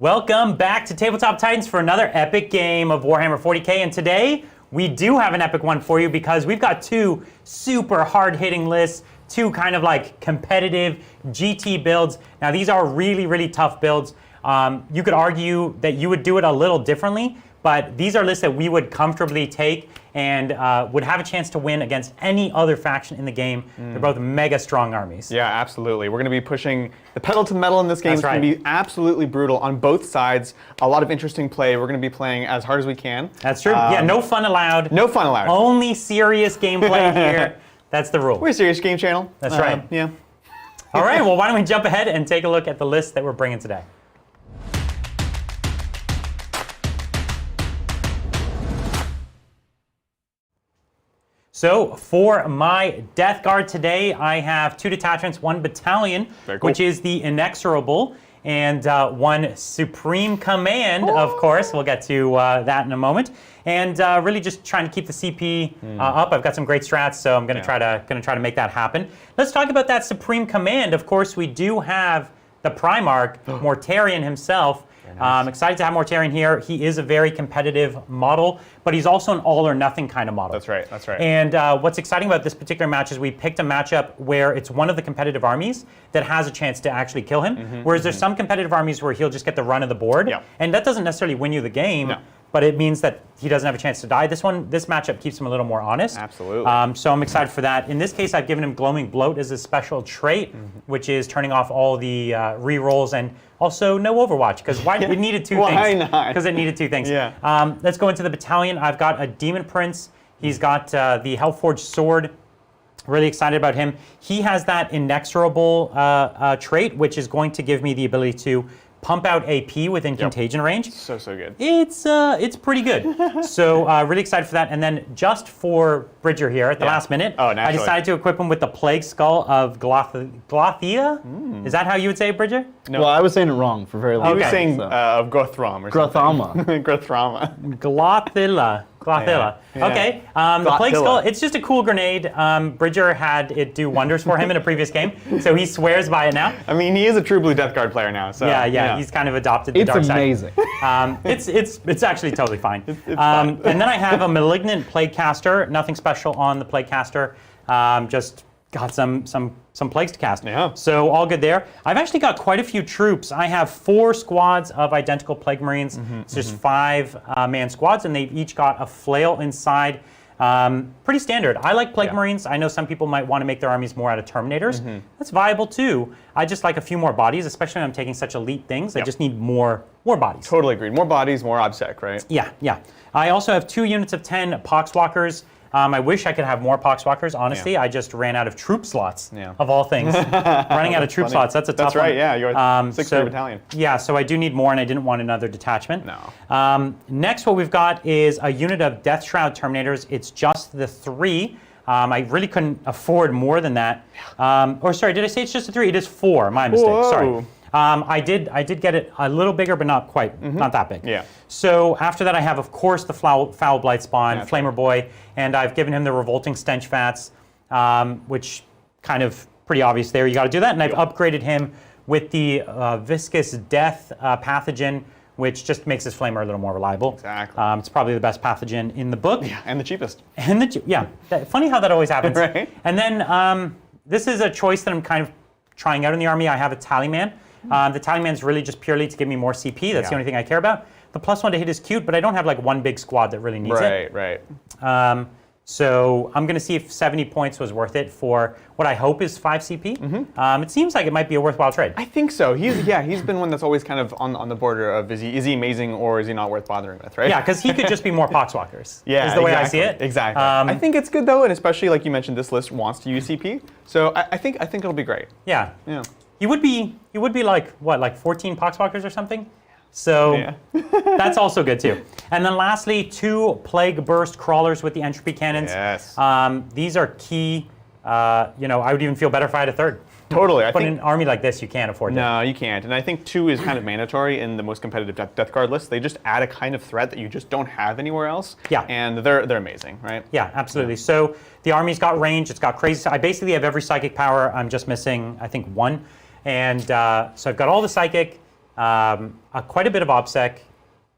Welcome back to Tabletop Titans for another epic game of Warhammer 40k, and today we do have an epic one for you because we've got two super hard-hitting lists, two kind of like competitive GT builds. Now these are really, really tough builds. You could argue that you would do it a little differently, but these are lists that we would comfortably take and would have a chance to win against any other faction in the game. They're both mega strong armies. Yeah, absolutely. We're going to be pushing the pedal to the metal in this game. It's going to be absolutely brutal on both sides. A lot of interesting play. We're going to be playing as hard as we can. That's true. Yeah, no fun allowed. No fun allowed. Only serious gameplay here. That's the rule. We're a serious game channel. That's right. Yeah. All right, well, why don't we jump ahead and take a look at the list that we're bringing today. So for my Deathguard today, I have 2 detachments, 1 battalion, which is the Inexorable, and 1 Supreme Command, of course. We'll get to that in a moment. And really just trying to keep the CP up. I've got some great strats, so I'm going to try to make that happen. Let's talk about that Supreme Command. Of course, we do have the Primarch, Mortarion himself. I'm excited to have Mortarion here. He is a very competitive model, but he's also an all-or-nothing kind of model. That's right, that's right. And what's exciting about this particular match is we picked a matchup where it's one of the competitive armies that has a chance to actually kill him, whereas there's some competitive armies where he'll just get the run of the board, and that doesn't necessarily win you the game, but it means that he doesn't have a chance to die. This matchup keeps him a little more honest. Absolutely. So I'm excited for that. In this case, I've given him Gloaming Bloat as a special trait, which is turning off all the re-rolls and also no Overwatch, because it needed two things. Why not? Because it needed two things. Yeah. Let's go into the battalion. I've got a Demon Prince. He's got the Hellforged Sword. Really excited about him. He has that Inexorable trait, which is going to give me the ability to pump out AP within contagion range. So good. It's pretty good. So really excited for that. And then just for Bridger here at the last minute, I decided to equip him with the Plague Skull of Glothia. Is that how you would say it, Bridger? No. Well, I was saying it wrong for very long time. You were saying of Grothram or something. Grothama. Glothilla. Glothilla. Yeah. Okay. The Plague Skull, it's just a cool grenade. Bridger had it do wonders for him in a previous game, so he swears by it now. I mean, he is a true blue Deathguard player now, so. Yeah, he's kind of adopted the dark side. It's amazing. It's actually totally fine. And then I have a Malignant Plague Caster. Nothing special on the Plague Caster. Just got some plagues to cast. Yeah. So all good there. I've actually got quite a few troops. I have 4 squads of identical Plague Marines. It's just 5-man squads, and they've each got a flail inside. Pretty standard. I like Plague Marines. I know some people might want to make their armies more out of Terminators. That's viable too. I just like a few more bodies, especially when I'm taking such elite things. I just need more bodies. Totally agreed. More bodies, more obsec, right? Yeah. I also have 2 units of 10 Poxwalkers. I wish I could have more Poxwalkers, honestly. I just ran out of troop slots, of all things. Running out of troop slots, that's a tough one. That's right, yeah, you're 6th battalion. Yeah, so I do need more, and I didn't want another detachment. No. Next, what we've got is a unit of Death Shroud Terminators. It's just the 3. I really couldn't afford more than that. Or sorry, did I say it's just a 3? It is 4, my mistake, sorry. I did get it a little bigger, but not quite, not that big. Yeah. So after that, I have, of course, the Foul Blight Spawn, Flamer Boy, and I've given him the Revolting Stench Vats, which kind of pretty obvious there. You got to do that, and I've upgraded him with the Viscous Death Pathogen, which just makes his Flamer a little more reliable. Exactly. It's probably the best pathogen in the book. Yeah, and the cheapest. Funny how that always happens. Right. And then this is a choice that I'm kind of trying out in the army. I have a Tallyman. The Tallyman's really just purely to give me more CP. That's the only thing I care about. The +1 to hit is cute, but I don't have like one big squad that really needs it. Right. So I'm going to see if 70 points was worth it for what I hope is 5 CP. It seems like it might be a worthwhile trade. I think so. He's been one that's always kind of on the border of is he amazing or is he not worth bothering with, right? Yeah, because he could just be more Poxwalkers. Yeah, is the way I see it. Exactly. I think it's good though, and especially like you mentioned, this list wants to use CP. So I think it'll be great. Yeah. He would be like what, like 14 Poxwalkers or something? So that's also good too. And then lastly, 2 Plague Burst Crawlers with the Entropy Cannons. Yes. These are key. I would even feel better if I had a 3rd. Totally. But in an army like this, you can't afford that. No, you can't. And I think 2 is kind of mandatory in the most competitive Deathguard list. They just add a kind of threat that you just don't have anywhere else. Yeah. And they're amazing, right? Yeah, absolutely. So the army's got range. It's got crazy. I basically have every psychic power. I'm just missing, I think, 1. And so I've got all the psychic. quite a bit of OPSEC.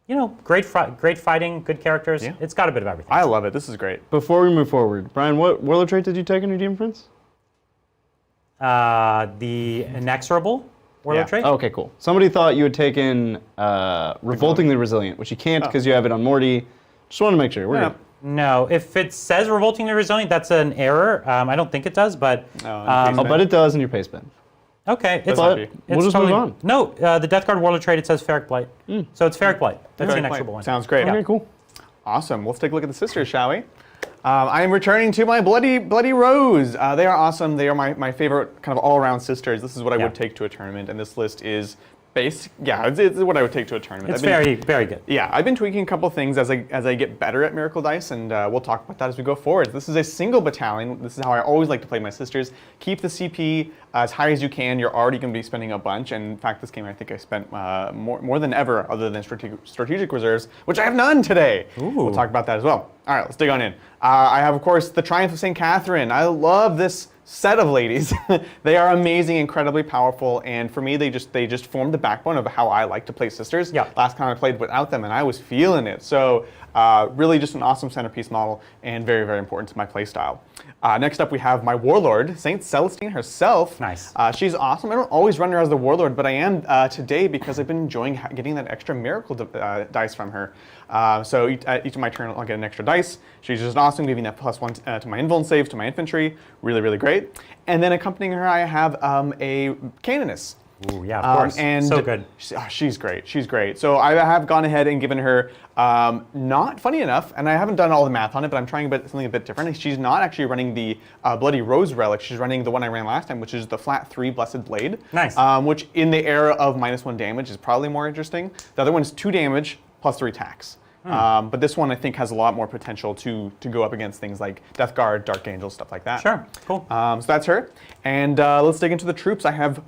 You know, great fighting, good characters. Yeah. It's got a bit of everything. I love it. This is great. Before we move forward, Brian, what warlord trait did you take in your Demon Prince? The Inexorable warlord trait. Oh, okay, cool. Somebody thought you had taken Revoltingly Resilient, which you can't because you have it on Morty. Just want to make sure. We're good. No, if it says Revoltingly Resilient, that's an error. I don't think it does, but... but it does in your paste bin. Okay, it's But we'll just move on. No, the Deathguard warlord trait, it says Ferric Blight. So it's Ferric Blight. That's the inexorable one. Sounds great. Okay, cool. Awesome. Let's take a look at the sisters, shall we? I am returning to my Bloody Rose. They are awesome. They are my favorite kind of all-around sisters. This is what I would take to a tournament, and this list is basic. Yeah, it's what I would take to a tournament. It's very, very good. Yeah, I've been tweaking a couple things as I get better at Miracle Dice, and we'll talk about that as we go forward. This is a single battalion. This is how I always like to play my sisters. Keep the CP as high as you can. You're already going to be spending a bunch, and in fact, this game I think I spent more than ever, other than strategic reserves, which I have none today. Ooh. We'll talk about that as well. All right, let's dig on in. I have, of course, the Triumph of St. Catherine. I love this set of ladies. They are amazing, incredibly powerful, and for me, they just formed the backbone of how I like to play sisters. Yeah. Last time I played without them, and I was feeling it. So really just an awesome centerpiece model, and very, very important to my play style. Next up, we have my Warlord, Saint Celestine herself. Nice. She's awesome. I don't always run her as the Warlord, but I am today because I've been enjoying getting that extra miracle dice from her. So each of my turn, I'll get an extra dice. She's just awesome, giving that +1 to my invuln saves, to my infantry. Really, really great. And then accompanying her, I have a Canoness. Ooh, yeah, of course. And so good. She's great. She's great. So I have gone ahead and given her, not funny enough, and I haven't done all the math on it, but I'm trying something a bit different. She's not actually running the Bloody Rose relic. She's running the one I ran last time, which is the flat 3 Blessed Blade. Nice. Which in the era of -1 damage is probably more interesting. The other one's 2 damage +3 attacks. But this one I think has a lot more potential to go up against things like Deathguard, Dark Angel, stuff like that. Sure, cool. So that's her. And let's dig into the troops. I have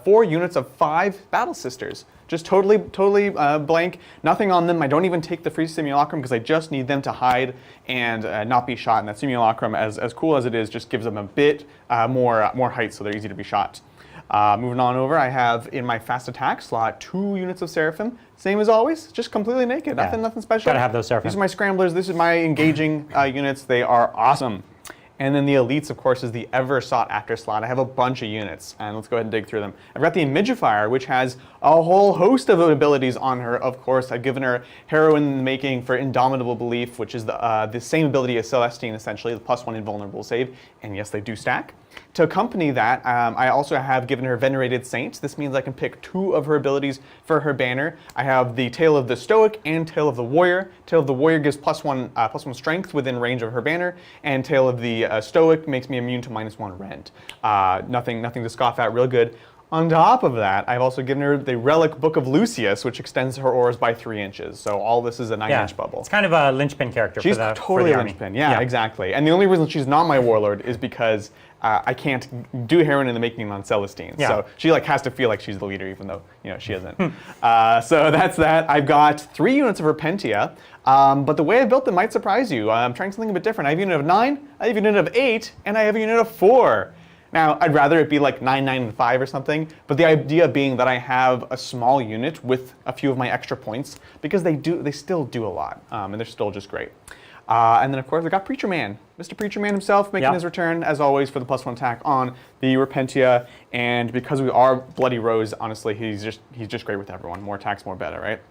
4 units of 5 Battle Sisters. Just totally blank, nothing on them. I don't even take the free Simulacrum because I just need them to hide and not be shot. And that Simulacrum, as cool as it is, just gives them a bit more height, so they're easy to be shot. Moving on over, I have in my fast attack slot 2 units of Seraphim. Same as always, just completely naked. Yeah. Nothing special. Gotta have those Seraphim. These are my scramblers. This is my engaging units. They are awesome. And then the elites, of course, is the ever sought after slot. I have a bunch of units, and let's go ahead and dig through them. I've got the Imagifier, which has a whole host of abilities on her. Of course, I've given her Heroine in the Making for Indomitable Belief, which is the same ability as Celestine, essentially, the +1 invulnerable save. And yes, they do stack. To accompany that, I also have given her Venerated Saint. This means I can pick 2 of her abilities for her banner. I have the Tale of the Stoic and Tale of the Warrior. Tale of the Warrior gives +1 strength within range of her banner, and Tale of the Stoic makes me immune to -1 rend. Nothing to scoff at, real good. On top of that, I've also given her the Relic Book of Lucius, which extends her auras by 3 inches. So all this is a 9-inch bubble. It's kind of a linchpin character She's for the totally for the a linchpin, yeah, exactly. And the only reason she's not my Warlord is because I can't do Heroine in the Making on Celestine. Yeah. So she has to feel like she's the leader, even though she isn't. So that's that. I've got 3 units of Repentia, but the way I built them might surprise you. I'm trying something a bit different. I have a unit of 9, I have a unit of 8, and I have a unit of 4. Now, I'd rather it be like 9, 9, and 5 or something, but the idea being that I have a small unit with a few of my extra points, because they still do a lot, and they're still just great. And then, of course, we got Preacher Man. Mr. Preacher Man himself making his return, as always, for the +1 attack on the Repentia. And because we are Bloody Rose, honestly, he's just great with everyone. More attacks, more better, right?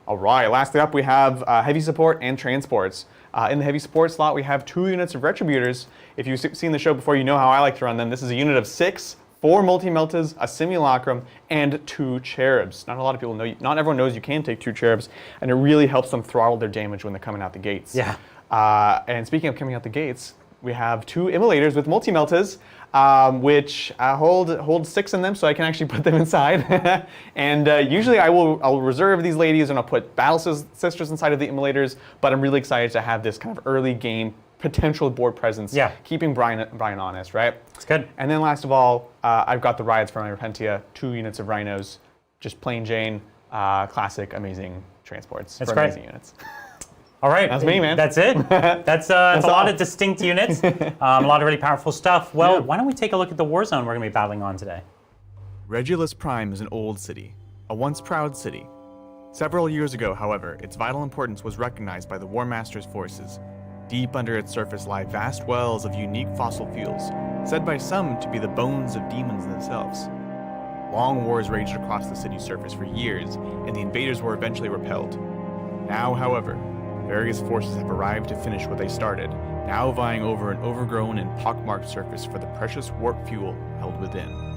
All right, lastly up, we have Heavy Support and Transports. In the Heavy Support slot, we have 2 units of Retributors. If you've seen the show before, you know how I like to run them. This is a unit of 6, 4 Multi-Meltas, a Simulacrum, and 2 Cherubs. Not a lot of people know, not everyone knows you can take 2 Cherubs, and it really helps them throttle their damage when they're coming out the gates. Yeah. And speaking of coming out the gates, we have 2 Immolators with Multi-Meltas, which hold 6 in them, so I can actually put them inside. And usually I'll reserve these ladies and I'll put Battle Sisters inside of the Immolators, but I'm really excited to have this kind of early game potential board presence, keeping Brian honest, right? It's good. And then last of all, I've got the Rides for my Repentia, 2 units of Rhinos, just plain Jane, classic, amazing transports for great. amazing units. All right. That's me, man. That's it. That's a lot of distinct units, a lot of really powerful stuff. Well, why don't we take a look at the war zone we're going to be battling on today? Regulus Prime is an old city, a once proud city. Several years ago, however, its vital importance was recognized by the War Master's forces. Deep under its surface lie vast wells of unique fossil fuels, said by some to be the bones of demons themselves. Long wars raged across the city's surface for years, and the invaders were eventually repelled. Now, however, various forces have arrived to finish what they started, now vying over an overgrown and pockmarked surface for the precious warp fuel held within.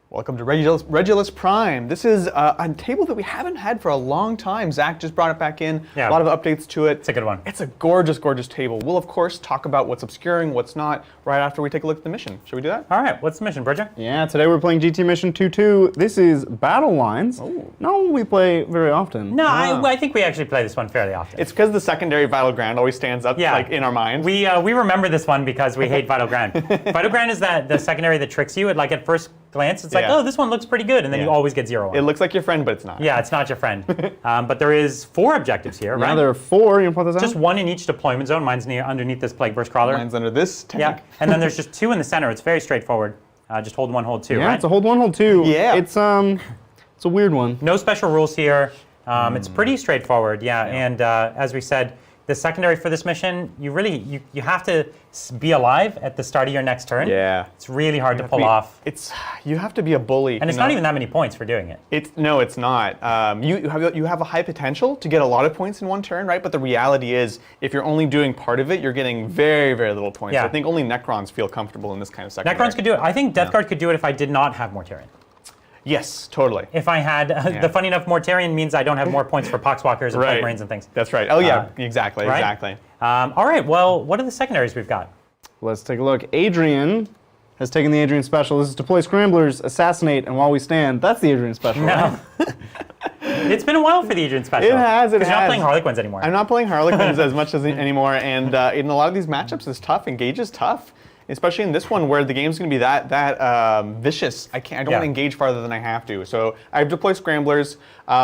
Welcome to Regulus Prime. This is a table that we haven't had for a long time. Zach just brought it back in. Yeah. A lot of updates to it. It's a good one. It's a gorgeous, gorgeous table. We'll, of course, talk about what's obscuring, what's not, right after we take a look at the mission. Should we do that? All right, what's the mission, Bridger? Yeah, today we're playing GT Mission 2-2. This is Battle Lines. Oh. Not one we play very often. No, I think we actually play this one fairly often. It's because the secondary Battleground always stands up like in our minds. We remember this one because we hate Vital Ground. Vital Ground is the secondary that tricks you. Like at first glance, it's like, oh, this one looks pretty good, and then you always get 0 on It looks like your friend, but it's not. Yeah, it's not your friend. But there is 4 objectives here, right? Yeah, there are 4. You want to put this out? Just 1 in each deployment zone. Mine's underneath this Plague Burst Crawler. Mine's under this tank. Yeah, and then there's just 2 in the center. It's very straightforward. Just hold 1, hold 2, Yeah, right? it's a hold 1, hold 2. Yeah. It's a weird one. No special rules here. It's pretty straightforward, yeah. And as we said, the secondary for this mission, you have to be alive at the start of your next turn. Yeah. It's really hard to pull off. You have to be a bully. And it's not even that many points for doing it. It's not. You have a high potential to get a lot of points in one turn, right? But the reality is, if you're only doing part of it, you're getting very, very little points. Yeah. I think only Necrons feel comfortable in this kind of secondary. Necrons could do it. I think Deathguard could do it if I did not have Mortarion. Yes, totally. If I had, the funny enough, Mortarion means I don't have more points for Poxwalkers and Plague Marines and things. That's right. Oh yeah, exactly, right? exactly. All right, well, what are the secondaries we've got? Let's take a look. Adrian has taken the Adrian Special. This is deploy scramblers, assassinate, and while we stand. That's the Adrian Special. No. It's been a while for the Adrian Special. It has. Because you're not playing Harlequins anymore. I'm not playing Harlequins as much as anymore, and in a lot of these matchups, it's tough. Engage is tough. Especially in this one where the game's going to be that vicious. I don't want to engage farther than I have to. So I have deploy scramblers,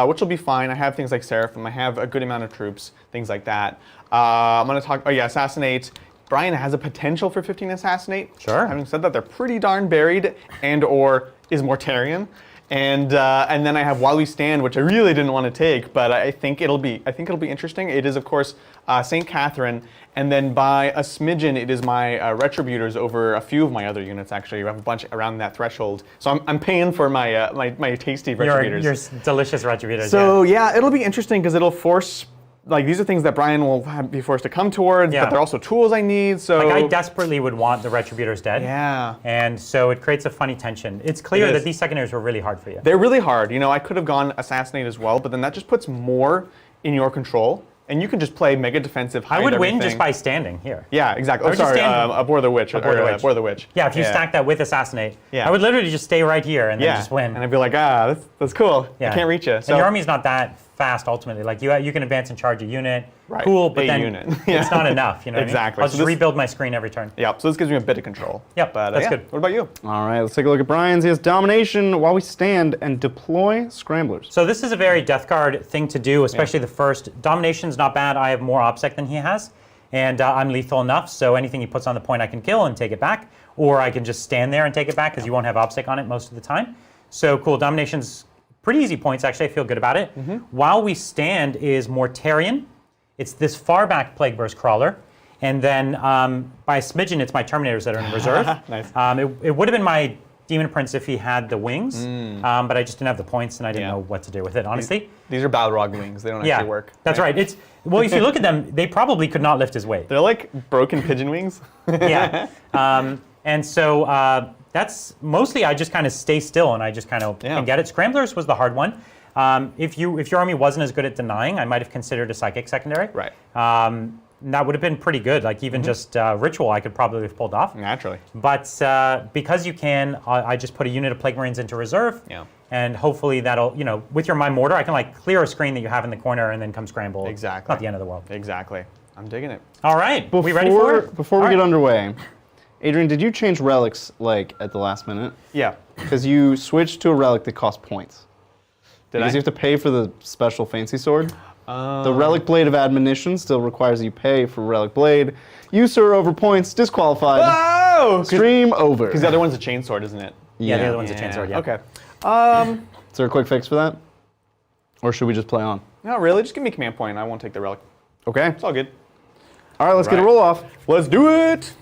which will be fine. I have things like Seraphim. I have a good amount of troops, things like that. I'm going to talk, assassinate. Brian has a potential for 15 assassinate. Sure. Having said that, they're pretty darn buried, and or is Mortarion. And then I have While We Stand, which I really didn't want to take, but I think it'll be interesting. It is, of course, St. Catherine, and then by a smidgen, it is my Retributors over a few of my other units. Actually, you have a bunch around that threshold, so I'm paying for my my tasty Retributors. Your delicious Retributors. So yeah, it'll be interesting because it'll force. Like, these are things that Brian will be forced to come towards, but they're also tools I need, so... Like, I desperately would want the Retributors dead. Yeah. And so it creates a funny tension. It's clear that these secondaries were really hard for you. They're really hard. You know, I could have gone Assassinate as well, but then that just puts more in your control, and you can just play mega defensive, hide I would everything. win just by standing here. Yeah, exactly. Oh, sorry, Abhor the Witch. Abhor the Witch. Yeah, if you stack that with Assassinate, Yeah. I would literally just stay right here and then just win. And I'd be like, that's cool. Yeah. I can't reach you. So and your army's not that fast ultimately. Like you can advance and charge a unit. Right. Cool, but A then unit. it's not enough. You know Exactly. What I mean? I'll So just rebuild my screen every turn. Yep, so this gives me a bit of control. Yep, But, that's good. What about you? All right, let's take a look at Brian's. He has Domination, While We Stand, and Deploy Scramblers. So this is a very Deathguard thing to do, especially the first. Domination's not bad. I have more OBSEC than he has, and I'm lethal enough, so anything he puts on the point I can kill and take it back, or I can just stand there and take it back because you won't have OBSEC on it most of the time. So cool, Domination's pretty easy points, actually. I feel good about it. While We Stand is Mortarion. It's this far back Plague Burst Crawler. And then by a smidgen, it's my Terminators that are in reserve. Nice. It would have been my Demon Prince if he had the wings, but I just didn't have the points and I didn't know what to do with it, honestly. These are Balrog wings. They don't actually work. That's right. Well, if you look at them, they probably could not lift his weight. They're like broken pigeon wings. Yeah. And so that's mostly I just kind of stay still and I just kind of can get it. Scramblers was the hard one. If your army wasn't as good at denying, I might have considered a Psychic secondary. Right. That would have been pretty good. Like even just Ritual, I could probably have pulled off. Naturally. But because you can, I just put a unit of Plague Marines into reserve. Yeah. And hopefully that'll, with your My Mortar, I can like clear a screen that you have in the corner and then come scramble. Exactly. Not the end of the world. Exactly. I'm digging it. All right. We ready for it? Before we get underway, Adrian, did you change relics like at the last minute? Yeah. Because you switched to a relic that costs points. Did because I? you have to pay for the special fancy sword. The Relic Blade of Admonition still requires you pay for Relic Blade. Use her over points, disqualified. Oh! Stream over. Because the other one's a chainsword, isn't it? Yeah, the other one's a chainsword, yeah. Okay. Is there a quick fix for that? Or should we just play on? No, really. Just give me a command point. I won't take the relic. Okay. It's all good. All right, let's get a roll off. Let's do it.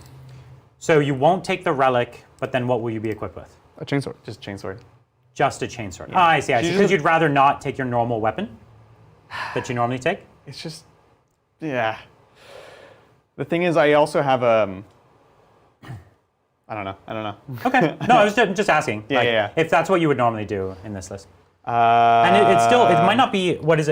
So you won't take the relic, but then what will you be equipped with? A chainsword. Just chainsword. Just a chainsword. Yeah. I see. Because you'd rather not take your normal weapon that you normally take? It's just, yeah. The thing is, I also have I don't know. Okay. No, I was just asking. Yeah. If that's what you would normally do in this list. And it's still, it might not be, what's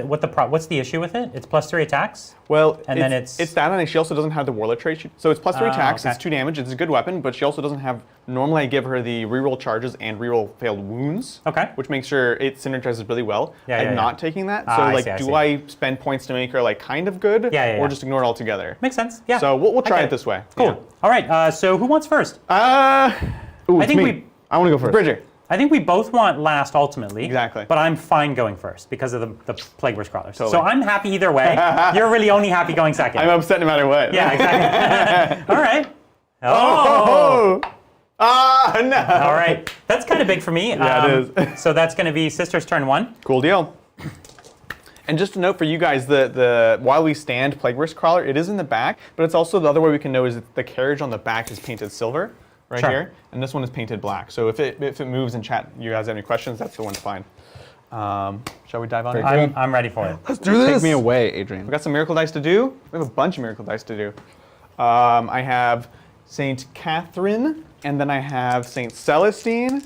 the issue with it? It's plus 3 attacks? Well, and then it's that, and she also doesn't have the warlord trait. So it's plus 3 attacks, okay. It's 2 damage, it's a good weapon, but she also doesn't have, normally I give her the reroll charges and reroll failed wounds. Okay. Which makes sure it synergizes really well. I'm not taking that. So I like, see. do I spend points to make her like kind of good? Or just ignore it altogether? Makes sense, yeah. So we'll try it this way. Cool. Yeah. All right, so who wants first? Ooh, I want to go first. Bridger. I think we both want last ultimately. Exactly. But I'm fine going first because of the Plague Wars Crawlers. Totally. So I'm happy either way. You're really only happy going second. I'm upset no matter what. Yeah, exactly. All right. Oh! Ah, no. All right. That's kind of big for me. Yeah, it is. So that's going to be Sister's turn 1. Cool deal. And just a note for you guys, the while we stand Plague Wars Crawler, it is in the back, but it's also the other way we can know is that the carriage on the back is painted silver. Right here, and this one is painted black. So if it moves in chat, you guys have any questions, that's the one to find. Shall we dive on it? I'm ready for it. Let's do this. Take me away, Adrian. We got some miracle dice to do. We have a bunch of miracle dice to do. I have Saint Catherine, and then I have Saint Celestine,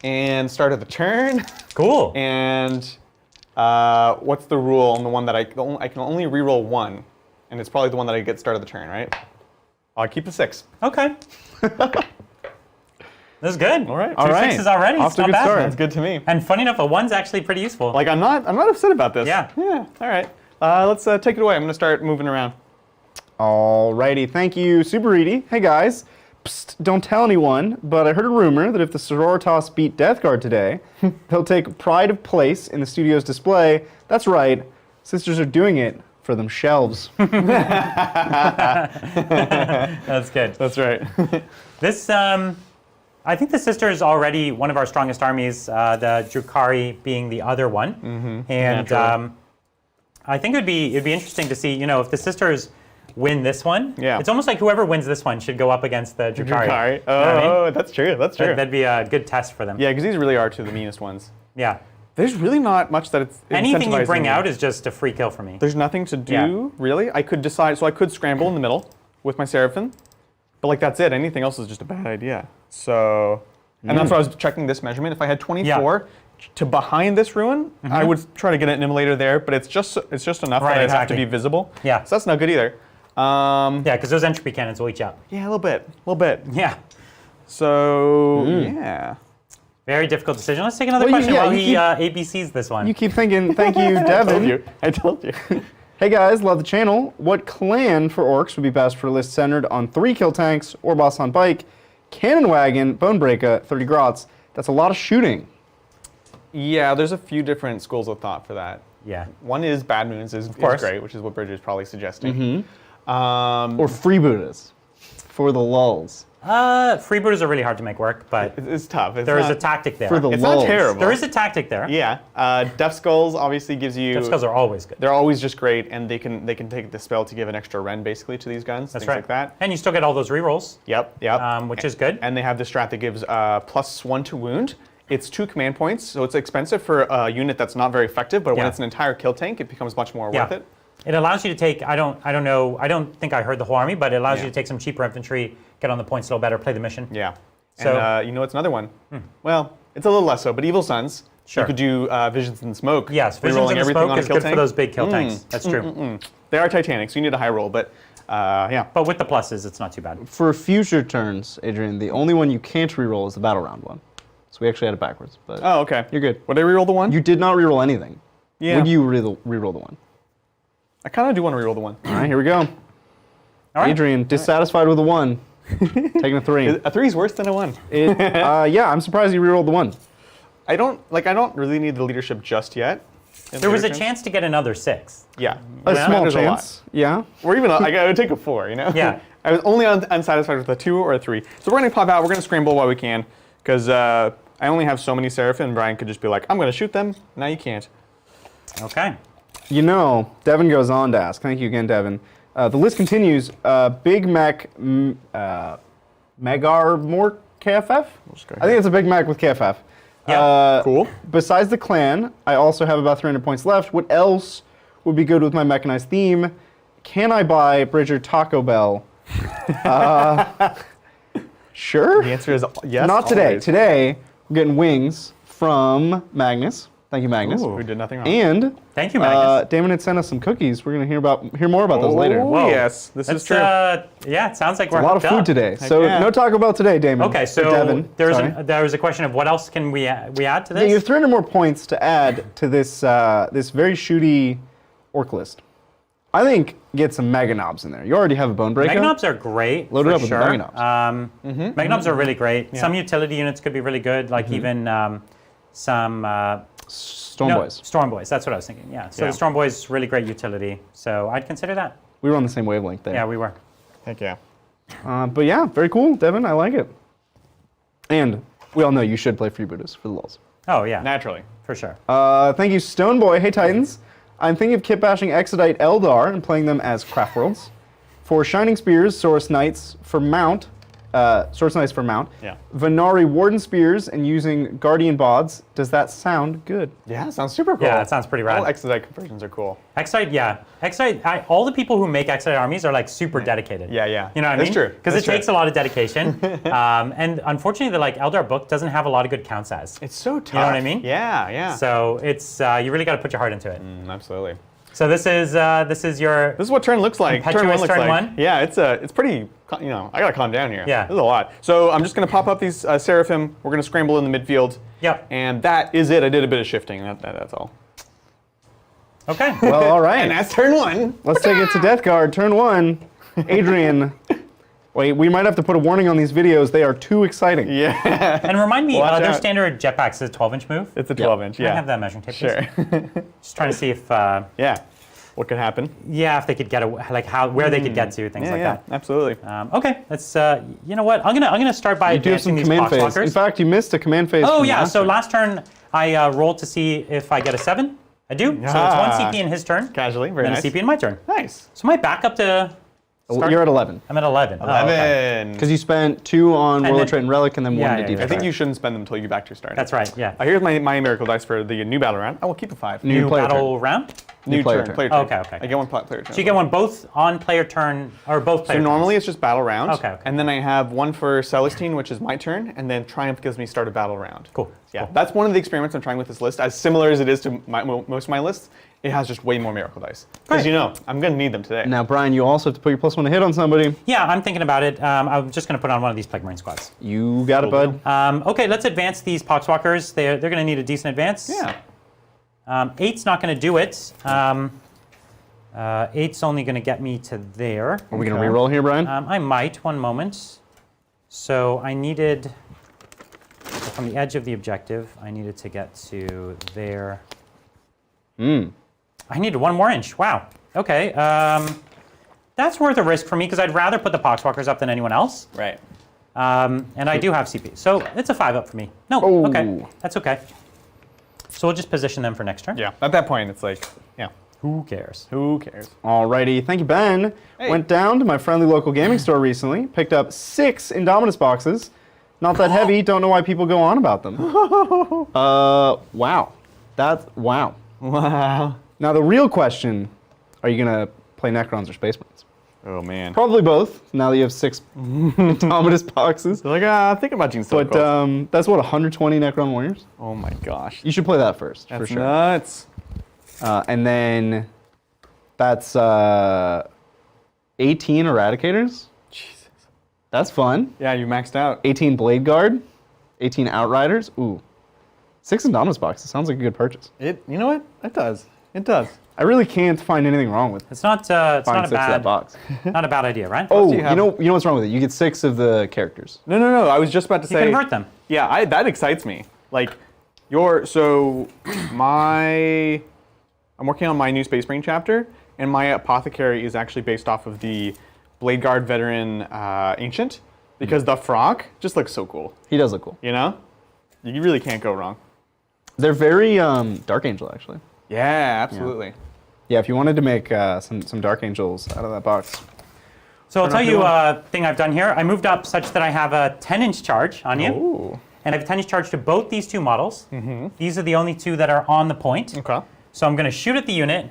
and start of the turn. Cool. And what's the rule on the one that I can only reroll 1, and it's probably the one that I get start of the turn, right? I'll keep the 6. Okay. This is good. All right. Two sixes already. Off It's to a not good bad. start. That's good to me. And funny enough, a 1's actually pretty useful. Like I'm not upset about this. Yeah. Yeah. All right. Let's take it away. I'm gonna start moving around. Alrighty, thank you, Super Edie. Hey guys, psst, don't tell anyone, but I heard a rumor that if the Sororitas beat Deathguard today, they'll take pride of place in the studio's display. That's right, sisters are doing it for themselves. That's good. That's right. This, I think the Sister is already one of our strongest armies, the Drukhari being the other one. Mm-hmm. And I think it'd be interesting to see, if the Sisters win this one. Yeah. It's almost like whoever wins this one should go up against the Drukhari. Drukhari. You know what I mean? That's true. That's true. That'd be a good test for them. Yeah, because these really are two of the meanest ones. Yeah. There's really not much that it's Anything you bring incentivizing. out is just a free kill for me. There's nothing to do, really. I could decide, so I could scramble in the middle with my Seraphim, but like that's it. Anything else is just a bad idea. So, and that's why I was checking this measurement. If I had 24 to behind this ruin, I would try to get an immolator there, but it's just enough that I'd have to be visible. Yeah. So that's not good either. Yeah, because those entropy cannons will eat you up. Yeah, a little bit. Yeah. So, yeah. Very difficult decision. Let's take another question while he ABCs this one. You keep thinking, thank you, Devin. I told you. Hey guys, love the channel. What clan for orcs would be best for a list centered on 3 kill tanks, or boss on bike, cannon wagon, bonebreaker, 30 grots? That's a lot of shooting. Yeah, there's a few different schools of thought for that. Yeah. One is Bad Moons is great, which is what Bridger's probably suggesting. Or freebooters for the lulls. Freebooters are really hard to make work, but It's tough. there is a tactic there. For the It's lulls. not terrible. There is a tactic there. Yeah, Death Skulls obviously gives you. Death Skulls are always good. They're always just great, and they can take the spell to give an extra rend basically to these guns. That's things right. like that. And you still get all those rerolls. Yep. Which is good. And they have the strat that gives +1 to wound. It's 2 command points, so it's expensive for a unit that's not very effective. But when it's an entire kill tank, it becomes much more worth it. It allows you to take. I don't know. I don't think I heard the whole army, but it allows you to take some cheaper infantry, get on the points a little better, play the mission. Yeah. So and you know what's another one? Well, it's a little less so, but Evil Sons. Sure. You could do Visions in the Smoke. Yes, Visions rerolling in the everything Smoke on a is kill good tank. for those big kill tanks. That's true. They are Titanic, so you need a high roll, but yeah. But with the pluses, it's not too bad. For future turns, Adrian, the only one you can't reroll is the battle round one. So we actually had it backwards, but Oh, okay. you're good. Would I reroll the 1? You did not reroll anything. Yeah. Would you reroll the 1? I kind of do want to reroll the 1. All right, here we go. All right. Adrian, dissatisfied with a 1. Taking a 3. A 3 is worse than a 1. Yeah, I'm surprised you rerolled the 1. I don't really need the leadership just yet. There was a chance to get another 6. Yeah. A That small matters a lot. chance. Yeah. Or even, I would take a 4, you know? Yeah. I was only unsatisfied with a 2 or a 3. So we're going to pop out. We're going to scramble while we can. Because I only have so many Seraphim. Brian could just be like, I'm going to shoot them. Now you can't. Okay. You know, Devin goes on to ask. Thank you again, Devin. The list continues. Big Mac Megarmore KFF? I think it's a Big Mac with KFF. Yeah. Cool. Besides the clan, I also have about 300 points left. What else would be good with my mechanized theme? Can I buy Bridger Taco Bell? Sure. The answer is yes. Not today. always. Today, we're getting wings from Magnus. Thank you, Magnus. Ooh, we did nothing wrong. And Thank you, Magnus. Damon had sent us some cookies. We're gonna hear more about those later. Oh, Whoa. yes. This is true. Yeah, it sounds like we're A lot of hooked food up. today. So yeah. no Taco Bell today, Damon. Okay, Or so Devin. Sorry. there was a question of what else can we add to Yeah, you have this? 300 more points to add to this this very shooty orc list. I think get some Mega Knobs in there. You already have a Bone Breaker. Mega Knobs are great. Load it for up with sure. Mega Knobs. Mega Knobs are really great. Some utility units could be really good, like even some Storm Boys. Storm Boys. That's what I was thinking. Yeah. So Yeah. the Storm Boys is really great utility. So I'd consider that. We were on the same wavelength there. Yeah, we were. Heck yeah. But yeah, very cool, Devin. I like it. And we all know you should play Freebooters for the lulz. Oh yeah, Naturally. for sure. Thank you, Stoneboy. Hey, Titans. I'm thinking of kit bashing Exodite Eldar and playing them as Craft Worlds. For Shining Spears, Saurus Knights for mount. Saurus Knights for mount. Yeah. Venari Warden Spears and using Guardian Bods. Does that sound good? Yeah, sounds super cool. Yeah, it sounds pretty rad. All Exodite conversions are cool. Exite, yeah. Exite, all the people who make Exite armies are like super dedicated. Yeah, yeah. You know what I That's mean? true. Because it That's true. takes a lot of dedication. And unfortunately, the like Eldar book doesn't have a lot of good count size. It's so tough. You know what I mean? Yeah, yeah. So it's you really got to put your heart into it. Absolutely. So this is your This is what turn looks like. Impetuous Turn one looks turn like. one? Yeah, it's pretty. You know, I gotta calm down here. Yeah. This is a lot. So I'm just gonna pop up these Seraphim. We're gonna scramble in the midfield. Yep. And that is it. I did a bit of shifting. That's all. okay. Well, all right. And that's turn 1. Let's take it to Deathguard. Turn 1. Adrian. Wait, we might have to put a warning on these videos. They are too exciting. Yeah. And remind me, Watch their out. standard jetpacks is a 12-inch move. It's a 12-inch. Can I Yeah. have that measuring tape, Sure. please? Just trying to see if Yeah. What could happen? if they could get where they could get to, things Yeah, like yeah. that. Absolutely. Okay, let's. You know what? I'm gonna start by You do have advancing some these command phase. poxwalkers. In fact, you missed a command phase. Oh from yeah. last So turn. last turn I rolled to see if I get a 7. I do. So it's 1 Ah. CP in his turn. Casually. Very And nice. a CP in my turn. Nice. So my back up to. Start- You're at 11. I'm at 11. Oh, okay. 11. Because you spent 2 on And Roller then- Trait and Relic and then 1 Yeah, to yeah, Deep yeah. I think Strike. you shouldn't spend them until you get back to your start. That's right. Yeah. Here's my miracle dice for the new battle round. I will keep a 5. New player battle round. New player turn. turn. Player turn. Okay, okay. I get one player turn. So you get one both on player turn or both player. So normally turns. it's just battle round. Okay, okay. And then I have one for Celestine, which is my turn, and then Triumph gives me start a battle round. Cool. Yeah, that's one of the experiments I'm trying with this list. As similar as it is to most of my lists, it has just way more miracle dice. Because Great. you know, I'm going to need them today. Now, Brian, you also have to put your +1 to hit on somebody. Yeah, I'm thinking about it. I'm just gonna put on one of these Plague Marine squads. You got it, bud. Okay, let's advance these Poxwalkers. They're gonna need a decent advance. Yeah. 8's not gonna do it. 8's only gonna get me to there. Are we going to reroll here, Brian? I might, 1 moment. So I needed, from the edge of the objective, I needed to get to there. I needed 1 more inch, wow. Okay, that's worth a risk for me because I'd rather put the Poxwalkers up than anyone else. Right. And I do have CP, so it's a 5 up for me. No, Oh. okay, that's okay. So we'll just position them for next turn. Yeah. At that point, it's like, yeah, Who cares? who cares? Alrighty, thank you, Ben. Hey. Went down to my friendly local gaming store recently, picked up 6 Indominus boxes. Not that heavy, don't know why people go on about them. Wow. That's, wow. Wow. Now the real question, are you gonna play Necrons or Space Marines? Oh, man. Probably both, now that you have 6 Indominus boxes. They're like, think about Gene But Stokos. that's what, 120 Necron Warriors? Oh, my gosh. You should play that first, That's for sure. nuts. And then that's 18 Eradicators. Jesus. That's fun. Yeah, you maxed out. 18 Blade Guard, 18 Outriders. Ooh, 6 Indominus boxes. Sounds like a good purchase. You know what? It does. It does. I really can't find anything wrong with It's not. It's buying not a 6 of that bad. box. Not a bad idea, right? Oh, you you have- know what's wrong with it? You get 6 of the characters. No. I was just about to You say. convert them. Yeah, that excites me. Like, my I'm working on my new Space Marine chapter, and my apothecary is actually based off of the Blade Guard veteran Ancient, because the Frock just looks so cool. He does look cool. You know? You really can't go wrong. They're very Dark Angel, actually. Yeah, absolutely. Yeah, if you wanted to make some Dark Angels out of that box. So I'll tell you a thing I've done here. I moved up such that I have a 10-inch charge on you. Ooh. And I have a 10-inch charge to both these two models. These are the only two that are on the point. Okay. So I'm going to shoot at the unit.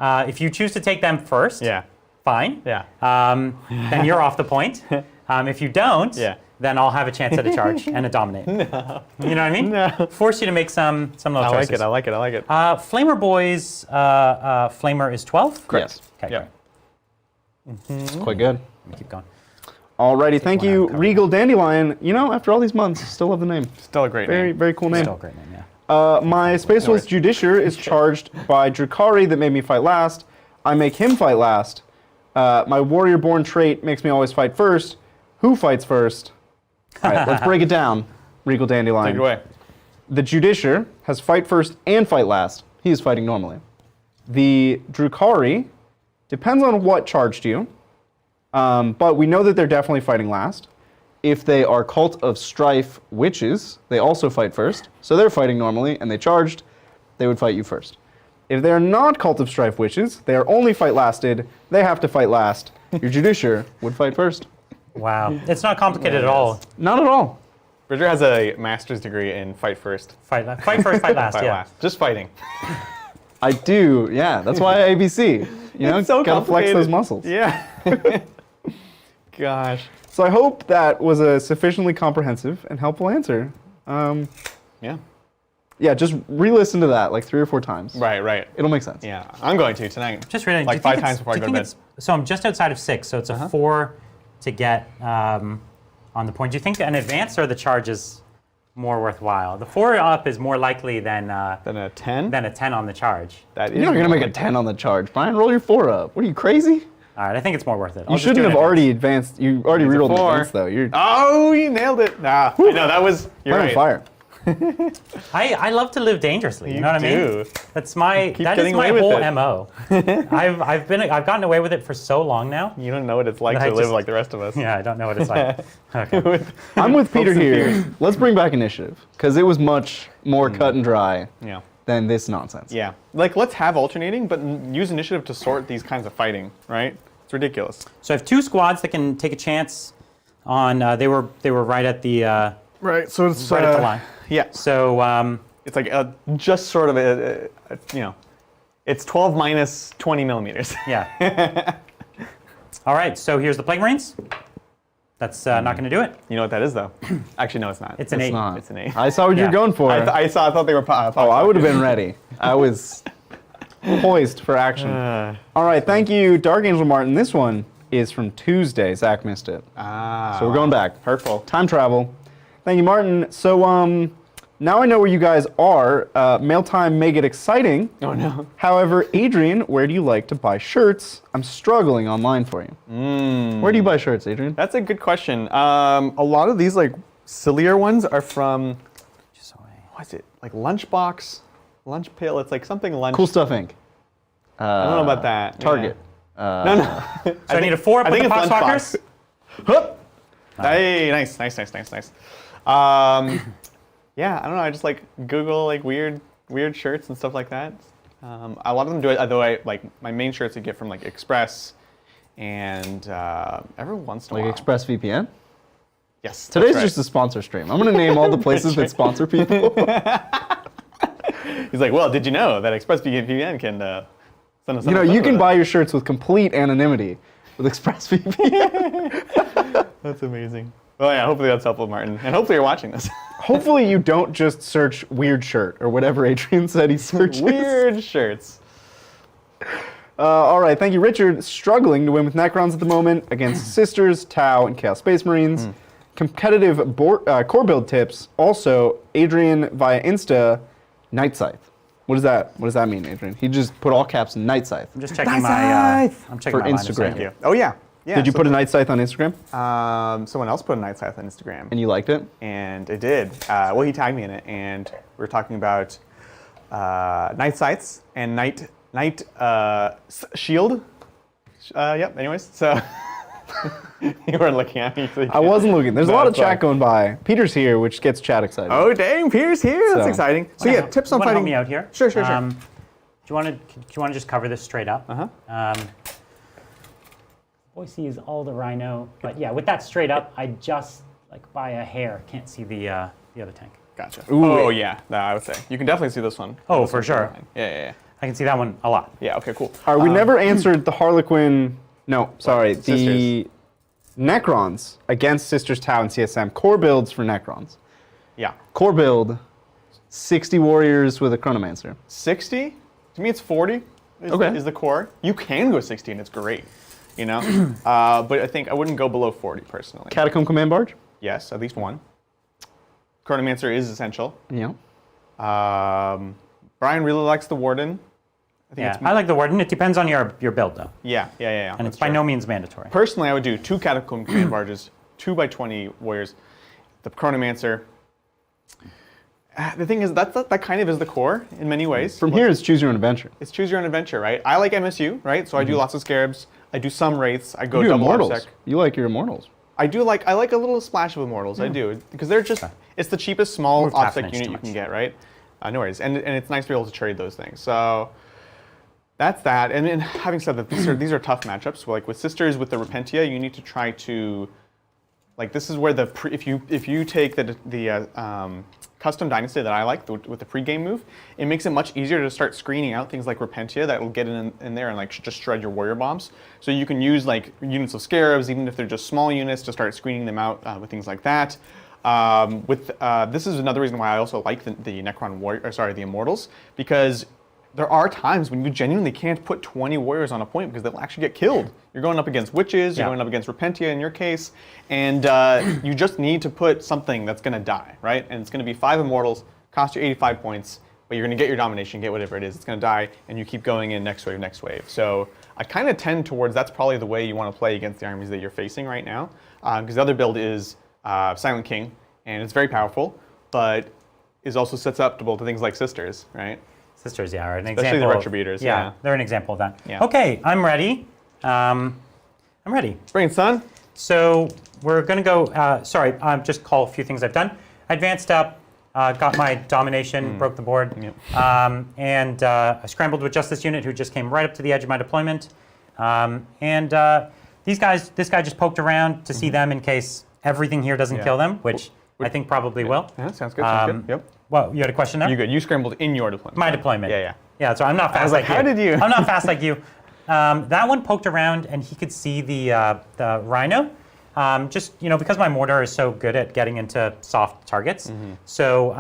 If you choose to take them first, Yeah. fine. Yeah. Then you're off the point. If you don't, Yeah. then I'll have a chance at a charge and a dominate. No. You know what I mean? No. Force you to make some little I choices. like it. I like it. Flamer Boys, Flamer is 12? Correct. Yes. Okay, Yeah. great. It's quite good. Let me keep going. Alrighty, thank one you, out, cover. Regal Dandelion. You know, after all these months, still love the name. Still a great Very, name. very cool name. Still a great name, yeah. My Space Wolves Judiciary is charged by Drakari that made me fight last. I make him fight last. My Warrior-born trait makes me always fight first. Who fights first? All right, let's break it down, Regal Dandelion. Take it away. The Judiciary has fight first and fight last. He is fighting normally. The Drukari depends on what charged you, but we know that they're definitely fighting last. If they are Cult of Strife witches, they also fight first. So they're fighting normally, and they charged, they would fight you first. If they are not Cult of Strife witches, they are only fight lasted, they have to fight last. Your Judiciary would fight first. Wow. It's not complicated at all. Not at all. Bridger has a master's degree in fight first, Fight first, fight last, fight yeah. last. Just fighting. I do, yeah. That's why ABC. You know, It's so gotta flex complicated. those muscles. Yeah. Gosh. So I hope that was a sufficiently comprehensive and helpful answer. Yeah. Yeah, just re-listen to that like 3 or 4 times. Right. It'll make sense. Yeah. I'm going to tonight. Just realizing, Like 5 times before I go to bed. So I'm just outside of 6, so it's a 4 to get on the point. Do you think that an advance or the charge is more worthwhile? The 4 up is more likely than Then a 10? a 10 on the charge. That is You're not going to make a more 10 on the charge. Brian, roll your 4 up. What are you, crazy? All right, I think it's more worth it. You shouldn't have already advanced. You already It's a rerolled an 4. advance, though. You're Oh, you nailed it. Nah, I know, that was, you're on right. fire. I love to live dangerously. You know what I do. mean? That's that is getting my away with whole it. MO. I've gotten away with it for so long now. You don't know what it's like But to I live just- like the rest of us. Yeah, I don't know what it's like. Okay. I'm with Peter Hopes and here. fears. Let's bring back initiative, because it was much more cut and dry Yeah. than this nonsense. Yeah. Like, let's have alternating, but use initiative to sort these kinds of fighting, right? It's ridiculous. So I have 2 squads that can take a chance on. They were right at the Right, so it's right at the line. Yeah. So It's like just sort of you know, it's 12 minus 20 millimeters. yeah. All right. So here's the Plague Marines. That's not going to do it. You know what that is, though? Actually, no, it's not. It's an 8. It's not. It's an 8. I saw what Yeah. you're going for. I thought they were. Oh, I would have been ready. I was poised for action. All right, thank you, Dark Angel Martin. This one is from Tuesday. Zach missed it. So we're going back. Hurtful. Time travel. Thank you, Martin. So now I know where you guys are. Mail time may get exciting. Oh no. However, Adrian, where do you like to buy shirts? I'm struggling online for you. Where do you buy shirts, Adrian? That's a good question. A lot of these like sillier ones are from what's it? Like Lunchbox, Lunch Pail. It's like something lunch. Cool Stuff Inc. I don't know about that. Target. Yeah. No. So I need a 4 up I with think the it's Foxwalkers. Lunchbox. Hup. Hey, nice. Yeah, I don't know. I just like Google like weird shirts and stuff like that. A lot of them do it. Although I like my main shirts I get from like Express, and every once in a Like while. ExpressVPN? Yes. Today's that's just a sponsor stream. I'm going to name all the places that sponsor people. right. He's like, well, did you know that ExpressVPN can send us? You know, you can buy your shirts with complete anonymity with ExpressVPN. That's amazing. Well, yeah. Hopefully that's helpful, Martin, and hopefully you're watching this. Hopefully you don't just search weird shirt or whatever Adrian said he searches. Weird shirts. All right, thank you, Richard. Struggling to win with Necrons at the moment against Sisters, Tau, and Chaos Space Marines. Competitive core build tips. Also, Adrian via Insta, Night Scythe. What does that mean, Adrian? He just put all caps in Night Scythe. I'm just checking I'm checking For my line of Instagram. sight Thank here. you. Oh yeah. Yeah. Did you put a Night Scythe on Instagram? Someone else put a Night Scythe on Instagram. And you liked it? And it did. Well, he tagged me in it, and we were talking about Night Sights and Night Shield. Yep. Anyways, so you weren't looking at me. So I wasn't looking. There's a No, lot of it's fine. chat going by. Peter's here, which gets chat excited. Oh dang, Pierce here. That's So- exciting. So yeah, tips on Wanna fighting. help me out here? Sure, sure, sure. Do you want to just cover this straight up? Boy sees all the rhino, but yeah, with that straight up, I just like by a hair can't see the other tank. Gotcha. Ooh. Oh yeah, no, I would say you can definitely see this one. Oh, This for one's sure. fine. Yeah. I can see that one a lot. Yeah. Okay. Cool. All right, we never answered the Harlequin. No, sorry, the Necrons against Sisters Tau and CSM. Core builds for Necrons. Yeah. Core build, 60 warriors with a Chronomancer. 60? To me, it's 40. Okay. Is the core. You can go 60, and it's great. You know, but I think I wouldn't go below 40 personally. Catacomb Command Barge? Yes, at least one. Chronomancer is essential. Yeah. Brian really likes the Warden. I think Yeah, I like the Warden. It depends on your build though, Yeah. and that's it's by true. no means mandatory. Personally, I would do 2 Catacomb Command Barges, 2x20 warriors. The Chronomancer. The thing is, that kind of is the core in many ways. From here, it's choose your own adventure. It's choose your own adventure, right? I like MSU, right? So I do lots of Scarabs. I do some Wraiths. I go You do double Immortals. Obsec. You like your Immortals. I like a little splash of Immortals. I do, because they're just, it's the cheapest small Moved half an Obsec inch unit too you can much. get, right? No worries. And it's nice to be able to trade those things. So that's that. And then having said that, these are tough matchups. So like with Sisters, with the Repentia, you need to try to, like this is where if you take the custom dynasty that I like with the pregame move, it makes it much easier to start screening out things like Repentia that will get in there and like just shred your warrior bombs. So you can use like units of Scarabs, even if they're just small units, to start screening them out with things like that. This is another reason why I also like the Necron warrior, the Immortals, because there are times when you genuinely can't put 20 warriors on a point because they'll actually get killed. You're going up against witches, you're going up against Repentia in your case, and you just need to put something that's going to die, right? And it's going to be 5 Immortals, cost you 85 points, but you're going to get your domination, get whatever it is. It's going to die, and you keep going in next wave, next wave. So I kind of tend towards that's probably the way you want to play against the armies that you're facing right now, because the other build is Silent King, and it's very powerful, but is also susceptible to things like Sisters, right? Sisters, yeah, are an Especially example. the Retributors, Yeah, yeah. they're an example of that. Yeah. Okay, I'm ready. I'm ready. Bring it, son. So we're going to go, just call a few things I've done. I advanced up, got my domination, broke the board, and I scrambled with just this unit who just came right up to the edge of my deployment. This guy just poked around to see them in case everything here doesn't kill them, which I think probably will. Yeah, sounds good. Sounds good. Yep. Well, you had a question there? You good? You scrambled in your deployment. My deployment. Yeah. Yeah, so I'm not fast was like, you. how did you? I'm not fast like you. That one poked around and he could see the rhino. Just because my mortar is so good at getting into soft targets. So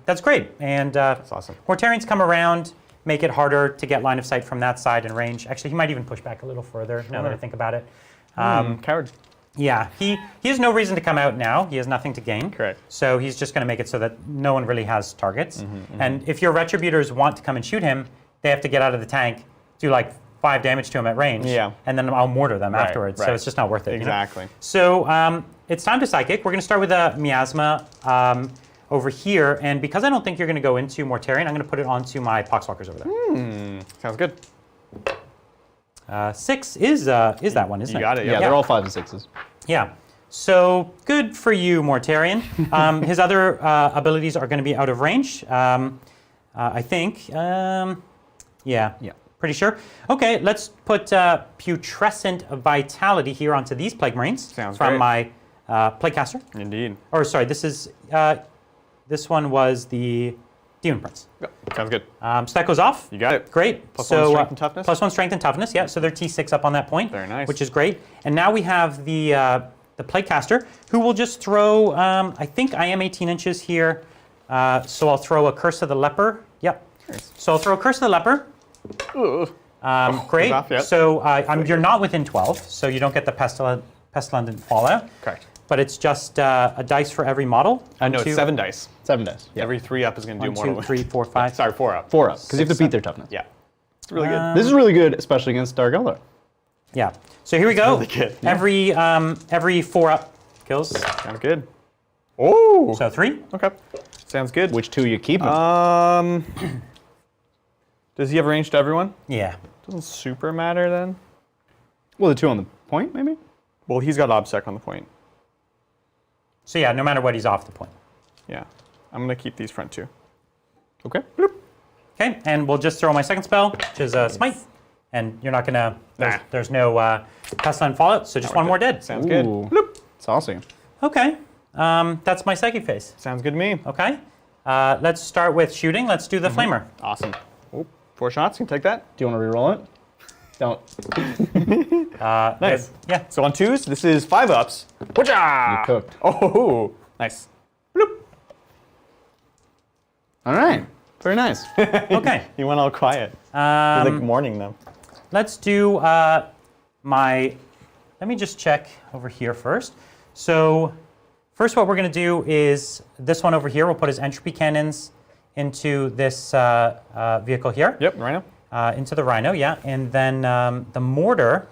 that's great. And That's awesome. Mortarions come around, make it harder to get line of sight from that side and range. Actually, he might even push back a little further now that I think about it. Coward. Yeah, he has no reason to come out now. He has nothing to gain. Correct. So he's just going to make it so that no one really has targets. And if your Retributors want to come and shoot him, they have to get out of the tank, do like 5 damage to him at range, and then I'll mortar them afterwards. So it's just not worth it. Exactly. You know? So it's time to Psychic. We're going to start with a Miasma over here. And because I don't think you're going to go into Mortarion, I'm going to put it onto my Poxwalkers over there. Sounds good. 6 is that one, isn't it? You got it. Yeah, they're all 5 and 6s. Yeah. So good for you, Mortarion. His other abilities are going to be out of range, I think. Yeah. Pretty sure. Okay, let's put Putrescent Vitality here onto these Plague Marines Sounds from great. my Plaguecaster. Indeed. Or sorry, this one was the Demon Prince. Yep. Sounds good. So that goes off. You got it. Great. Plus so, 1 strength and toughness? Plus 1 strength and toughness, yeah. So they're T6 up on that point. Very nice. Which is great. And now we have the Plaguecaster, who will just throw, I think I am 18 inches here. So I'll throw a Curse of the Leper. Yep. Nice. So I'll throw a Curse of the Leper. Great. off, yep. So you're not within 12, so you don't get the Pestilent Fallout. Correct. But it's just a dice for every model. No, it's 7 dice. 7 dice. Yeah. Every 3 up is going to do 1, more 2, than 3, 4, 5. Sorry, 4 up. 4 up, because you have to 6, beat their toughness. Yeah. It's really good. This is really good, especially against Dark Eldar. Yeah. So here we go. really good. Every 4 up kills. Sounds good. Oh. So 3. Okay. Sounds good. Which 2 you keep? Does he have range to everyone? Yeah. Doesn't super matter then. Well, the 2 on the point, maybe? Well, he's got obsec on the point. So yeah, no matter what, he's off the point. Yeah. I'm going to keep these front 2. Okay. Bloop. Okay, and we'll just throw my second spell, which is Smite. And you're not gonna, there's no Pestilent Fallout, so just one more dead. Sounds good. Ooh. Bloop. Saucy. Okay, that's my psychic phase. Sounds good to me. Okay, let's start with shooting. Let's do the flamer. Awesome. Oh, 4 shots. You can take that. Do you want to re-roll it? Don't. Nice. Yeah. So on 2s, this is 5 ups. Whatcha! You cooked. Oh, nice. Bloop. All right. Very nice. Okay. He went all quiet. He's like mourning them. Let's do let me just check over here first. So first what we're going to do is this one over here. We'll put his entropy cannons into this vehicle here. Yep, Rhino. Into the Rhino, yeah. And then the mortar,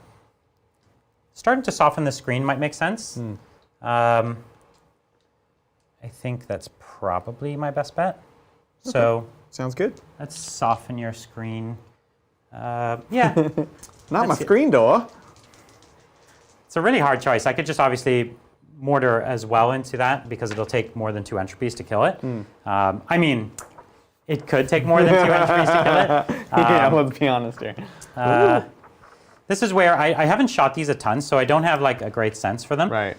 starting to soften the screen might make sense. I think that's probably my best bet. Okay. So sounds good. let's soften your screen. Yeah. Not my screen door. It's a really hard choice. I could just obviously mortar as well into that because it'll take more than 2 entropies to kill it. I mean, it could take more than 2 entropies to kill it. Yeah, let's be honest here. This is where I haven't shot these a ton, so I don't have like a great sense for them. Right.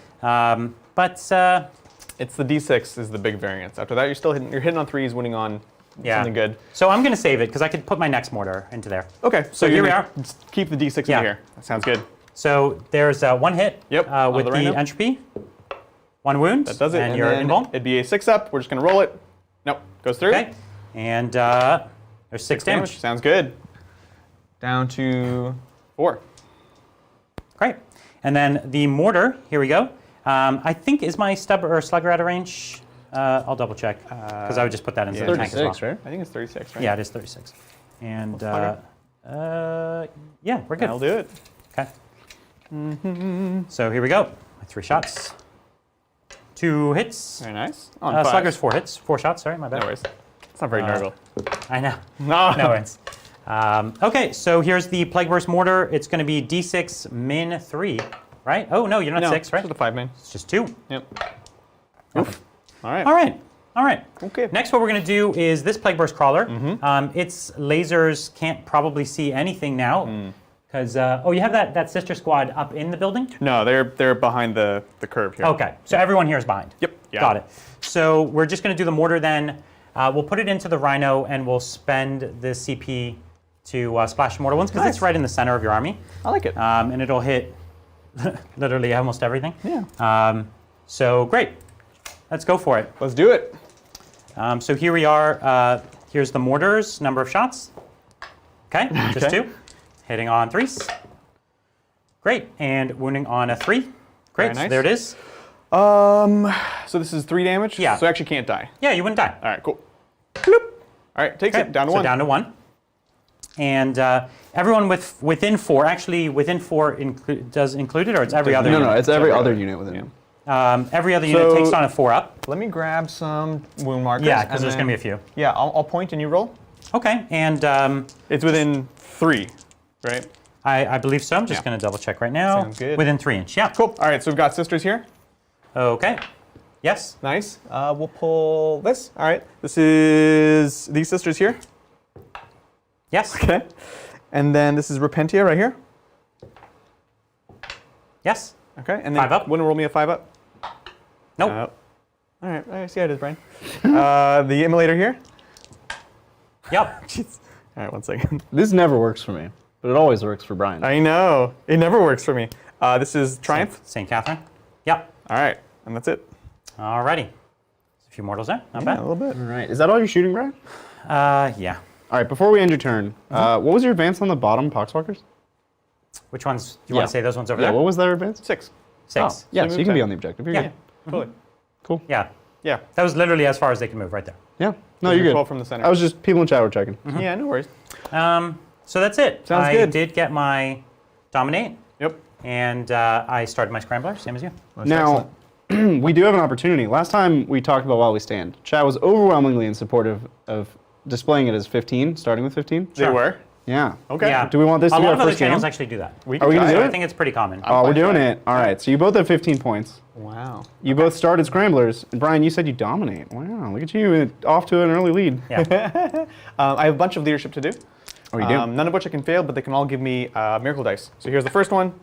But It's the D6 is the big variance. After that, you're hitting on 3s, winning on yeah. something good. So I'm going to save it because I could put my next mortar into there. Okay, So here we are. Just keep the D6 Yeah. in here. That sounds good. So there's 1 hit Yep, on with the the rhino. entropy, 1 wound, That does it. and you're then invuln. it'd be a 6 up. We're just going to roll it. Nope, goes through. Okay, and there's 6 damage. Sounds good. Down to 4. Great. And then the mortar, here we go. I think is my stub or slugger out of range? I'll double check because I would just put that into the tank as well. 36, right? I think it's 36, right? Yeah, it is 36. And yeah, we're good. That'll do it. Okay. So here we go. My 3 shots. 2 hits. Very nice. On 5. Slugger's 4 hits. 4 shots, sorry, my bad. No worries. It's not very nervous. I know. No. No worries. Okay, so here's the Plague Burst Mortar. It's going to be D6 min 3, right? Oh, no, you're not 6, right? It's just a 5 main. It's just 2. Yep. Oof. All right. All right. All right. Okay. Next, what we're going to do is this Plague Burst Crawler. Its lasers can't probably see anything now. Because, oh, you have that sister squad up in the building? No, they're behind the curve here. Okay, so everyone here is behind. Yep. Yeah. Got it. So we're just going to do the mortar then. We'll put it into the Rhino and we'll spend the CP to splash mortal wounds because it's right in the center of your army. I like it. And it'll hit literally almost everything. Yeah. So great. Let's go for it. Let's do it. So here we are. Here's the mortars, number of shots. Okay, just 2. Hitting on 3s. Great, and wounding on a 3. Great, Very nice. So there it is. So this is 3 damage? Yeah. So I actually can't die. Yeah, you wouldn't die. All right, cool. Bloop. All right, takes Okay, it down to so 1. down to 1. And everyone within 4, actually within 4 does included, or it's every other unit? No, it's every other unit within it. Every other unit So- takes on a 4 up. Let me grab some wound markers. Yeah, because and there's going to be then- a few. Yeah, I'll point and you roll. Okay, and It's within 3, right? I believe so. I'm just Yeah. going to double check right now. Sounds good. Within 3 inch, yeah. Cool. All right, so we've got sisters here. Okay. Yes. Nice. We'll pull this. All right. This is these sisters here. Yes. Okay. And then this is Repentia right here. Yes. Okay. And then 5 up. Wouldn't roll me a 5 up. Nope. All right. I see how it is, Brian. The immolator here. Yep. Jeez. All right. 1 second. This never works for me, but it always works for Brian. I know. It never works for me. This is Triumph. St. Catherine. Yep. All right. And that's it. Alrighty. A few mortals there. Not Yeah, a bad. little bit. All right. Is that all you're shooting, Brian? Yeah. All right. Before we end your turn, what was your advance on the bottom Poxwalkers? Which ones? Do you want Yeah. to say those ones over Yeah. there? What was their advance? 6. 6. Yeah. So So move you can be back. on the objective. You're Yeah. good. Totally. Cool. Yeah. Yeah. That was literally as far as they can move right there. Yeah. No, You're you're good. 12 from the center. I was just people in chat were checking. Yeah. No worries. So that's it. Sounds I good. did get my dominate, Yep. and I started my scrambler, same as you. Now, we do have an opportunity. Last time we talked about While We Stand, chat was overwhelmingly in support of displaying it as 15, starting with 15? They were? Yeah. Okay. Yeah. Do we want this to a be lot our of other first game? channels actually do that. Are we gonna try do it. I it? think it's pretty common. Oh, we're fine doing with it. All right. So you both have 15 points. Wow. You both started Scramblers. And Brian, you said you dominate. Wow, look at you. Off to an early lead. Yeah. I have a bunch of leadership to do. Oh, you do? None of which I can fail, but they can all give me miracle dice. So here's the first one.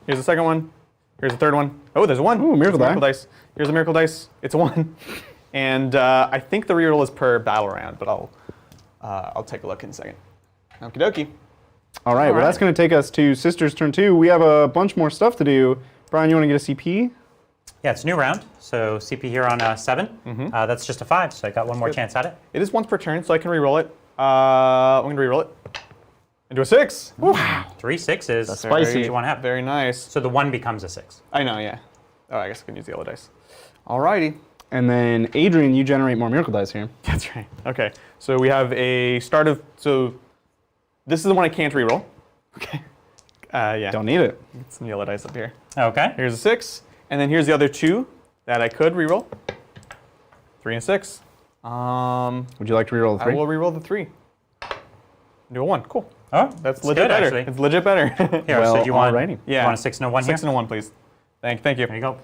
Here's the second one. Here's the third one. Oh, there's a 1. Ooh, miracle There's a die. dice. Here's a miracle dice. It's a 1. And I think the reroll is per battle round, but I'll take a look in a second. Okie dokie. All right, well, right. that's going to take us to Sisters turn 2. We have a bunch more stuff to do. Brian, you want to get a CP? Yeah, it's a new round. So CP here on 7. That's just a 5, so I got one more chance at it. It is once per turn, so I can reroll it. I'm going to reroll it. Into a 6. Wow. 3 6s. That's spicy. What you want to have. Very nice. So the 1 becomes a 6. I know, yeah. Oh, I guess I can use the yellow dice. Alrighty. And then, Adrian, you generate more miracle dice here. That's right. Okay. So we have a start of. So this is the one I can't reroll. Okay. Yeah. Don't need it. Get some yellow dice up here. Okay. Here's a 6, and then here's the other 2 that I could reroll. 3 and 6. Would you like to reroll the I 3? will reroll the 3. Do a 1. Cool. Oh, That's it's legit good, better. actually. It's legit better. Here, Well, so you want, alrighty. Yeah. you want a 6 and a 1 here? 6 and a 1, please. Thank you. There you go.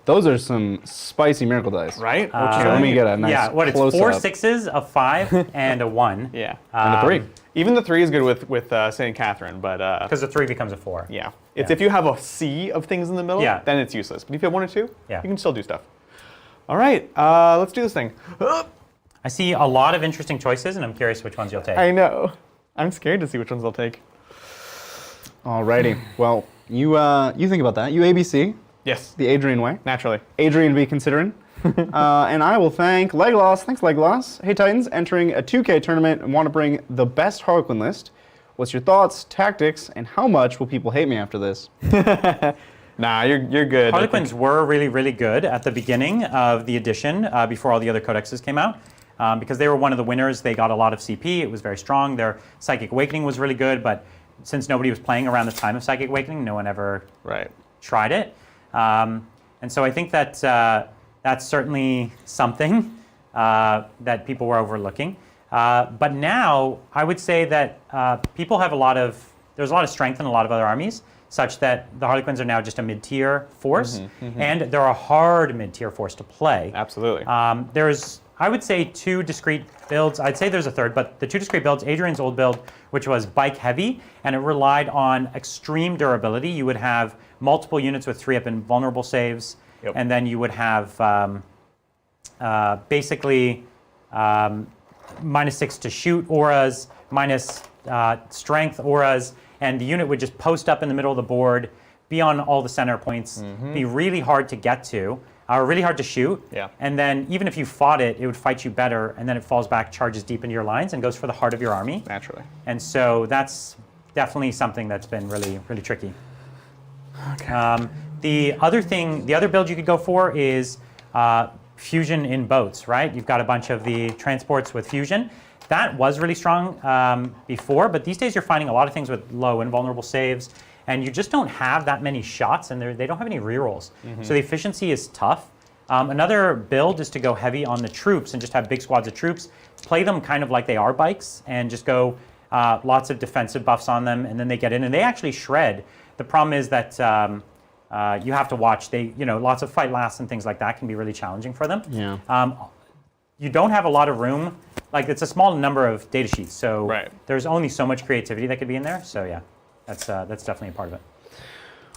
Those are some spicy miracle dice. Right? So let me get a nice Yeah, what, it's close 4 up. 6s, a 5, and a 1. Yeah. And a 3. Even the 3 is good with St. Catherine, but Because the 3 becomes a 4. yeah. It's Yeah. if you have a sea of things in the middle, Yeah. then it's useless. But if you have 1 or 2, Yeah. you can still do stuff. All right, let's do this thing. I see a lot of interesting choices, and I'm curious which ones you'll take. I know. I'm scared to see which ones they'll take. Alrighty. Well, you think about that. You ABC, Yes, the Adrian way. naturally. Adrian be considering. And I will thank Legloss. Thanks, Legloss. Hey, Titans, entering a 2K tournament and want to bring the best Harlequin list. What's your thoughts, tactics, and how much will people hate me after this? Nah, you're good. Harlequins were really, really good at the beginning of the edition, before all the other codexes came out. Because they were one of the winners, they got a lot of CP. It was very strong. Their Psychic Awakening was really good, but since nobody was playing around the time of Psychic Awakening, no one ever Right. tried it. And so I think that that's certainly something that people were overlooking. But now I would say that people have there's a lot of strength in a lot of other armies, such that the Harlequins are now just a mid-tier force, and they're a hard mid-tier force to play. Absolutely. There's, I would say, 2 discrete builds. I'd say there's a third, but the 2 discrete builds, Adrian's old build, which was bike heavy, and it relied on extreme durability. You would have multiple units with 3-up and vulnerable saves, Yep. and then you would have basically -6 to shoot auras, minus strength auras, and the unit would just post up in the middle of the board, be on all the center points, be really hard to get to, really hard to shoot. Yeah. And then even if you fought it, it would fight you better, and then it falls back, charges deep into your lines, and goes for the heart of your army. Naturally. And so that's definitely something that's been really, really tricky. Okay. The other build you could go for is fusion in boats, right? You've got a bunch of the transports with fusion. That was really strong before, but these days you're finding a lot of things with low and vulnerable saves, and you just don't have that many shots, and they don't have any rerolls. So the efficiency is tough. Another build is to go heavy on the troops and just have big squads of troops, play them kind of like they are bikes, and just go lots of defensive buffs on them, and then they get in, and they actually shred. The problem is that you have to watch. Lots of fight lasts and things like that can be really challenging for them. Yeah. You don't have a lot of room. Like, it's a small number of data sheets, so Right. there's only so much creativity that could be in there. So yeah, that's definitely a part of it.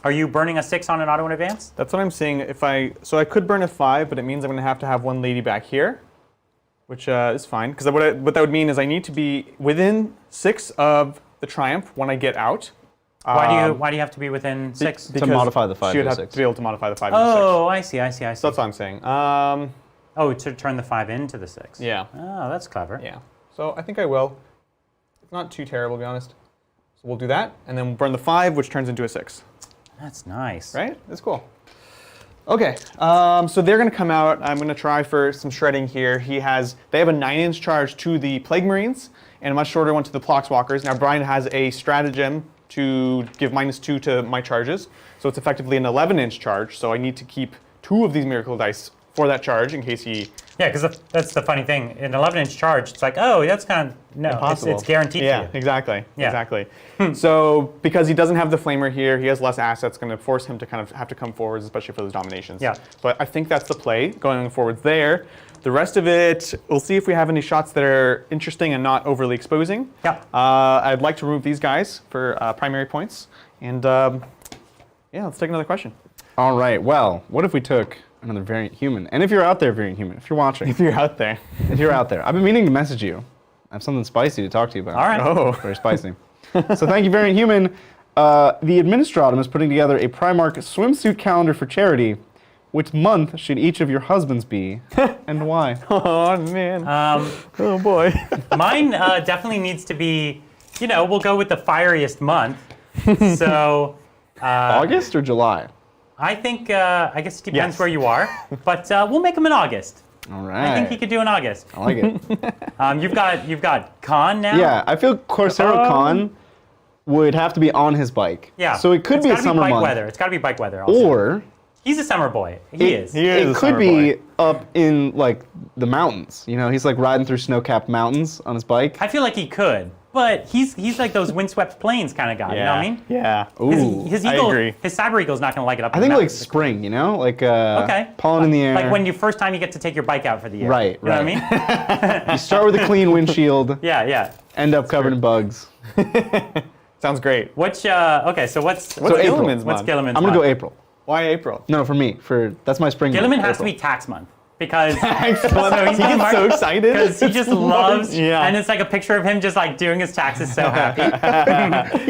Are you burning a 6 on an auto in advance? That's what I'm seeing. So I could burn a 5, but it means I'm going to have one lady back here, which is fine. Because what that would mean is I need to be within 6 of the Triumph when I get out. Why do you have to be within 6? To modify the 5 She would to have 6. to be able to modify the 5 to 6. Oh, I see. So that's what I'm saying. Oh, to turn the 5 into the 6. Yeah. Oh, that's clever. Yeah. So I think I will. It's not too terrible, to be honest. So we'll do that, and then we'll burn the 5, which turns into a 6. That's nice. Right? That's cool. Okay, so they're going to come out. I'm going to try for some shredding here. They have a 9-inch charge to the Plague Marines and a much shorter one to the Poxwalkers. Now Brian has a stratagem to give -2 to my charges, so it's effectively an 11-inch charge. So I need to keep 2 of these miracle dice for that charge in case he. Yeah, because that's the funny thing. An 11-inch charge, it's like, oh, that's kind of no, Impossible. it's guaranteed Yeah, for you. exactly. Yeah. Exactly. So because he doesn't have the flamer here, he has less assets, going to force him to kind of have to come forwards, especially for those dominations. Yeah. So I think that's the play going forwards there. The rest of it, we'll see if we have any shots that are interesting and not overly exposing. Yeah. I'd like to remove these guys for primary points, and yeah, let's take another question. All right. Well, what if we took another variant human? And if you're out there, variant human, if you're watching, If you're out there. if you're out there, I've been meaning to message you. I have something spicy to talk to you about. All right. Oh. Very spicy. So thank you, Variant Human. The Administratum is putting together a Primarch swimsuit calendar for charity. Which month should each of your husbands be, and why? Oh, man. Oh, boy. Mine definitely needs to be, we'll go with the fieriest month. So August or July? I think, I guess it depends Yes. where you are, but we'll make them in August. All right. I think he could do in August. I like it. You've got Khan now. Yeah, I feel Coursera Khan would have to be on his bike. Yeah. So it could It's be a gotta summer bike month. weather. It's got to be bike weather. Also. Or He's a summer boy. He is. He is it a could summer be boy. up in like the mountains. He's like riding through snow-capped mountains on his bike. I feel like he could, but he's like those windswept plains kind of guy. You know what I mean? Yeah. Ooh. His I eagle, agree. his cyber eagle's not going to like it up. I in think the like mountains. spring, like Okay. pollen in the air. Like when you first time you get to take your bike out for the year. Right, You know what I mean? you start with a clean windshield, Yeah. end up covered in bugs. Sounds great. Which okay, so what's So April. Gilliman's what's month? Gilliman's I'm gonna go month? April. Why April? No, for me. That's my spring. Gilliman month, has to April. be tax month because So he's he gets so excited. because he just loves Yeah. and it's like a picture of him just like doing his taxes so happy.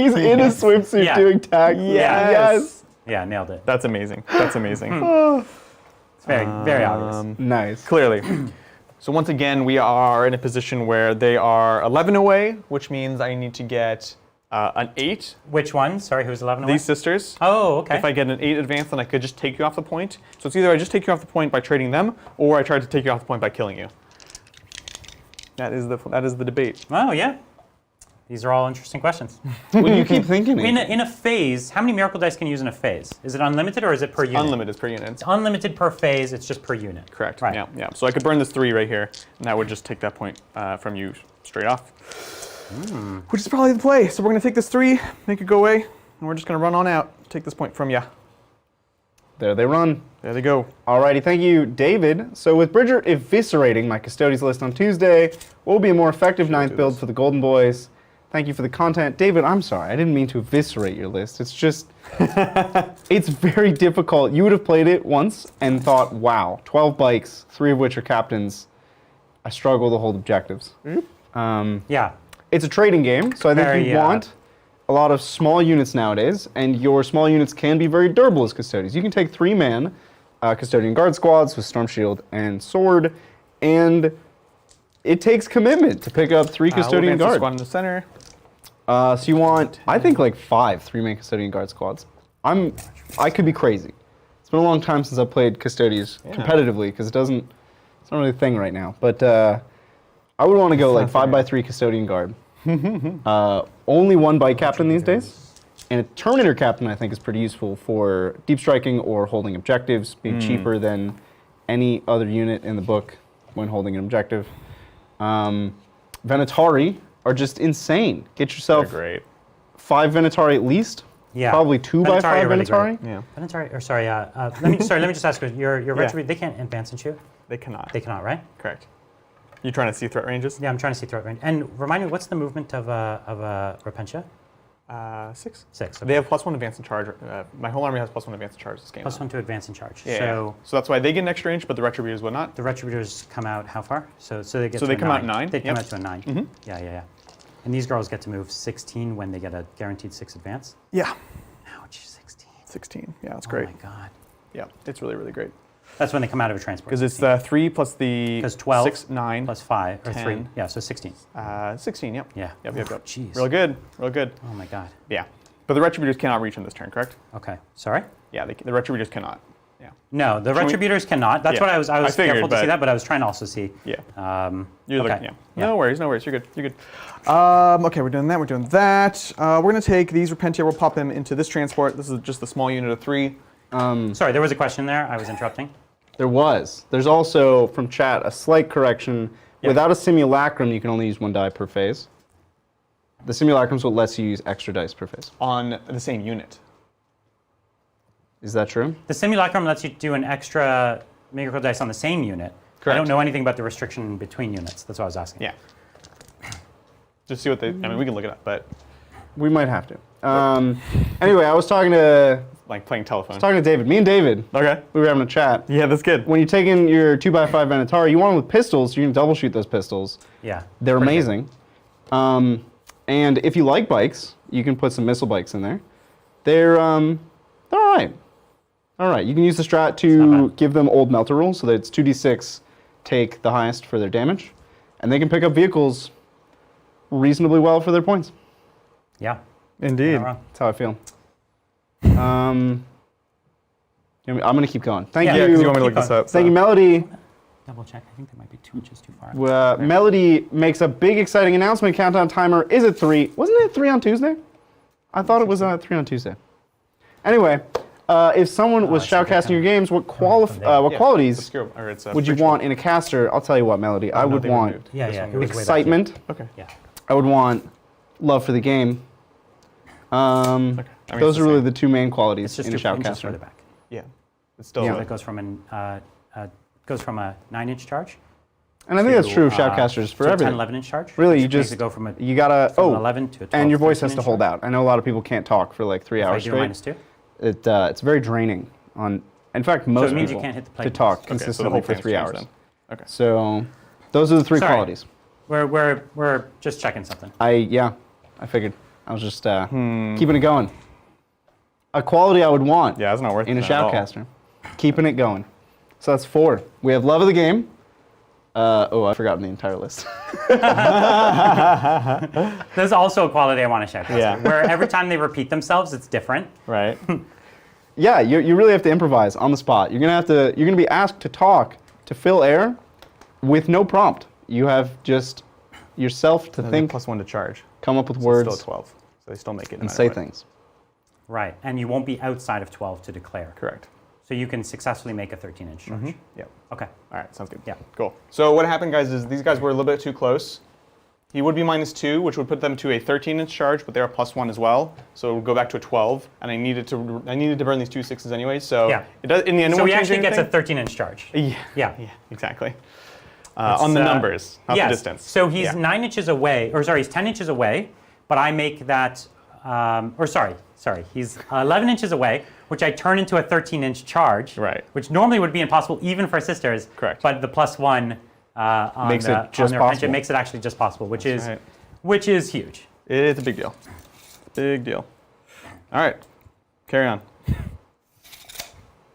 He's in a swimsuit Yeah. doing tax. Yes. Yeah, nailed it. That's amazing. That's amazing. It's very obvious. Nice. Clearly. So once again, we are in a position where they are 11 away, which means I need to get an 8. Which one? Sorry, who's 11 away? These sisters. Oh, okay. If I get an 8 advance, then I could just take you off the point. So it's either I just take you off the point by trading them, or I try to take you off the point by killing you. That is the debate. Oh, yeah. These are all interesting questions. What do you keep thinking? In a phase, how many miracle dice can you use in a phase? Is it unlimited or is it per unit? Unlimited per unit. It's unlimited per phase. It's just per unit. Correct. Right. Yeah. So I could burn this 3 right here, and that would just take that point from you straight off. Which is probably the play. So we're going to take this 3, make it go away, and we're just going to run on out, take this point from you. There they run. There they go. Alrighty, thank you, David. So with Bridger eviscerating my Custodians list on Tuesday, what will be a more effective 9th build for the Golden Boys? Thank you for the content. David, I'm sorry, I didn't mean to eviscerate your list. It's just, it's very difficult. You would have played it once and thought, wow, 12 bikes, 3 of which are captains. I struggle to hold objectives. Yeah. It's a trading game, so I think Very, you want a lot of small units nowadays, and your small units can be very durable as custodians. You can take 3-man custodian guard squads with storm shield and sword, and it takes commitment to pick up 3 custodian guard. guard. Squad in the center. So you want, I think, like 5 3-man custodian guard squads. I could be crazy. It's been a long time since I played custodians competitively because it's not really a thing right now. But I would want to go like 5x3 custodian guard. Only 1 bike captain these days, and a Terminator captain I think is pretty useful for deep striking or holding objectives, being cheaper than any other unit in the book when holding an objective. Venatari are just insane. Get yourself They're great. 5 Venatari at least. Yeah. Probably 2x5 are really Venatari. great. Yeah. Venatari, or sorry, let me just ask you, your retribution, they can't advance and shoot? They cannot. They cannot, right? Correct. You trying to see threat ranges? Yeah, I'm trying to see threat range. And remind me, what's the movement of Repentia? 6. 6. Okay. They have +1 advance and charge. My whole army has +1 advance and charge this game. +1 to advance and charge. Yeah. So So that's why they get an extra inch, but the retributors would not. the Retributors come out how far? So they get So to they a come out 9. 9, They come yep. out to a 9. Yeah. And these girls get to move 16 when they get a guaranteed 6 advance. Yeah. Ouch, 16. 16. Yeah, that's Oh great. my god. Yeah, it's really, really great. That's when they come out of a transport. Because it's the 3 plus the 12 6, 9, plus 5 or 3. 10. Yeah, so 16. 16. Yep. Yeah. Yep. Oof, jeez. Real good. Real good. Oh my god. Yeah. But the retributors cannot reach him this turn, correct? Okay. Sorry? Yeah, the retributors cannot. Yeah. No, the Retributors cannot. That's Yeah. what I was I figured, careful to see but- that, but I was trying to also see. Yeah. You're Yeah. No worries. You're good. You're good. Okay, we're doing that. We're going to take these Repentia. We'll pop them into this transport. This is just the small unit of 3. Sorry, there was a question there. I was interrupting. There was. There's also, from chat, a slight correction. Yeah. Without a simulacrum, you can only use 1 die per phase. The simulacrum's what lets you use extra dice per phase. On the same unit. Is that true? The simulacrum lets you do an extra miracle dice on the same unit. I Correct. don't know anything about the restriction between units. That's what I was asking. Yeah. Just see what they. I mean, we can look it up, but We might have to. Anyway, I was talking to like playing telephone. David. Me and David, Okay. we were having a chat. Yeah, that's good. When you take in your 2x5 Venatori, you want them with pistols, so you can double shoot those pistols. Yeah. They're Pretty amazing. And if you like bikes, you can put some missile bikes in there. They're all right. All right, you can use the strat not to bad. give them old melter rules, so that it's 2d6 take the highest for their damage, and they can pick up vehicles reasonably well for their points. Yeah. Indeed. Not wrong. That's how I feel. I'm gonna keep going. Thank Yeah, you. because you want me to Keep look this going. up. Thank so. you, Melody. Double check. I think that might be 2 inches too far. Melody makes a big, exciting announcement. Countdown timer is at 3. Wasn't it 3 on Tuesday? I thought it was 3 on Tuesday. Anyway, if someone was I see that shoutcasting your kind games, what Yeah, qualities obscure, or it's, would you frictional. want in a caster? I'll tell you what, Melody. I Oh, no, would they want removed. Yeah, This yeah. one It was way back here. excitement. Okay. Yeah. I would want love for the game. Okay. I mean, Those it's are the really same. the 2 main It's qualities just in a 2 inches shoutcaster. further back. Yeah. It's still. Yeah. So it goes from a 9-inch charge. And I think that's true of to, shoutcasters for to a everything. 10, 11-inch charge. Really, which you makes just it go from a you gotta from an oh, 11 to a 12. and your voice has to 13-inch hold charge. out. I know a lot of people can't talk for like 3 If I hours do straight. -2. It's very draining on. In fact, most it means you people can't hit the play to buttons. talk Okay, so the consistently whole for thing's 3 changed hours. then. Okay. So those are the 3 Sorry. qualities. We're just checking something. I figured. I was just keeping it going. A quality I would want Yeah, it's not worth in a it at all. shoutcaster. Keeping it going. So that's 4. We have love of the game. I've forgotten the entire list. There's also a quality I want to shout. Yeah. Where every time they repeat themselves, it's different. Right. Yeah, you really have to improvise on the spot. You're gonna be asked to talk to fill air with no prompt. You have just yourself to think, +1 to charge. come up with So words, it's still 12. So they still make it. no and matter say what. things. Right. And you won't be outside of 12 to declare. Correct. So you can successfully make a 13-inch charge. Yep. Okay. All right, sounds good. Yeah. Cool. So what happened, guys, is these guys were a little bit too close. He would be -2, which would put them to a 13-inch charge, but they're a +1 as well. So it would go back to a 12, and I needed to burn these 2 6s anyway. So Yeah. it does in the end. it So won't he change actually gets a anything. 13-inch charge. Yeah. Yeah. Yeah. Exactly. On the numbers, not yes. the distance. So he's Yeah. 9 inches away, or sorry, he's 10 inches away, but I make that, he's 11 inches away, which I turn into a 13-inch charge. Right. Which normally would be impossible even for sisters. Correct. But the +1 on Makes it on just their possible. pension makes it actually just possible, which is right. huge. It's a big deal. Big deal. All right. Carry on.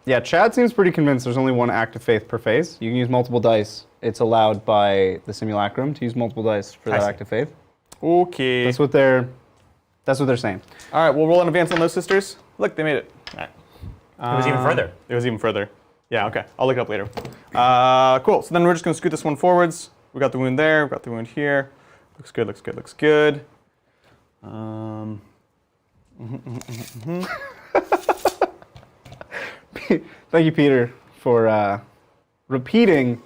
Yeah, Chad seems pretty convinced there's only 1 act of faith per phase. You can use multiple dice. It's allowed by the simulacrum to use multiple dice for that see. act of faith. Okay. That's what they're saying. All right, we'll roll an advance on those sisters. Look, they made it. All right. It was even further. It was even further. Yeah, okay. I'll look it up later. Cool. So then we're just going to scoot this one forwards. We got the wound there. We got the wound here. Looks good, looks good, looks good. Thank you, Peter, for repeating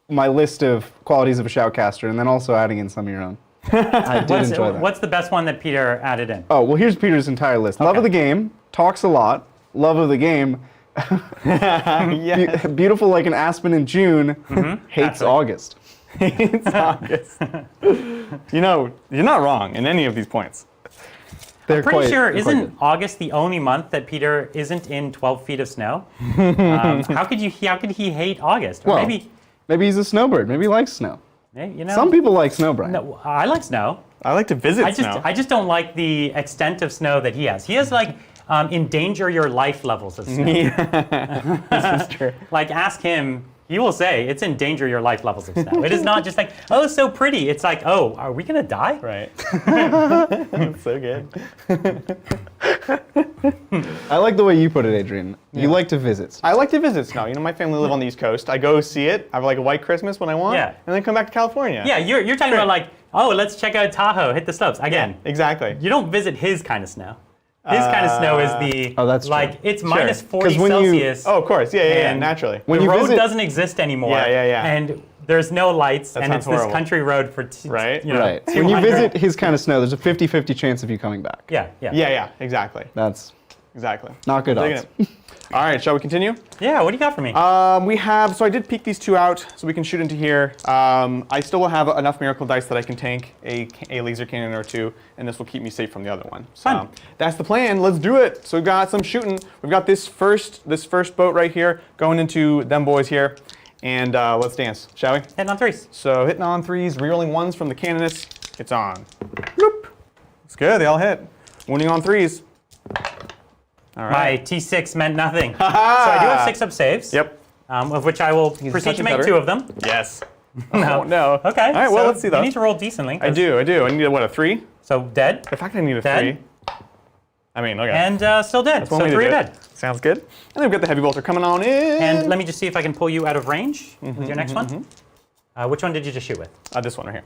my list of qualities of a shoutcaster and then also adding in some of your own. I did enjoy that. What's the best one that Peter added in? Oh, well, here's Peter's entire list. Love of the game, talks a lot, love of the game, beautiful like an aspen in June, hates That's right. August. It's August. You know, you're not wrong in any of these points. They're Pretty quite- sure, they're quite isn't good. August the only month that Peter isn't in 12 feet of snow? How could he hate August? Or Well, maybe he's a snowbird. Maybe he likes snow. you know, Some people like snow, Brian. No, I like snow. I like to visit snow. I just don't like the extent of snow that he has. He has like endanger your life levels of snow. This is true. Like ask him, he will say it's endanger your life levels of snow. It is not just like, oh, so pretty. It's like, oh, are we gonna die? Right. That's so good. I like the way you put it, Adrian. You like to visit. I like to visit snow. You know, my family live on the East Coast. I go see it. I have like a white Christmas when I want. Yeah. And then come back to California. Yeah, you're talking about like, oh, let's check out Tahoe, hit the slopes. Again, Exactly. you don't visit his kind of snow. His kind of snow is the that's true. like it's minus 40 'Cause when you- Celsius. Oh, of course. Yeah, And naturally. When the you road visit- doesn't exist anymore. Yeah. And there's no lights, and sounds it's horrible. this country road for Right? Right. When you 200 visit his kind of snow, there's a 50-50 chance of you coming back. Yeah. Yeah, exactly. That's Exactly. not good Digging odds. it. All right, shall we continue? Yeah. What do you got for me? We have, so I did peek these two out so we can shoot into here. I still will have enough miracle dice that I can tank a laser cannon or two, and this will keep me safe from the other one. So Fun. that's the plan. Let's do it. So we've got some shooting. We've got this first boat right here going into them boys here, and let's dance, shall we? Hitting on threes. So hitting on threes, rerolling ones from the cannoness. It's on. Whoop. It's good. They all hit. Wounding on threes. All My right. T6 meant nothing. So I do have 6 up saves. Yep. Of which I will proceed touch to and make cutter. 2 of them. Yes. Oh no. Okay. All right. Well, so let's see You those. need to roll decently. I do. I need a 3? So dead In fact, I need a Dead. 3. I mean, okay. and still dead. One So way to 3 are do it. dead. Sounds good. And then we've got the heavy bolter coming on in. And let me just see if I can pull you out of range with your next one. Which one did you just shoot with? This one right here.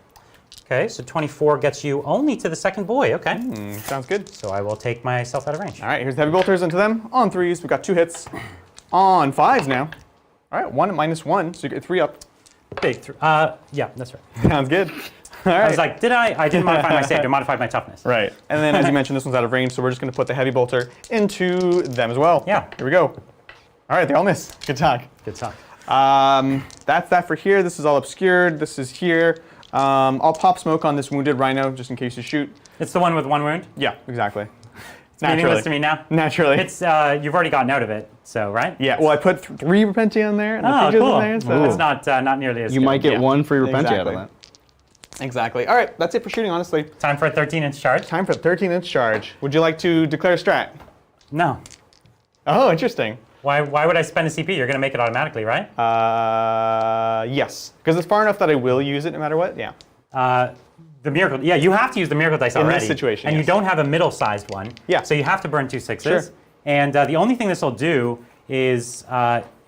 Okay, so 24 gets you only to the second boy. Okay. Sounds good. So I will take myself out of range. All right, here's the heavy bolters into them. On 3s, we've got 2 hits. On 5s now. All right, 1 at -1, so you get 3 up. Big. Yeah, that's right. Sounds good. All right. I was like, did I? I didn't modify my save. I modified my toughness. Right. And then, as you mentioned, this one's out of range, so we're just going to put the heavy bolter into them as well. Yeah. Here we go. All right, they all miss. Good talk. Good talk. That's that for here. This is all obscured. This is here. I'll pop smoke on this wounded rhino just in case you shoot. It's the one with 1 wound. Yeah, exactly. It's meaningless to me now. Naturally. It's you've already gotten out of it, so right? Yeah, well, I put 3 Repentia in there and the Oh, Pidgeys cool. in there. So. It's not nearly as You good. might get Yeah. 1 free Repentia out Exactly. of that. Exactly. All right, that's it for shooting, honestly. Time for a 13-inch charge. Time for a 13-inch charge. Would you like to declare a strat? No. Oh, interesting. Why would I spend a CP? You're going to make it automatically, right? Yes. Because it's far enough that I will use it no matter what. Yeah. The miracle. Yeah, you have to use the miracle dice already. this situation, and yes. you don't have a middle-sized one. Yeah. So you have to burn 2 6s. Sure. And the only thing this will do is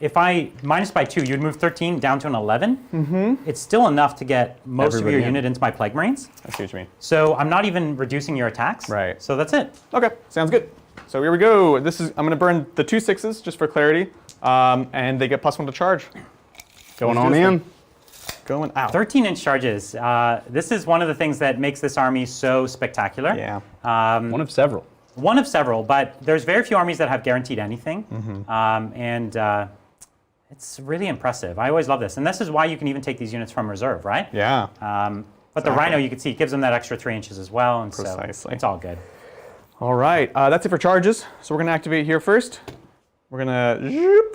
if I minus by 2, you'd move 13 down to an 11. Mm-hmm. It's still enough to get most of Everybody your in. unit into my Plague Marines. I see what you mean. So I'm not even reducing your attacks. Right. So that's it. Okay, sounds good. So here we go. I'm going to burn the 2 6s just for clarity, and they get +1 to charge. Going Let's on do this in. thing. Going out. 13-inch charges. This is one of the things that makes this army so spectacular. Yeah. One of several. One of several, but there's very few armies that have guaranteed anything. It's really impressive. I always love this. And this is why you can even take these units from reserve, right? Yeah. But the Rhino, you can see, gives them that extra 3 inches as well. And Precisely. so it's all good. All right. That's it for charges. So we're going to activate here first. We're going to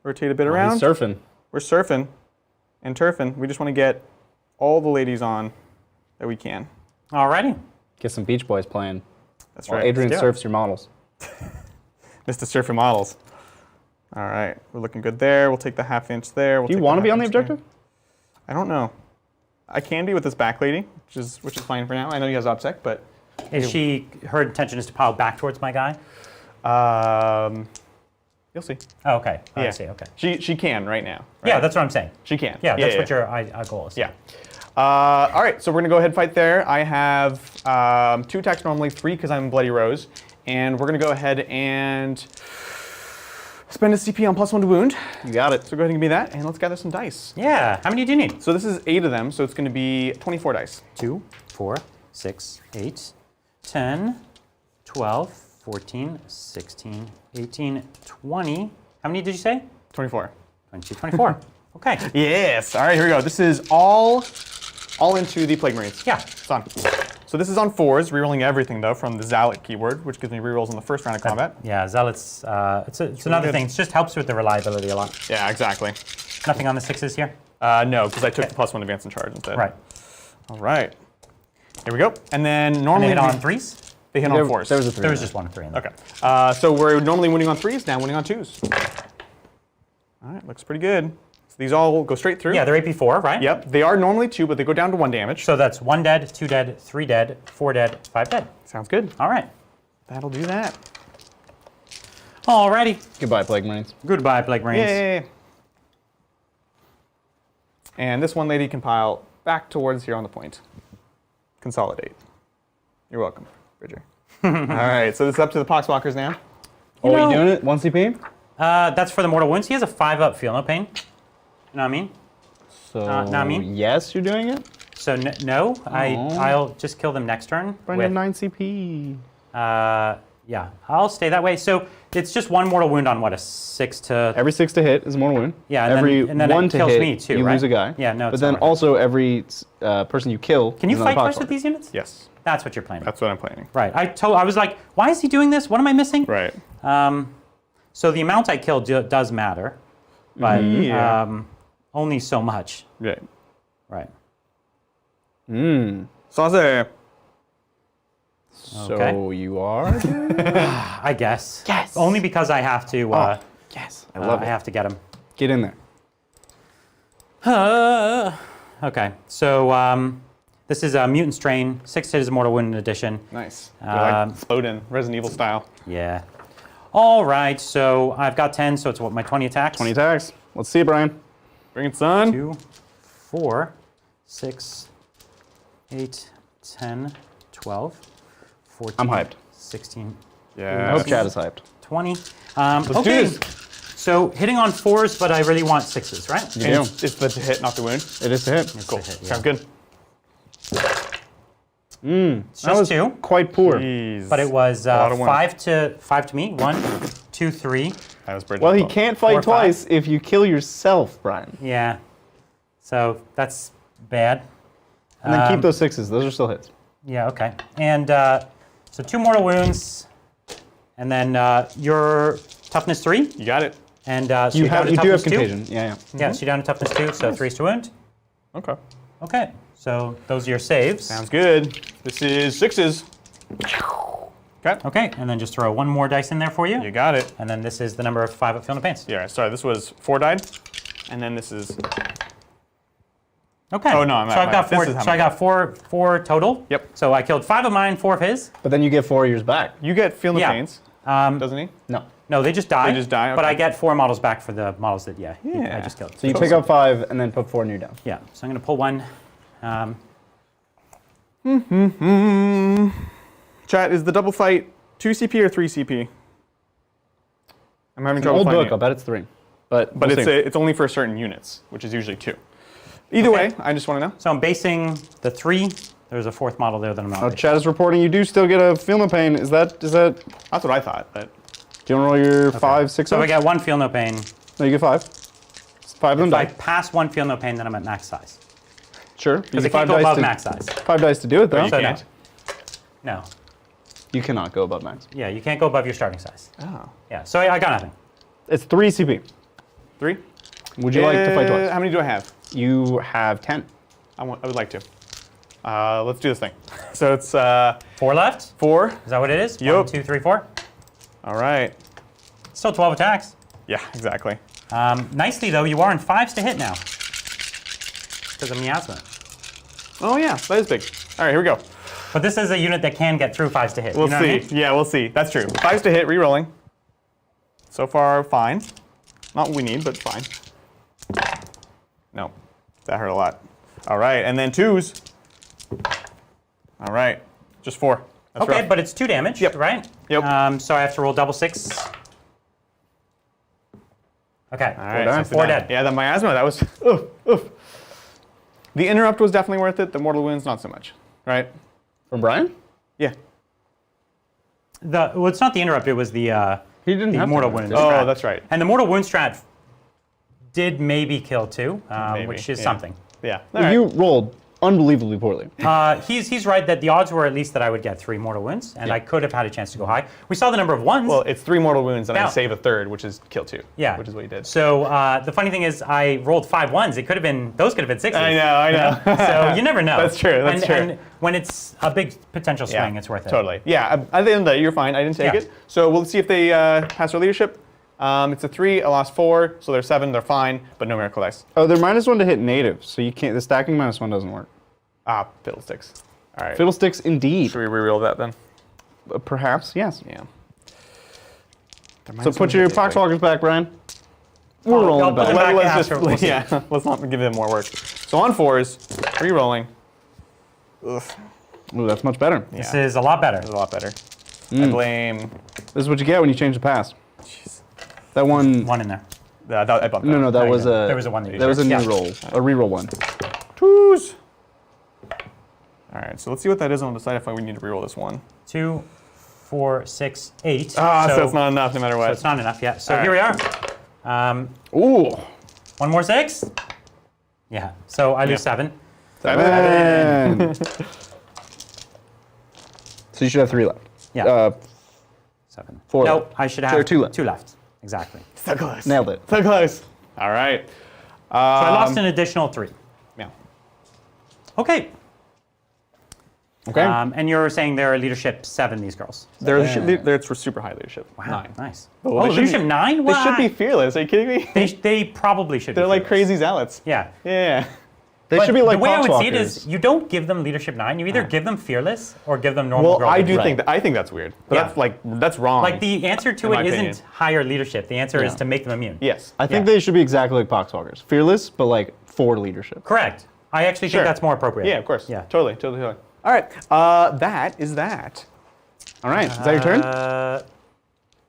rotate a bit around. He's surfing. We're surfing and turfing. We just want to get all the ladies on that we can. Alrighty. Get some Beach Boys playing. That's While right. Adrian Let's do it. surfs your models. Mr. Surfer Models. All right. We're looking good there. We'll take the ½ inch there. Do you want to be on the objective? I don't know. I can be with this back lady, which is fine for now. I know he has OPSEC, but Is her intention is to pile back towards my guy? you'll see. Oh, okay. I Yeah. see. Okay. She can right now. Yeah, right? that's what I'm saying. She can. Yeah, that's what your goal is. Yeah. All right, so we're gonna go ahead and fight there. I have 2 attacks normally, 3 because I'm Bloody Rose, and we're gonna go ahead and spend a CP on +1 to wound. You got it. So go ahead and give me that, and let's gather some dice. Yeah. How many do you need? So this is 8 of them, so it's gonna be 24 dice. 2, 4, 6, 8, 10, 12, 14, 16, 18, 20. How many did you say? 24. 22, 24. Okay. Yes. All right, here we go. This is all into the Plague Marines. Yeah. It's on. So this is on 4s, rerolling everything though from the Zealot keyword, which gives me rerolls in the first round of combat. Yeah, Zealots, it's another good. thing. It just helps with the reliability a lot. Yeah, exactly. Nothing on the 6s here? No, because I took the +1 advance and charge instead. Right. All right. Here we go. And then And they normally hit on 3s? they hit There, on 4s. there was a 3. There was just 1 of 3 in there. Okay. So we're normally winning on 3s, now winning on 2s. All right, looks pretty good. So these all go straight through. Yeah, they're AP4, right? Yep. They are normally 2, but they go down to 1 damage. So that's 1 dead, 2 dead, 3 dead, 4 dead, 5 dead. Sounds good. All right. That'll do that. Alrighty. Goodbye, Plague Marines. Goodbye, Plague Marines. Yay. And this one lady can pile back towards here on the point. Consolidate. You're welcome, Bridger. All right, so this is up to the Poxwalkers now. Oh, know- you doing it? 1 CP? That's for the mortal wounds. He has a 5-up feel no pain. You know what I mean? So, not me? yes, you're doing it? So no, I'll just kill them next turn. Brian had 9 CP. Yeah, I'll stay that way. So it's just 1 mortal wound on what, a 6 to... Every 6 to hit is a mortal wound. Yeah, and every then 1 it to kills hit, me too, you right? lose a guy. Yeah, no, But it's then not worth also every person you kill. Can you is fight another first with Poxwalker. these units? Yes, That's what you're planning. that's what I'm planning. Right. I was like, why is he doing this? What am I missing? Right. So the amount I kill does matter, but Yeah. only so much. Right. Right. Sauce. So Okay. you are? I guess. Yes. Only because I have to. Yes. I love I it. have to get him. Get in there. Okay. So this is a mutant strain. 6 hit is a mortal wound in addition. Nice. Like Exploding, Resident Evil style. Yeah. All right. So I've got 10. So it's what, my 20 attacks. 20 attacks. Let's see it, Brian. Bring it, son. 2, 4, 6, 8, 10, 12, 14. I'm hyped. 16. I Yeah. hope Chad is hyped. 20. do Okay. this. So hitting on 4s, but I really want 6s, right? You And do. it's the to hit, not the wound. It is to hit. It's Cool. a hit, yeah. Sounds good. It's That was just 2, quite poor. Jeez. but it was lot of ones. 5 to me. 1, 2, 3. That was Bridget. Well, he can't fight 4, 5. twice if you kill yourself, Brian. Yeah. So that's bad. And then keep those 6s. Those are still hits. Yeah, okay. And so 2 mortal wounds, and then your toughness 3, You got it. and so You you're down to do have toughness 2. contagion. Yeah. Yeah, so you're down to toughness 2, so 3's to wound. Okay. Okay, so those are your saves. Sounds good. This is 6s. Okay. Okay, and then just throw 1 more dice in there for you. You got it. And then this is the number of 5-up feel no pains. Yeah, sorry, this was 4 died. And then this is. Okay. Oh, no, I'm so at I've my- got this 4. is how So I many. got four total. Yep. So I killed 5 of mine, 4 of his. But then you get 4 years back. You get feel the Yeah. pains, doesn't he? No. No, they just die. They just die, But okay. I get 4 models back for the models that I Yeah. just killed. So you pick up 5 and then put 4 new down. Yeah. So I'm gonna pull 1. Chat, is the double fight 2 CP or 3 CP? I'm having An trouble old finding book. it. I'll bet it's 3. But But we'll see. it's only for certain units, which is usually 2. Either Okay. way, I just want to know. So I'm basing the 3. There's a 4th model there that I'm not. Oh, Chad is reporting you do still get a feel no pain. Is that? That's what I thought, but Do you want to roll your 5, 6? So I get 1 feel no pain. No, you get 5. 5 of them If I die. pass 1 feel no pain, then I'm at max size. Sure. Because it can't go above max size. 5 dice to do it, though. you So can't. No. You cannot go above max. Yeah, you can't go above your starting size. Oh. Yeah. So I got nothing. It's 3 CP. 3? Would you like to fight twice? How many do I have? You have 10. I would like to. Let's do this thing. So it's 4 left. 4. Is that what it is? Yup. 1, 2, 3, 4. All right. Still 12 attacks. Yeah, exactly. Nicely though, you are in 5s to hit now. Because of miasma. Oh yeah, that is big. All right, here we go. But this is a unit that can get through 5s to hit. We'll you know see. What I mean? Yeah, we'll see. That's true. 5s to hit, re-rolling. So far, fine. Not what we need, but fine. No, that hurt a lot. All right, and then 2s. All right, just 4. That's Okay, rough. but it's 2 damage, Yep. right? Yep. So I have to roll double 6. Okay. All right, dice. so 4 dead. Yeah, the miasma, that was. The interrupt was definitely worth it. The mortal wounds, not so much. Right? From Brian? Yeah. Well, it's not the interrupt. It was the He didn't the have mortal to. wound. Oh, strat. that's right. And the mortal wound strat did maybe kill 2, Maybe, which is yeah. something. Yeah. All right. You rolled unbelievably poorly. He's right that the odds were at least that I would get 3 mortal wounds, and I could have had a chance to go high. We saw the number of 1s. Well, it's 3 mortal wounds, and Yeah. I save a 3rd, which is kill 2. Yeah. Which is what you did. So the funny thing is, I rolled 5 1s. It could have been, those could have been 6s. I know. So you never know. That's true, that's true. And when it's a big potential swing, it's worth it. Totally. Yeah. At the end of the day, you're fine. I didn't take Yeah. it. So we'll see if they pass their leadership. It's a 3. I lost 4, so they're 7. They're fine, but no miracle dice. Oh, they're -1 to hit native, so you can't. The stacking -1 doesn't work. Ah, fiddlesticks. All right. Fiddlesticks, indeed. Should we reroll that then? Perhaps, yes. Yeah. So put your Poxwalkers back, Brian. We're rolling I'll put back. them back Let's after, we'll just see. yeah. Let's not give them more work. So on 4s, re-rolling. Ugh. Ooh, that's much better. This Yeah. is a lot better. That's a lot better. I blame. This is what you get when you change the past. That one. One in there. I bumped No, that was a. There was a one. That was a new Yeah. roll, a reroll one. Twos. All right, so let's see what that is, and we'll decide if we need to reroll this one. 2, 4, 6, 8. So it's not enough no matter what. So it's not enough yet. So All here right. we are. Ooh. One more 6. Yeah. So I lose 7. 7. So you should have 3 left. Yeah. 7. 4 No, left. I should So have 2 left. 2 left. Exactly. So close. Nailed it. So close. All right. So I lost an additional 3. Yeah. Okay. Okay. And you're saying they're leadership 7, these girls. They're for super high leadership. Wow, 9. nice. Well, Oh, they should leadership be- 9? They What? should be fearless. Are you kidding me? They probably should be. They're like fearless. crazy zealots. Yeah. Yeah. They But should be like the way I would see it poxwalkers. is you don't give them leadership 9. You either give them fearless or give them normal Well, girl I do leadership. think that. I think that's weird. But Yeah. that's wrong. Like the answer to in my it isn't opinion. higher leadership. The answer is Yeah. to make them immune. Yes. I think Yeah. they should be exactly like poxwalkers. Fearless, but like for leadership. Correct. I actually Sure. think that's more appropriate. Yeah, of course. Yeah. Totally. All right. That is that. All right. Is that your turn?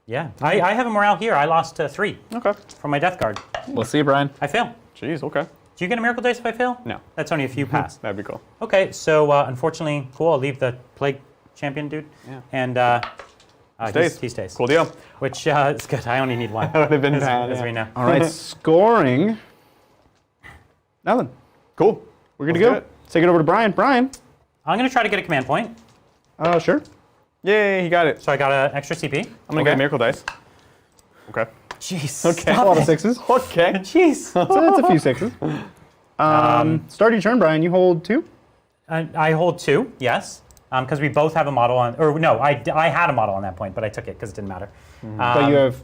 Yeah. I have a morale here. I lost 3 Okay. from my Deathguard. Let's see, Brian. I fail. Jeez. Okay. Do you get a miracle dice if I fail? No. That's only a few pass. That'd be cool. Okay, so unfortunately, cool. I'll leave the plague champion dude. Yeah. And Stays. he stays. Cool deal. Which is good. I only need 1. Would have been as, down. as Yeah. we know. All right. Scoring. Nothing. Cool. We're good to Let's go. do it. Take it over to Brian. Brian. I'm going to try to get a command point. Sure. Yay! He got it. So I got an extra CP. I'm gonna get a miracle dice. Okay. Jeez. Okay. A lot of 6s. Okay. Jeez. So that's a few 6s. Start your turn, Brian. You hold 2. I hold 2, yes. Because we both have a model on, or no, I had a model on that point, but I took it because it didn't matter. But you have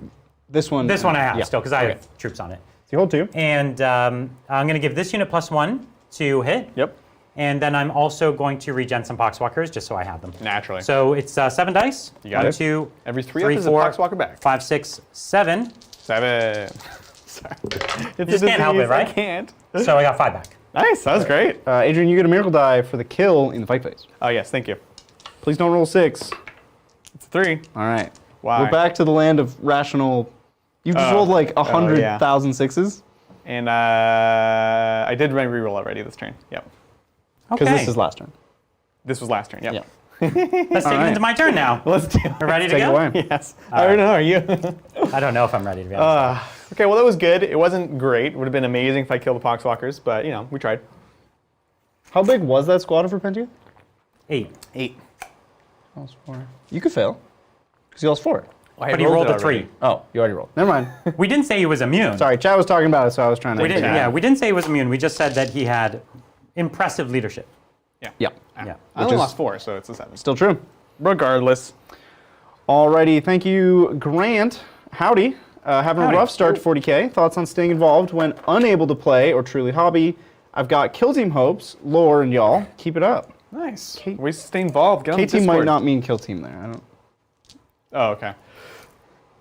this one. This one I have Yeah. still because I Okay. have troops on it. So you hold 2. And I'm going to give this unit +1 to hit. Yep. And then I'm also going to regen some Poxwalkers just so I have them. Naturally. So it's 7 dice. You got 1, it. 2, Every 3 3, up is a 4, Poxwalker back. 5, 6, 7. 7. Sorry. It's just can't help it, right? I can't. So I got 5 back. Nice. That was great. Adrian, you get a miracle die for the kill in the fight phase. Oh yes. Thank you. Please don't roll 6. It's 3. All right. Why? We're back to the land of rational. You've just rolled like 100,000 6s. And I did reroll already this turn. Yep. Because Okay. this is last turn. This was last turn. Yep. Yeah. Let's take it right. into my turn now. Let's do it. We're ready to Take it go? away. Yes. I already know. Are you? I don't know if I'm ready to be honest. Okay. Well, that was good. It wasn't great. It would have been amazing if I killed the Poxwalkers, but we tried. How big was that squad for Pentia? 8. 8. You could fail. Because you lost 4. But he rolled a 3. Oh, you already rolled. Never mind. We didn't say he was immune. Sorry, Chad was talking about it, so I was trying to. We didn't, yeah, we didn't say he was immune. We just said that he had impressive leadership. Yeah. Yeah. Yeah. I only is- lost 4, so it's a 7. Still true. Regardless. Alrighty, thank you, Grant. Howdy. Having Howdy. a rough start to 40K. Thoughts on staying involved when unable to play or truly hobby? I've got kill team hopes, lore, and y'all. Keep it up. Nice. Ways to stay involved. Get on the K team might Discord. not mean kill team there. I don't. Oh, okay.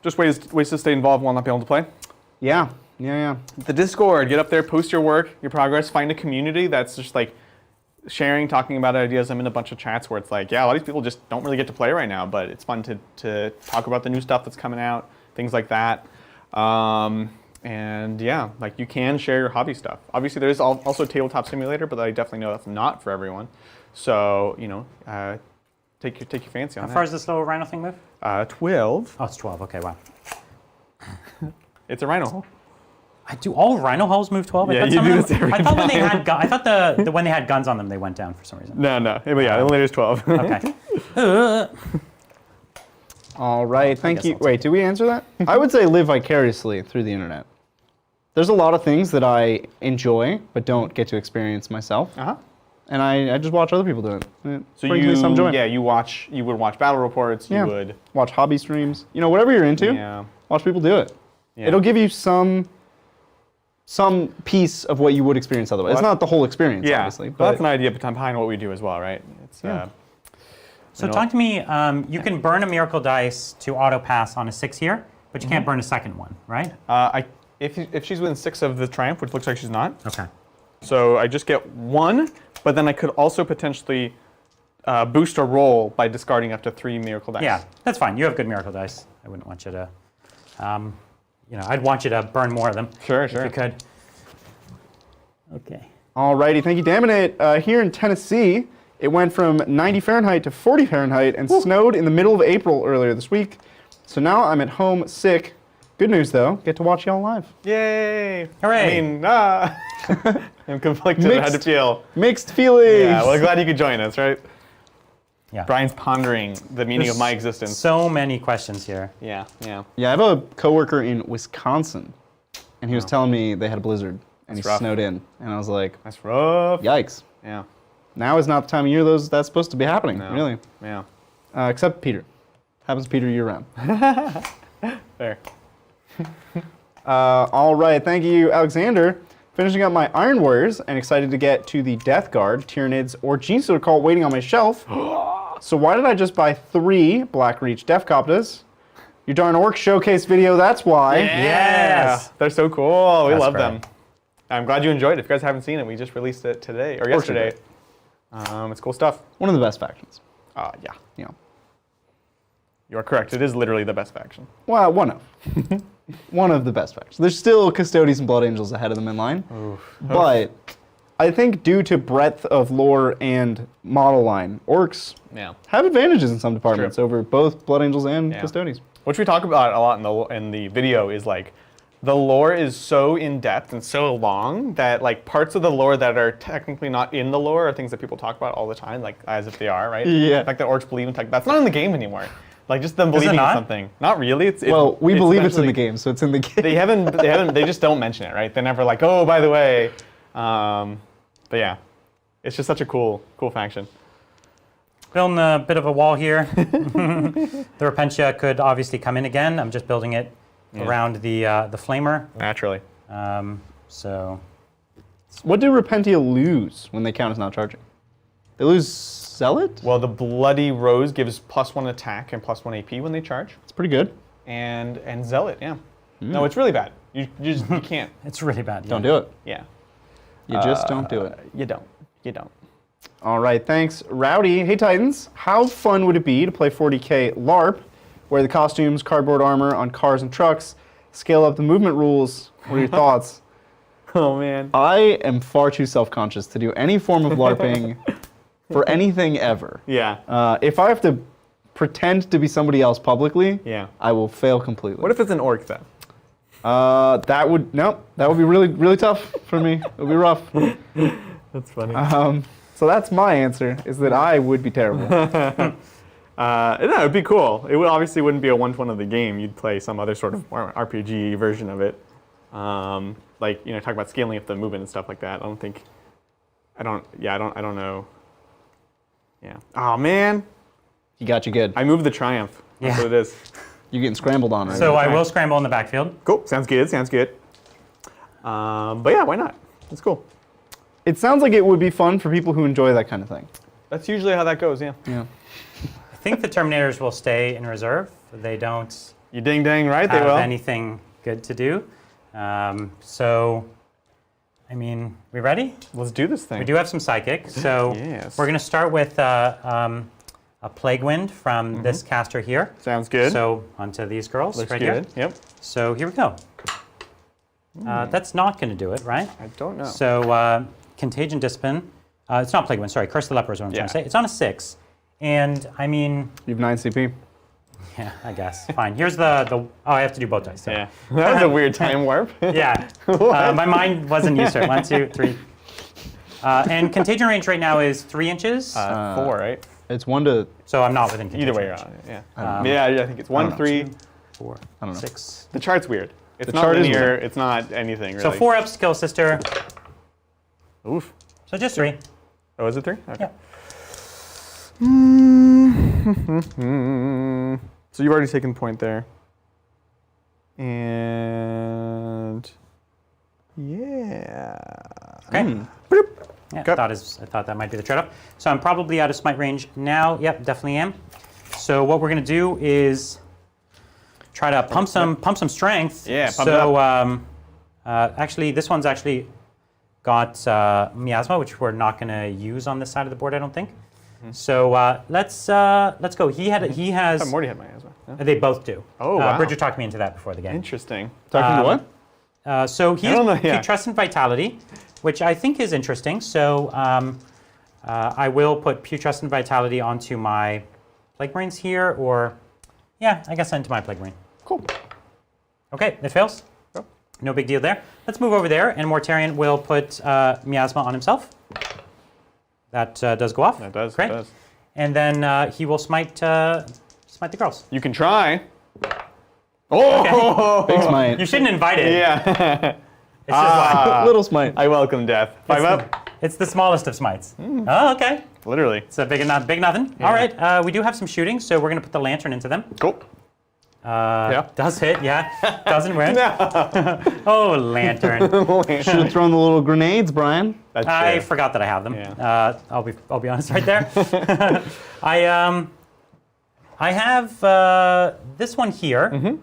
Just ways to stay involved while not being able to play. Yeah. The Discord. Get up there, post your work, your progress. Find a community that's just like sharing, talking about ideas. I'm in a bunch of chats where it's like, yeah, a lot of these people just don't really get to play right now, but it's fun to talk about the new stuff that's coming out, things like that. And yeah, like you can share your hobby stuff. Obviously, there's also Tabletop Simulator, but I definitely know that's not for everyone. So take your fancy on How that. far does this little rhino thing move? 12. Oh, it's 12. Okay, wow. It's a rhino hole. Do all rhino hulls move 12? Yeah, I thought you some do of this every I thought when they time. had I thought the when they had guns on them they went down for some reason. No. But yeah, only there's 12. Okay. All right, thank guess you. I'll take Wait, did we answer that? I would say live vicariously through the internet. There's a lot of things that I enjoy but don't get to experience myself, Uh-huh. and I just watch other people do it. It So brings me some joy. you would watch battle reports, you Yeah. would Watch hobby streams. Whatever you're into, Yeah. watch people do it. Yeah. It'll give you some piece of what you would experience otherwise. Well, It's not the whole experience, Yeah, obviously. but But that's an idea behind what we do as well, right? It's Yeah. So talk to me. You can burn a miracle dice to auto pass on a 6 here, but you can't burn a second one, right? if she's within 6 of the triumph, which looks like she's not, Okay. so I just get 1, but then I could also potentially boost a roll by discarding up to 3 miracle dice. Yeah, that's fine. You have good miracle dice. I wouldn't want you to, I'd want you to burn more of them. Sure, If you could. Okay. Alrighty, thank you, Daminate. Here in Tennessee, it went from 90 Fahrenheit to 40 Fahrenheit and snowed in the middle of April earlier this week. So now I'm at home sick. Good news though, get to watch y'all live. Yay! Hooray. I mean, I'm conflicted how to feel. Mixed feelings. Yeah, well, glad you could join us, right? Yeah. Brian's pondering the meaning of my existence. So many questions here. Yeah. Yeah, I have a coworker in Wisconsin, and he was telling me they had a blizzard, and That's he rough. snowed in, and I was like, That's rough. yikes. Yeah. Now is not the time of year that's supposed to be happening, No. really. Yeah. Except Peter. Happens to Peter year round. Fair. All right, thank you, Alexander. Finishing up my Iron Warriors and excited to get to the Deathguard, Tyranids, or Genestealer Cult waiting on my shelf. So why did I just buy 3 Black Reach Deathcoptas? Your darn Orc Showcase video, that's why. Yes. They're so cool. We That's love great. them. I'm glad you enjoyed it. If you guys haven't seen it, we just released it today or yesterday. It's cool stuff. One of the best factions. Yeah. You know. You are correct. It is literally the best faction. Well, one of. One of the best factions. There's still Custodians and Blood Angels ahead of them in line. But I think due to breadth of lore and model line, Orcs Yeah. have advantages in some departments True. over both Blood Angels and Yeah. Custodians. Which we talk about a lot in the video is like the lore is so in depth and so long that like parts of the lore that are technically not in the lore are things that people talk about all the time, like as if they are, right? Yeah. The fact that orcs believe in tech, that's not in the game anymore. Like just them it believing in not? something. Not really. Well, we believe it's in the eventually- game, so it's in the game. They just don't mention it, right? They're never like, oh, by the way. But yeah, it's just such a cool faction. Building a bit of a wall here. The Repentia could obviously come in again. I'm just building it around the Flamer. Naturally. So What do Repentia lose when they count as not charging? They lose Zealot? Well, the Bloody Rose gives +1 attack and +1 AP when they charge. It's pretty good. And Zealot, yeah. No, it's really bad. You can't. it's really bad. Don't do it. Yeah. You just don't do it. You don't. You don't. All right, thanks. Rowdy, hey Titans. How fun would it be to play 40k LARP, where the costumes, cardboard armor on cars and trucks, scale up the movement rules? What are your thoughts? Oh man. I am far too self-conscious to do any form of LARPing for anything ever. Yeah. If I have to pretend to be somebody else publicly, Yeah. I will fail completely. What if it's an orc though? That would be really, really tough for me. It would be rough. That's funny. So that's my answer, is that I would be terrible. No, it'd be cool. It would obviously wouldn't be a 1-to-1 of the game. You'd play some other sort of more RPG version of it. Like talk about scaling up the movement and stuff like that. I don't know. Yeah. Oh man, He got you good. I moved the Triumph. That's Yeah. what it is. You're getting scrambled on right So now. I will scramble in the backfield. Cool. Sounds good. But yeah, why not? It's cool. It sounds like it would be fun for people who enjoy that kind of thing. That's usually how that goes. Yeah. Yeah. I think the Terminators will stay in reserve. They don't You ding dang right. They have will. anything good to do. So, I mean, we ready? Let's do this thing. We do have some psychic. So Yes. we're going to start with a Plague Wind from this caster here. Sounds good. So onto these girls Looks right good. here. Yep. So here we go. That's not going to do it, right? I don't know. So Contagion Discipline. It's not Plague Wind, sorry. Curse the Leper is what I'm trying to say. It's on a 6. And I mean, You have 9 CP. yeah, I guess. Fine. Here's oh, I have to do both dice. So. Yeah. That was a weird time warp. Yeah. My mind wasn't used to it. 1, 2, 3. And Contagion range right now is 3 inches. 4, right? It's 1 to... So I'm not within Contagion Either way range. around. Yeah. I think it's 1, know. 3. 4, I don't know. 6. The chart's weird. It's The not chart is linear. weird. It's not anything really. So 4 ups to kill sister. Oof. So just 3. Oh, is it 3? Okay. Yeah. So you've already taken point there. And yeah. Okay. Boop. Yeah, Okay. I thought that might be the trade-off. So I'm probably out of smite range now. Yep, definitely am. So what we're going to do is try to pump some strength. Yeah, pump so, it up. actually, this one's actually got miasma, which we're not going to use on this side of the board, I don't think. So let's go. He has. Oh, Morty had miasma. Yeah. They both do. Oh, wow. Bridger talked me into that before the game. Interesting. Talking to what? So he I don't know, has yeah. Putrescent Vitality, which I think is interesting. So I will put Putrescent Vitality onto my Plague Marines here, or yeah, I guess into my Plague Marine. Cool. Okay, it fails. Go. No big deal there. Let's move over there, and Mortarion will put Miasma on himself. That does go off. That does. Great. That does. And then he will smite the girls. You can try. Oh! Big smite. You shouldn't invite it. Yeah. It's just one. Little smite. I welcome death. 5 up. It's the smallest of smites. Oh, okay. Literally. It's a big nothing. All right, we do have some shooting, so we're going to put the lantern into them. Cool. Yeah. Does hit, yeah. Doesn't win. Oh, lantern. Should have thrown the little grenades, Brian. That's I true. forgot that I have them. Yeah. I'll be honest right there. I have this one here.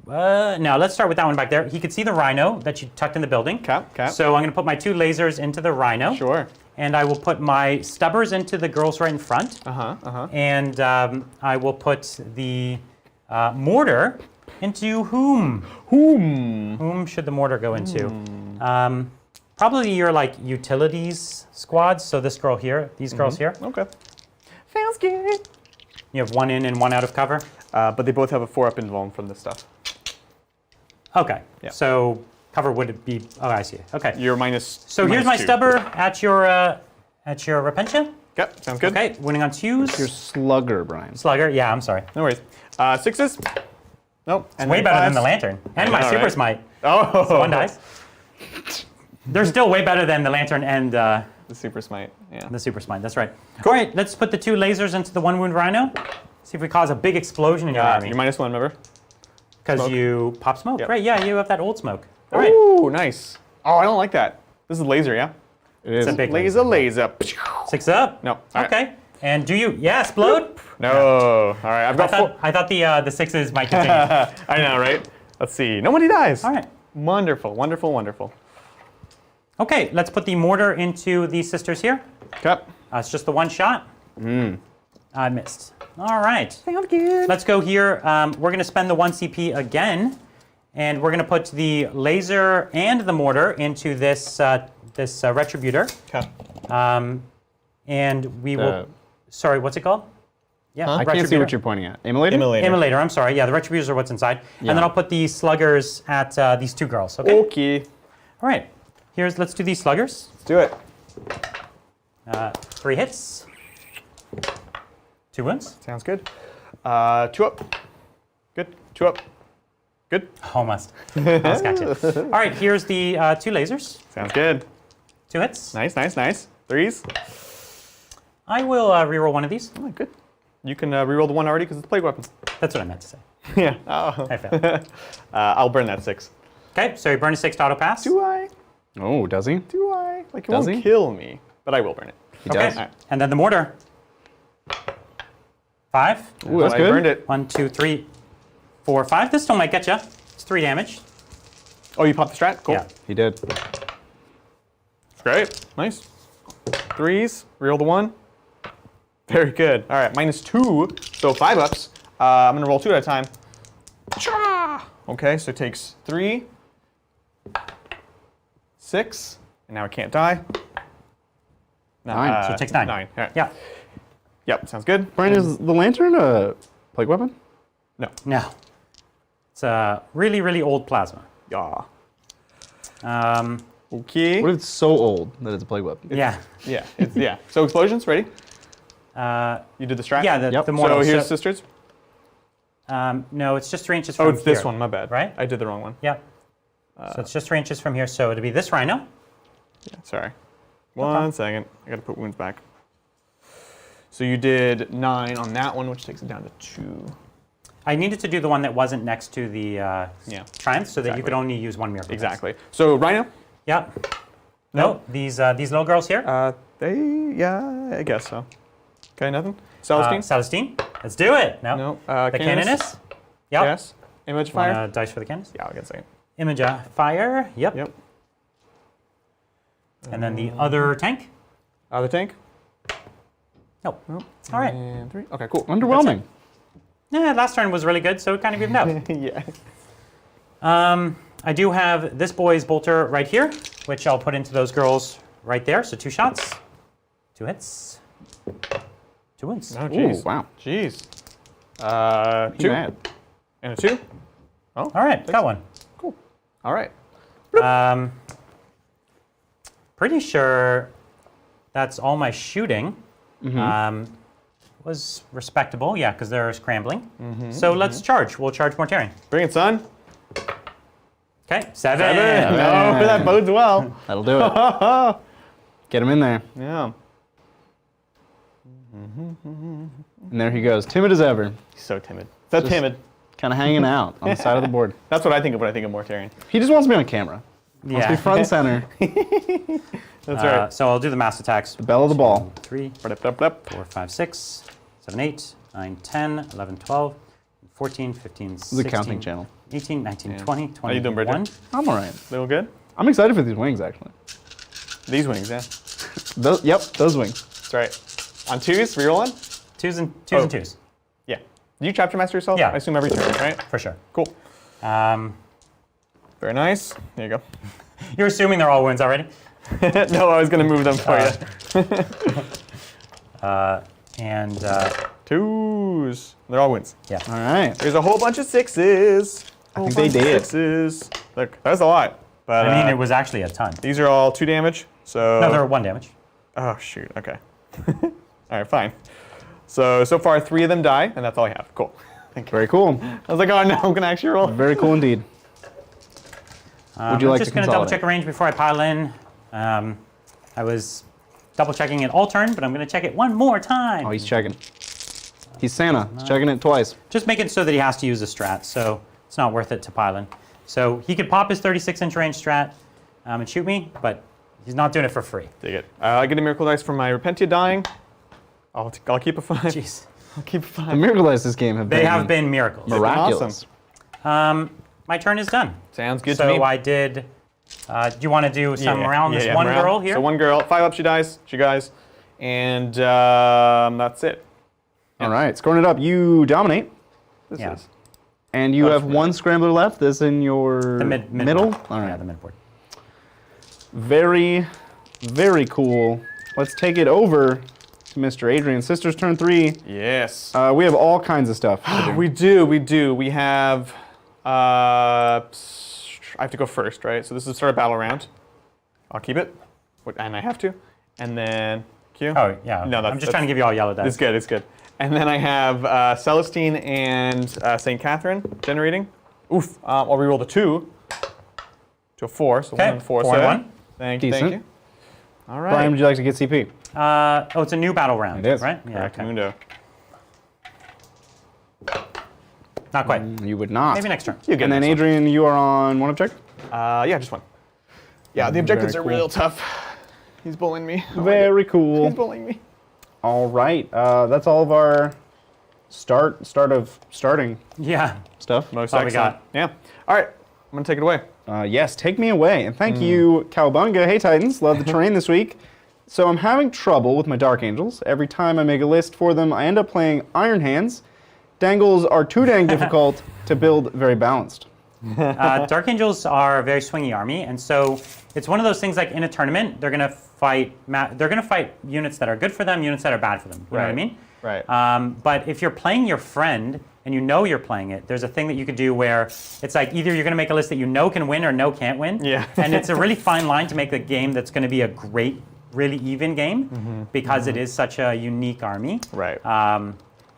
Now let's start with that one back there. He could see the rhino that you tucked in the building. Cap. So I'm going to put my 2 lasers into the rhino. Sure. And I will put my stubbers into the girls right in front. And I will put the mortar into whom? Whom should the mortar go into? Probably your like utilities squads. So this girl here, these girls here. Okay. Sounds good. You have 1 in and 1 out of cover. But they both have a 4 up invuln from this stuff. Okay. Yeah. So cover would be. Oh, I see. Okay. You're minus. So here's my -2. stubber at your Repentia. Yep. Sounds good. Okay. Winning on 2s. Your slugger, Brian. Slugger. Yeah, I'm sorry. No worries. 6s. Nope. And Way then better than 5s. the lantern and my know, super right? smite. Oh. So 1 dice. They're still way better than the lantern and The super smite. Yeah. the super smite. That's right. All right. Let's put the 2 lasers into the 1 wound rhino. See if we cause a big explosion in your army. You're -1, remember? Because smoke. you pop smoke. Yep. Right. Yeah. You have that old smoke. All right. Ooh, nice. Oh, I don't like that. This is laser, yeah? It is. It's a big Laser. 6 up. No. All right. Okay. And do you? Yeah. Explode. No. All right. I've got 4. I thought the 6s might continue. I know, right? Let's see. Nobody dies. All right. Wonderful. Okay, let's put the mortar into these sisters here. Okay. It's just the 1 shot. I missed. All right. Sounds good. Let's go here. We're going to spend the 1 CP again, and we're going to put the laser and the mortar into this retributor. Okay. And we will. Sorry, what's it called? Yeah, I can't see what you're pointing at. Immolator? Immolator. I'm sorry. Yeah, the retributors are what's inside, and then I'll put the sluggers at these 2 girls. Okay. Okay. All right. Let's do these sluggers. Let's do it. 3 hits. 2 wounds. Sounds good. 2 up. Good. 2 up. Good. Almost. Almost got you. All right, here's the 2 lasers. Sounds good. 2 hits. Nice. 3s. I will reroll 1 of these. Oh, good. You can reroll the 1 already because it's plague weapon. That's what I meant to say. Yeah. Oh. I failed. I'll burn that 6. Okay, so you burn a 6 to auto pass. Do I? Oh, does he? Do I? Like, it Does won't he? kill me, but I will burn it. He Okay. does. All right. And then the mortar. 5. Ooh, that's I good. burned it. 1, 2, 3, 4, 5. This still might get you. It's 3 damage. Oh, you popped the strat? Cool. Yeah. He did. Great. Nice. 3s. Reroll the 1. Very good. All right, -2, so 5 ups. I'm going to roll 2 at a time. Okay, so it takes 3, 6, and now I can't die. No, 9. So it takes 9. 9. All right. Yeah. Yep, sounds good. Brian, is the lantern a plague weapon? No. No. It's a really, really old plasma. Yeah. Um, Okay. What if it's so old that it's a plague weapon? yeah. Yeah, yeah. So explosions, ready? Uh, You did the strat? yeah, the So mortal. here's sisters. No, it's just 3 inches from Oh, it's this here, one, my bad. Right? I did the wrong one. Yeah. So it's just 3 inches from here, so it'll be this rhino. Yeah, sorry. One second. I gotta put wounds back. So you did 9 on that one, which takes it down to 2. I needed to do the one that wasn't next to the Yeah. triumph, so that you Exactly. could only use 1 miracle. Exactly. So Rhino? Yeah. No, these little girls here. Yeah, I guess so. Okay, nothing? Celestine? Celestine. Let's do it. No. No. The Canoness? Canoness. Yep. Yes. Image fire? Dice for the Canoness. Yeah, I'll get a second. Image fire. Yep. Yep. And then the other tank. The tank? Nope. All right. And 3. Okay, cool. Underwhelming. Yeah, last turn was really good, so it kind of evened out. Yeah. I do have this boy's bolter right here, which I'll put into those girls right there. So 2 shots, 2 hits, 2 wounds. Oh, Ooh, jeez. wow. Jeez. He 2. mad. And a 2. Oh, All right, got one. cool. All right. Pretty sure that's all my shooting. Was respectable, yeah, because they're scrambling. So let's charge. We'll charge Mortarion. Bring it, son. Okay, 7. No, that bodes well. That'll do it. Get him in there. Yeah. And there he goes, timid as ever. He's so timid. So Just- timid. Kind of hanging out on the side of the board. That's what I think of when I think of Mortarion. He just wants to be on camera. Wants to be front and center. That's right. So I'll do the mass attacks. The bell of the ball. 3, Blip, blip, blip. 4, 5, 6, 7, 8, 9, 10, 11, 12, 14, 15, 16, This is a counting channel. 18, 19, Yeah. 20, How you doing, 21. Bridget? I'm all right. Little good? I'm excited for these wings, actually. These wings, yeah. Yep, those wings. That's right. On 2s, reroll on? 2s and Oh. 2s, Yeah. Do you chapter master yourself? Yeah. I assume every turn, right? for sure. Cool. Very nice. There you go. You're assuming they're all wounds already? No, I was going to move them for you. And 2s. They're all wins. yeah. All right. There's a whole bunch of 6s. I think they did. 6s. Look, that's a lot. But I mean, it was actually a ton. these are all 2 damage. So No, they're 1 damage. Oh shoot. Okay. All right. Fine. So far 3 of them die, and that's all I have. Cool. Thank you. Very cool. I was like, oh no, I'm gonna actually roll. Very cool indeed. Would you like I'm just to going to double consolidate? check a range before I pile in. I was double checking it all turn, but I'm going to check it one more time. Oh, he's checking. He's Santa. He's checking it twice. Just make it so that he has to use a strat, so it's not worth it to pile in. So he could pop his 36-inch range strat and shoot me, but he's not doing it for free. Dig it. I get a miracle dice from my Repentia dying. I'll keep a 5. Jeez. I'll keep a The 5. miracle dice this game have They been have been miracles. miraculous. Awesome. My turn is done. Sounds good So to me. I did. Do you want to do some around this one morale. girl here? So 1 girl, 5 up, she dies. She dies, and that's it. All right, scoring it up. You dominate, This Yeah. is. and you Oh, have it's 1 scrambler left. This in your the mid middle. board. All right. Yeah, the mid board. Very, very cool. Let's take it over to Mr. Adrian. Sister's turn 3. Yes. We have all kinds of stuff to do. We do. We have. I have to go first, right? So this is start a battle round. I'll keep it, and I have to, and then Q. Oh, yeah. No, I'm just trying to give you all yellow dice. It's good. It's good. And then I have Celestine and St. Catherine generating. Oof. I'll reroll the 2 to a 4. So 1 Okay, and 4. 4 so and 1. Thank you. Decent. Thank you. All right. Brian, would you like to get CP? Oh, it's a new battle round, It is. right? Yeah, Correct, okay. Mundo. Not quite. You would not. Maybe next turn. You get And then next one. Adrian, you are on 1 objective? Yeah, just 1. Yeah, the objectives Very are cool. real tough. He's bullying me. Very cool. He's bullying me. All right, that's all of our starting Yeah. stuff. Most all we excellent. got. Yeah. All right. I'm going to take it away. Yes, take me away. And thank you, Cowabunga. Hey, Titans. Love the terrain this week. So I'm having trouble with my Dark Angels. Every time I make a list for them, I end up playing Iron Hands. Dangles are too dang difficult to build very balanced. Dark Angels are a very swingy army, and so it's one of those things like in a tournament, they're gonna fight. They're gonna fight units that are good for them, units that are bad for them. You know what I mean? Right. But if you're playing your friend and you know you're playing it, there's a thing that you could do where it's like either you're gonna make a list that you know can win or know can't win. Yeah. And it's a really fine line to make a game that's gonna be a great, really even game because it is such a unique army. Right.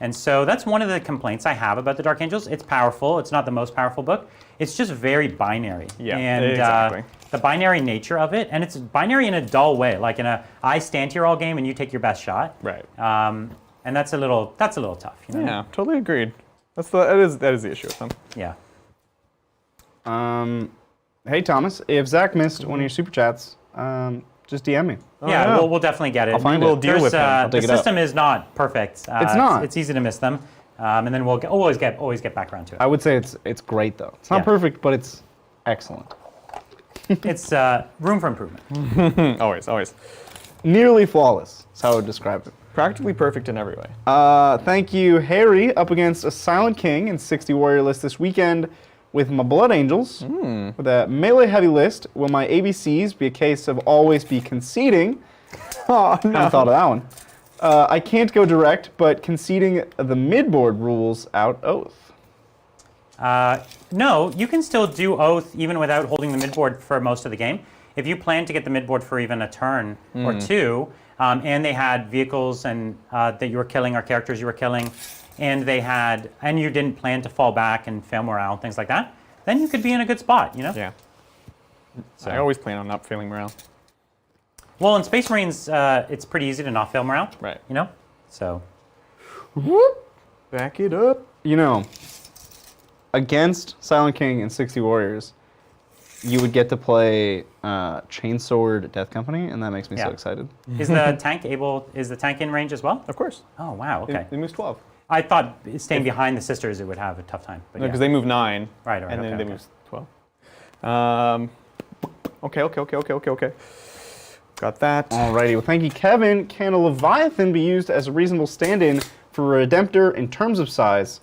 And so that's one of the complaints I have about the Dark Angels. It's powerful. It's not the most powerful book. It's just very binary. Yeah, and, exactly. The binary nature of it, and it's binary in a dull way, like in a I stand here all game and you take your best shot. Right. And that's a little tough. You know? Yeah, totally agreed. That is the issue with them. Yeah. Hey, Thomas, if Zach missed one of your super chats, just DM me. Yeah, yeah. we'll definitely get it. I'll find We'll it. deal with him. I'll take The it up. system is not perfect. It's not. It's easy to miss them, and then we'll always get back around to it. I would say it's great, though. It's not Yeah. perfect, but it's excellent. It's room for improvement. Always. Nearly flawless is how I would describe it. practically perfect in every way. Thank you, Harry, up against a Silent King in 60 warrior list this weekend with my Blood Angels. With a melee heavy list, will my ABCs be a case of always be conceding? Oh, no. Haven't thought of that one. I can't go direct, but conceding the midboard rules out Oath. No, you can still do Oath even without holding the midboard for most of the game. If you plan to get the midboard for even a turn or two, and they had vehicles and that you were killing or characters you were killing, and you didn't plan to fall back and fail morale and things like that, then you could be in a good spot, you know? Yeah. So. I always plan on not failing morale. Well, in Space Marines, it's pretty easy to not fail morale. Right. You know? So. Back it up. You know, against Silent King and 60 warriors, you would get to play Chainsword Death Company, and that makes me so excited. Is the tank in range as well? Of course. Oh, wow, okay. It moves 12. I thought staying behind the sisters, it would have a tough time. But No, because they move 9. Right, and then okay, they move 12. Okay. Got that. Alrighty, well thank you, Kevin. Can a Leviathan be used as a reasonable stand-in for a Redemptor in terms of size?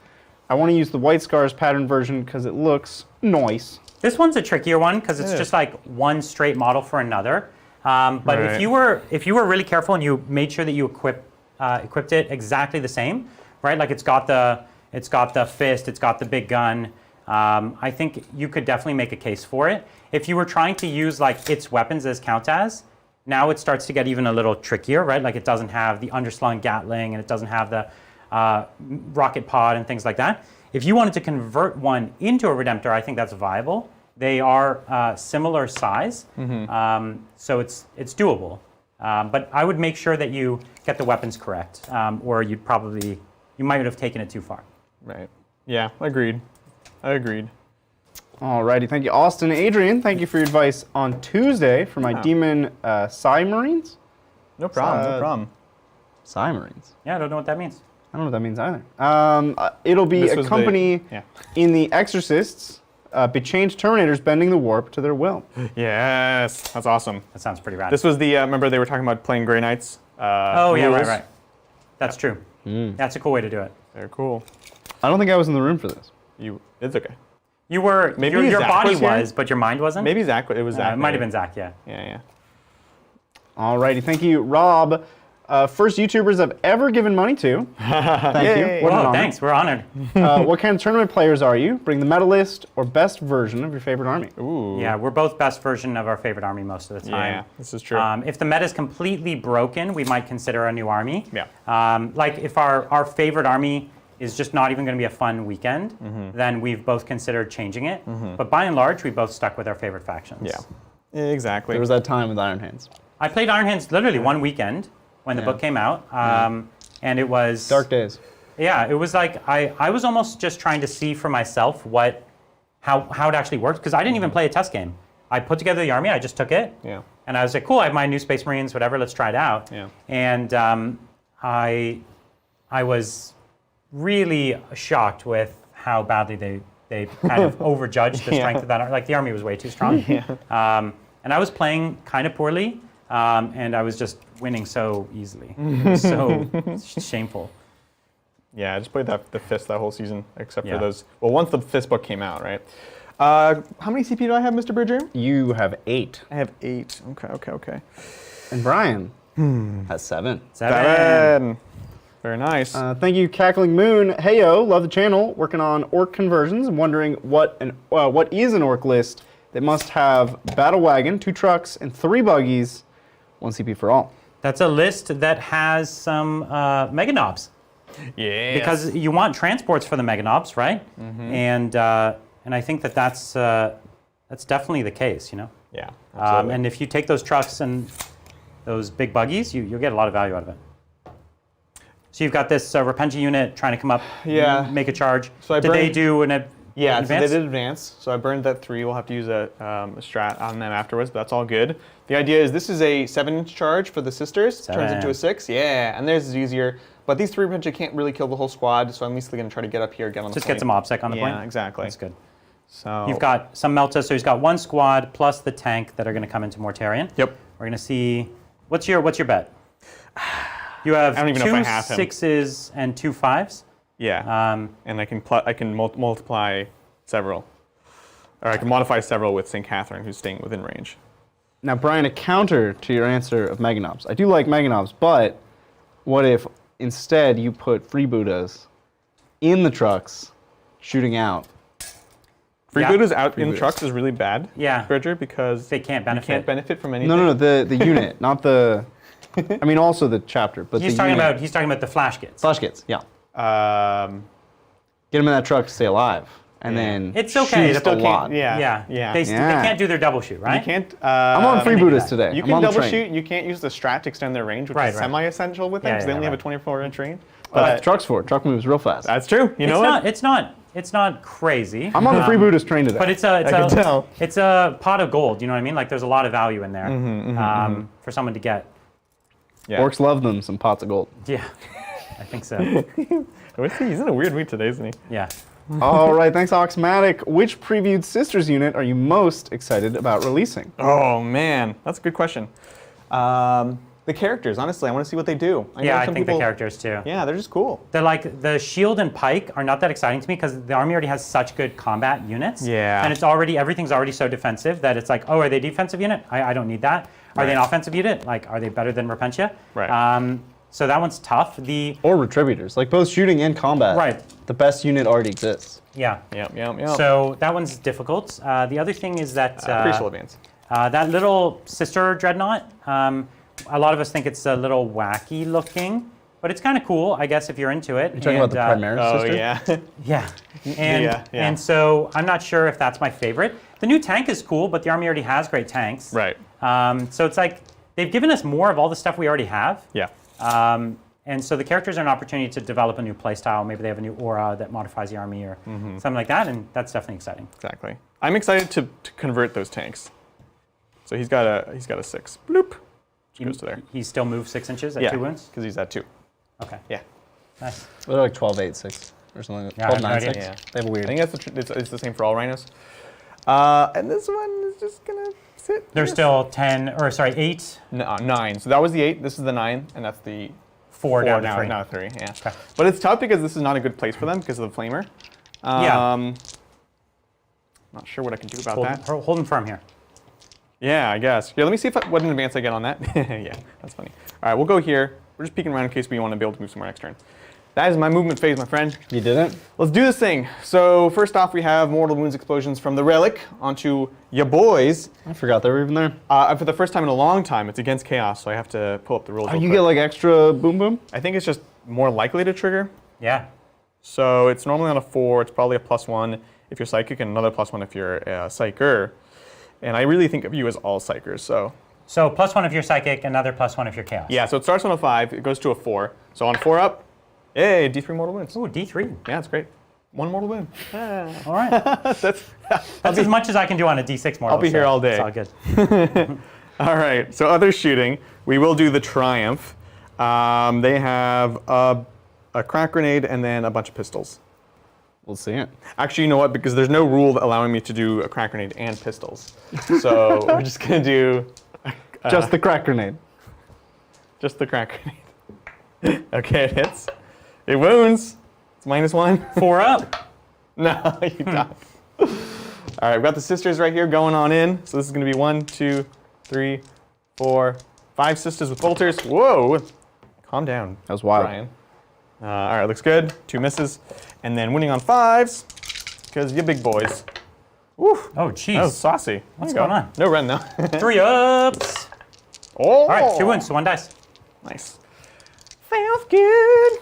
I want to use the White Scars pattern version because it looks nice. This one's a trickier one because it's just like one straight model for another. But if you were really careful and you made sure that you equipped it exactly the same, right? Like it's got the fist, it's got the big gun. I think you could definitely make a case for it. If you were trying to use like its weapons as count as, now it starts to get even a little trickier, right? Like it doesn't have the underslung Gatling and it doesn't have the rocket pod and things like that. If you wanted to convert one into a Redemptor, I think that's viable. They are similar size, so it's doable. But I would make sure that you get the weapons correct, or you might have taken it too far. Right. Yeah, agreed. Alrighty, thank you, Austin. Adrian, thank you for your advice on Tuesday for my Demon Psy Marines. No problem. Psy Marines. Yeah, I don't know what that means. I don't know what that means either. It'll be a company in the Exorcists, Bechanged Terminators bending the warp to their will. Yes, that's awesome. That sounds pretty rad. This was the, remember they were talking about playing Grey Knights? Right. That's true. That's a cool way to do it. They're cool. I don't think I was in the room for this. It's okay. You were, Maybe your Zach body was here? was, but your mind wasn't? Maybe Zach, it was Zach. It might have been Zach, yeah. Yeah. Alrighty, thank you, Rob. First YouTubers I've ever given money to. Thank you. What an honor. Thanks, we're honored. What kind of tournament players are you? Bring the meta list or best version of your favorite army. Ooh. Yeah, we're both best version of our favorite army most of the time. Yeah, this is true. If the meta is completely broken, we might consider a new army. Yeah. Like if our favorite army is just not even going to be a fun weekend, then we've both considered changing it. But by and large, we both stuck with our favorite factions. Yeah, exactly. There was that time with Iron Hands. I played Iron Hands literally one weekend when the book came out, and it was Dark days. Yeah, it was like I was almost just trying to see for myself how it actually worked, because I didn't even play a test game. I put together the army, I just took it, and I was like, cool, I have my new Space Marines, whatever, let's try it out. Yeah. And I was really shocked with how badly they kind of overjudged the strength of that army. Like the army was way too strong. And I was playing kind of poorly, and I was just winning so easily. It was so shameful. Yeah, I just played the Fist that whole season, except for those. Well, once the Fist book came out, right? How many CP do I have, Mr. Bridger? You have 8. I have 8. Okay. And Brian has 7. 7. Very nice. Thank you, Cackling Moon. Heyo, love the channel. Working on orc conversions. I'm wondering what is an orc list that must have battle wagon, 2 trucks, and 3 buggies, 1 CP for all. That's a list that has some mega knobs. Yeah. Because you want transports for the mega knobs, right? And I think that's definitely the case, you know. Yeah. Absolutely. And if you take those trucks and those big buggies, you'll get a lot of value out of it. So you've got this Repentia unit trying to come up, make a charge. So Did they do an advance? Yeah, so they did advance. So I burned that 3. We'll have to use a strat on them afterwards, but that's all good. The idea is this is a 7-inch charge for the sisters. 7. Turns into a 6. Yeah, and theirs is easier. But these 3 Repentia can't really kill the whole squad, so I'm mostly going to try to get up here, get on the Just point. get some OPSEC on the point? Yeah, exactly. That's good. So You've got some Melta, so he's got 1 squad plus the tank that are going to come into Mortarion. Yep. We're going to see, what's your bet? You have I don't even know two if I have him. 6s and 2 5s. Yeah. And I can multiply several. Or I can modify several with St. Catherine, who's staying within range. Now, Brian, a counter to your answer of Meganobs. I do like Meganobs, but what if instead you put freebooters in the trucks, shooting out? Freebooters out in Freebooters. trucks is really bad, Yeah. Bridger, because They can't you benefit. can't benefit from anything. No, the unit, not the. I mean, also the chapter, but He's the talking unit. about he's talking about the flash kits. Flash kits. Yeah, get them in that truck to stay alive, and Yeah. then It's okay. shoot They a still lot. Yeah. They Yeah. can't do their double shoot, right? You can't. I'm on do freebooters that. today. You I'm can on the double train. shoot. You can't use the strat to extend their range, which Right, is right. semi-essential with them Yeah, because they yeah, only have a right. 24-inch range. That's what But the truck's for. Truck moves real fast. that's true. You know what? It's not crazy. I'm on the freebooters train today. But it's I can tell. it's a pot of gold. You know what I mean? Like there's a lot of value in there for someone to get. Yeah. Orcs love them some pots of gold. Yeah, I think so. He's in a weird mood today, isn't he? Yeah. All right, thanks, Oxmatic. Which previewed Sisters unit are you most excited about releasing? Oh man, that's a good question. The characters, honestly, I want to see what they do. Yeah, know I some think people- the characters too. Yeah, they're just cool. They're like the shield and pike are not that exciting to me because the army already has such good combat units. Yeah. And everything's already so defensive that it's like, oh, are they defensive unit? I don't need that. Are they an offensive unit? Like, are they better than Repentia? Right. So that one's tough. Or Retributors, like both shooting and combat. Right. The best unit already exists. Yeah. Yep. So that one's difficult. The other thing is that Pre-soul advance. that little sister dreadnought. A lot of us think it's a little wacky looking, but it's kind of cool, I guess, if you're into it. You're talking about the Primaris Oh sister? yeah. Yeah. And Yeah. and so I'm not sure if that's my favorite. The new tank is cool, but the army already has great tanks. Right. So it's like they've given us more of all the stuff we already have. Yeah. And so the characters are an opportunity to develop a new playstyle. Maybe they have a new aura that modifies the army or something like that, and that's definitely exciting. Exactly. I'm excited to convert those tanks. So he's got a 6. Bloop. Which goes to there. He still moves 6 inches at 2 wounds? because he's at 2. Okay. Yeah. Nice. They're like 12-8-6 or something like that. Yeah, I have no 12-9-6. idea. Yeah. They have a I weird. think it's the same for all rhinos. And this one is just gonna sit. There's still 8, 9. So that was the 8. This is the 9, and that's the 4 down to now, 3. now 3. Yeah. Okay. But it's tough because this is not a good place for them because of the flamer. Yeah. Not sure what I can do about that. Hold him firm here. Yeah, I guess. Here, let me see what an advance I get on that. Yeah, that's funny. All right, we'll go here. We're just peeking around in case we want to be able to move somewhere next turn. That is my movement phase, my friend. You didn't? Let's do this thing. So first off, we have Mortal Wounds Explosions from the Relic onto ya boys. I forgot they were even there. For the first time in a long time, it's against Chaos, so I have to pull up the rules. Oh, real you quick. get like extra boom boom? I think it's just more likely to trigger. Yeah. So it's normally on a 4. It's probably a +1 if you're Psychic, and another +1 if you're a Psyker. And I really think of you as all Psychers, so. So +1 if you're psychic, another +1 if you're chaos. Yeah, so it starts on a 5, it goes to a 4. So on 4 up, hey, D3 mortal wounds. Ooh, D3. Yeah, it's great. 1 mortal wound. All right. That's That's as much as I can do on a D6 mortal. I'll be here so all day. It's all good. all right. So other shooting, we will do the Triumph. They have a crack grenade and then a bunch of pistols. We'll see it. Actually, you know what? Because there's no rule allowing me to do a crack grenade and pistols. So we're just gonna do Just the crack grenade. just the crack grenade. Okay, it hits. It wounds. It's -1. 4 up. No, you don't. All right, we've got the sisters right here going on in. So this is going to be 1, 2, 3, 4, 5 sisters with bolters. Whoa. Calm down. That was wild. Brian. All right, looks good. 2 misses. And then winning on 5s because you big boys. Woo. Oh, That was jeez. saucy. What's There you going go. on? No run, though. 3 ups. Oh. All right, 2 wounds, so 1 dice. Nice. Sounds good.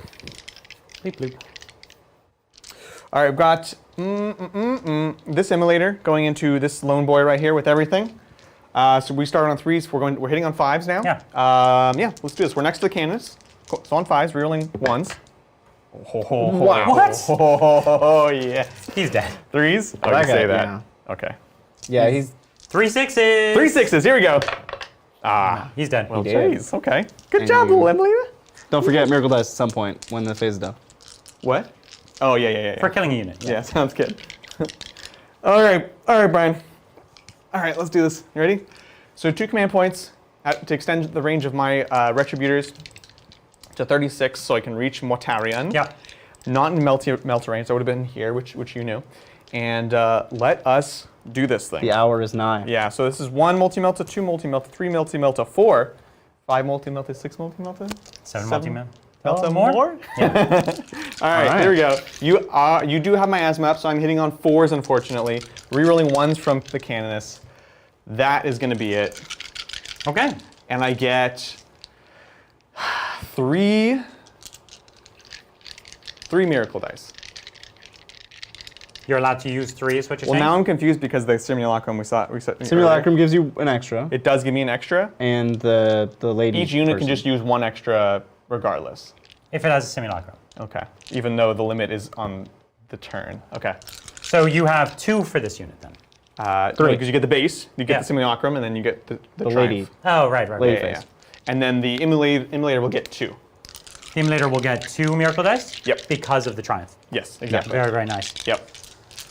Bleep, bleep. All right, we've got this emulator going into this lone boy right here with everything. So we started on 3s. We're hitting on 5s now. Yeah. Yeah. Let's do this. We're next to the cannons. So on 5s, rerolling 1s. Wow. What? Oh yes. He's dead. 3s. Oh, That you say guy, that. yeah. Okay. Yeah, he's 3 6s. 3 6s. Here we go. Ah. He's dead. Well, did. jeez. Okay. Good And job, you- little Emily. Don't forget Miracle Dice at some point when the phase is done. What? Oh yeah. For killing a unit. Yeah, sounds good. All right, Brian. All right, let's do this. You ready? So 2 command points to extend the range of my Retributors. to 36, so I can reach Mortarion. Yeah. Not in melt range, so I would have been here, which you knew. And let us do this thing. The hour is nigh. Yeah, so this is 1 multi-melta, 2 multi-melta, 3 multi-melta, 4, 5 multi-melta, 6 multi-melta, 7 multi-melta. Melta more? Yeah. All right, here we go. You do have my asthma up, so I'm hitting on 4s, unfortunately. Rerolling 1s from the Canoness. That is going to be it. Okay. And I get 3 miracle dice. You're allowed to use 3, is what you're Well, saying? now I'm confused because the simulacrum we saw. Simulacrum gives you an extra, It does give me an extra. and the lady. Each unit person. can just use 1 extra regardless. If it has a simulacrum. Okay. Even though the limit is on the turn. Okay. So you have 2 for this unit then? 3. Because you get the base, you get Yeah. the simulacrum, and then you get the lady. triumph. Oh, right. Lady Yeah, yeah, face. yeah. And then the emulator will get 2. The emulator will get 2 miracle dice? Yep. Because of the triumph. Yes, exactly. Very, very nice. Yep.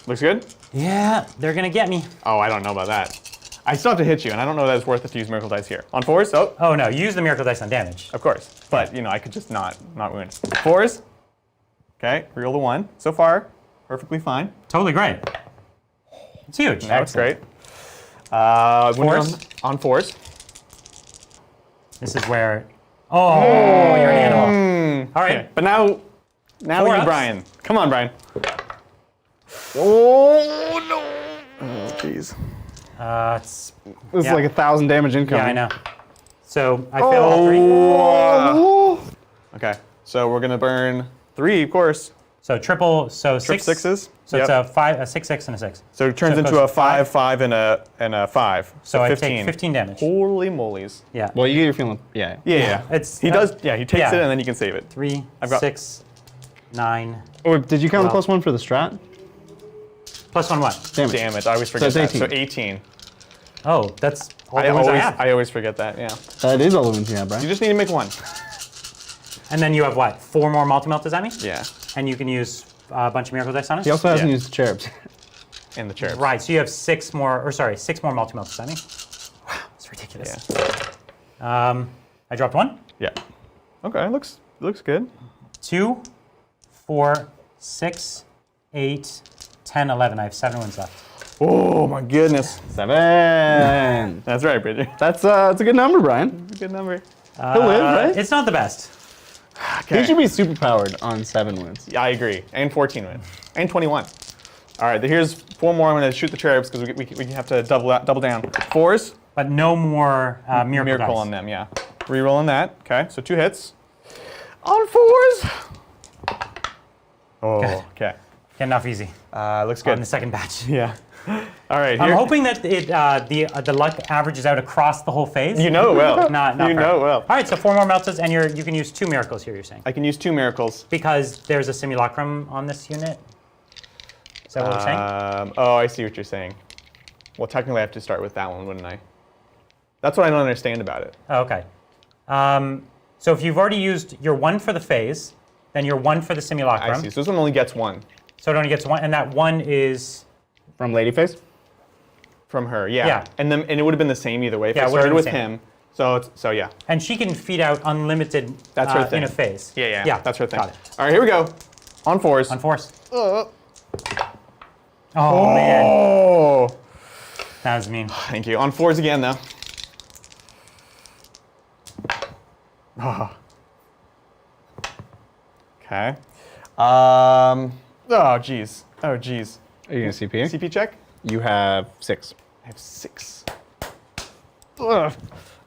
Looks good? Yeah, they're gonna get me. Oh, I don't know about that. I still have to hit you, and I don't know that it's worth it to use miracle dice here. On 4s? Oh, Oh no, use the miracle dice on damage. of course. But, I could just not wound. 4s. Okay, reroll the 1. So far, perfectly fine. Totally great. It's huge. That's great. Fours? On 4s. This is where. Oh, you're an animal. All right. Okay, but now we 4 need ups. Brian. Come on, Brian. Oh, no. Oh, jeez. It's, This is like 1,000 damage incoming. yeah, I know. So I fail all 3. Oh. Okay, so we're going to burn 3, of course. So triple. So Trip 6 6s. So Yep. it's a 5, a 6, 6, and a 6. So it turns so it into goes a 5, 5, and a 5. So I 15. take 15 damage. Holy molies. Yeah. Well, you get your feeling. Yeah. Yeah. It's he does. Yeah, he takes yeah. it and then you can save it. 3, I've got- 6, 9. Or did you count the Well. +1 for the strat? Plus 1 what? Damage. Damn it! I always forget it's that. 18. So 18. Oh, that's all the ones I have. I always forget that. Yeah. That is all the ones you have, Brian. You just need to make 1. And then you have what? 4 more multi-melt, does that mean? Yeah. And you can use a bunch of miracle dice on it? He also hasn't Yeah. used the cherubs. And the cherubs. Right, so you have 6 more multi-melts, does that mean? Wow, it's ridiculous. Yeah. I dropped 1, Yeah. Okay. Looks good. 2, 4, 6, 8, 10, 11. I have 7 wounds left. Oh my goodness. 7. That's right, Bridger. That's a good number, Brian. That's a good number. He'll live, right? It's not the best. Okay. He should be super powered on 7 wins. Yeah, I agree. And 14 wins. And 21. All right. Here's 4 more. I'm going to shoot the cherubs because we have to double down. 4s. But no more miracle dice. On them. Yeah. Rerolling that. Okay. So 2 hits. On 4s. Oh. Good. Okay. Getting off easy Looks on good. the second batch. Yeah. All right. I'm here- hoping that the luck averages out across the whole phase. You know it will. Not you fair. know it will. All right, so 4 more meltas, and you can use 2 miracles here, you're saying? I can use 2 miracles. Because there's a simulacrum on this unit? Is that what we're saying? Oh, I see what you're saying. Well, technically, I have to start with that one, wouldn't I? That's what I don't understand about it. Oh, okay. So if you've already used your 1 for the phase, then your 1 for the simulacrum. I see. So this one only gets 1 So it only gets 1, and that 1 is... From Ladyface? from her. Yeah. Yeah. And it would have been the same either way. If Yeah, I it would've started with been the same. him. So yeah. And she can feed out unlimited That's her thing. in a phase. Yeah. That's her thing. Got it. All right, here we go. On 4s. On force. Oh. Oh, man. Oh. That was mean. Thank you. On 4s again, though. Oh. Okay. Oh, geez. Oh, geez. Are you going to CP? CP check? You have 6. I have 6. Ugh.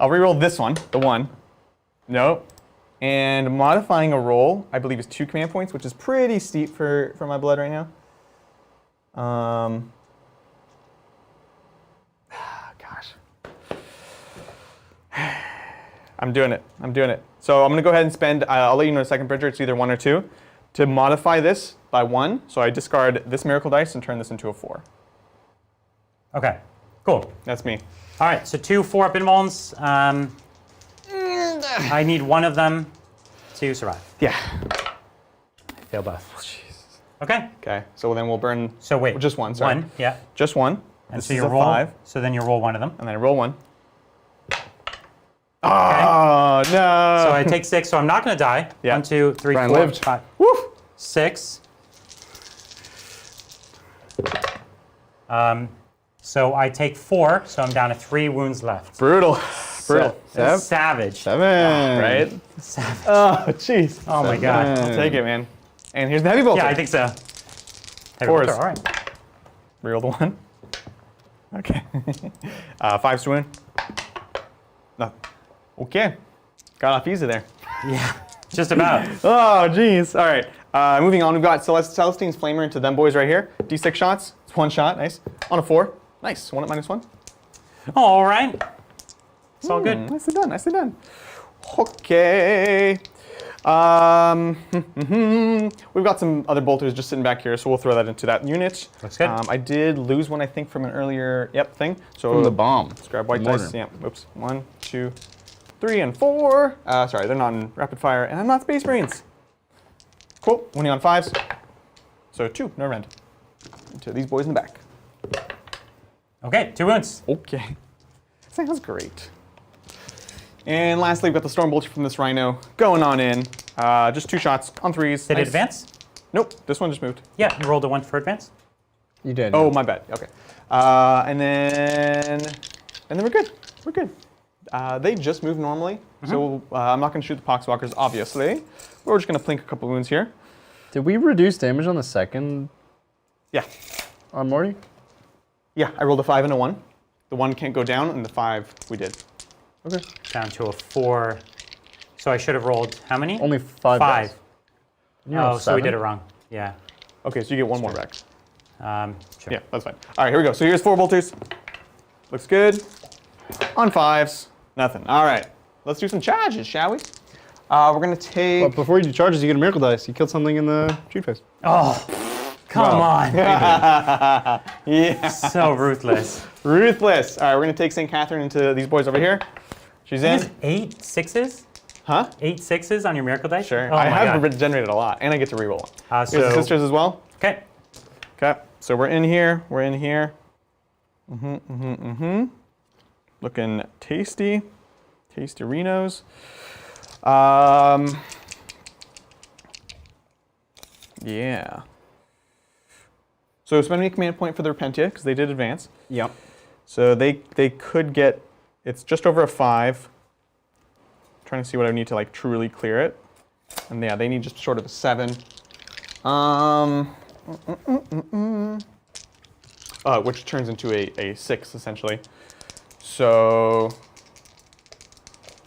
I'll reroll this one, the 1. Nope. And modifying a roll, I believe, is 2 command points, which is pretty steep for my blood right now. Gosh. I'm doing it. So I'm going to go ahead and spend, I'll let you know in a second, Bridger, it's either 1 or 2, to modify this by 1. So I discard this miracle dice and turn this into a 4. Okay, cool. That's me. All right, so 2 4-up invulns. I need 1 of them to survive. Yeah. Fail both. Okay. Okay, so then we'll burn. So wait. Just 1, sorry. 1, yeah. Just 1. And This so is you a roll. 5, So then you roll 1 of them. and then I roll 1. Oh, no. So I take 6, so I'm not going to die. Yeah. 1, 2, 3, Brian 4, lived. 5, Woo! 6. So I take 4, so I'm down to 3 wounds left. Brutal. Brutal. Seven. Savage. 7. Right? Savage. Oh, jeez. Oh my god. I'll take it, man. And here's the heavy bolter. Yeah, I think so. Heavy Fours. bolter, all right. Reroll the 1. Okay. 5's to win. No. Okay. Got off easy there. Yeah, just about. Oh, jeez. All right. Moving on, we've got Celestine's Flamer into them boys right here. D6 shots. It's 1 shot. Nice. On a 4. Nice. 1 at -1. All right. It's all good. Nicely done. Nicely done. Okay. We've got some other bolters just sitting back here, so we'll throw that into that unit. Looks good. I did lose one, I think, from an earlier thing. So From the bomb. let's grab white Mortar. dice. Yeah. Oops. 1, 2, 3, and 4. Sorry, they're not in rapid fire, and I'm not Space Marines. Cool. Winning on 5s. So 2, no rend. Into these boys in the back. Okay, 2 wounds. Okay. Sounds great. And lastly, we've got the Storm Bolter from this Rhino going on in. Just 2 shots on 3s. Did Nice. it advance? Nope, this one just moved. Yeah, you rolled a 1 for advance. You did. Oh, my bad. Okay. And then we're good. We're good. They just moved normally, so I'm not going to shoot the Poxwalkers, obviously. We're just going to plink a couple wounds here. Did we reduce damage on the second Yeah. on Morty? Yeah, I rolled a 5 and a 1. The 1 can't go down, and the 5 we did. Okay. Down to a 4. So I should have rolled how many? Only 5. 5. You rolled Oh, so we 7? did it wrong. Yeah. Okay, so you get 1 more back. Sure. Yeah, that's fine. All right, here we go. So here's 4 bolters. Looks good. On 5s, nothing. All right, let's do some charges, shall we? We're gonna take. But before you do charges, you get a miracle dice. You killed something in the shoot phase. Oh, come on. Yeah. So ruthless. Ruthless. All right, we're gonna take St. Catherine into these boys over here. She's in. Is 8 6s? Huh? 8 6s on your miracle dice? Sure. Oh I my have God. generated a lot, and I get to reroll one. Here's the So, sisters as well. okay. Okay. So we're in here. We're in here. Looking tasty. Tasty Renos. Yeah. So spending a command point for the Repentia, because they did advance. Yep. So they could get, it's just over a 5. Trying to see what I need to like truly clear it. And yeah, they need just short of a 7. Which turns into a 6 essentially. So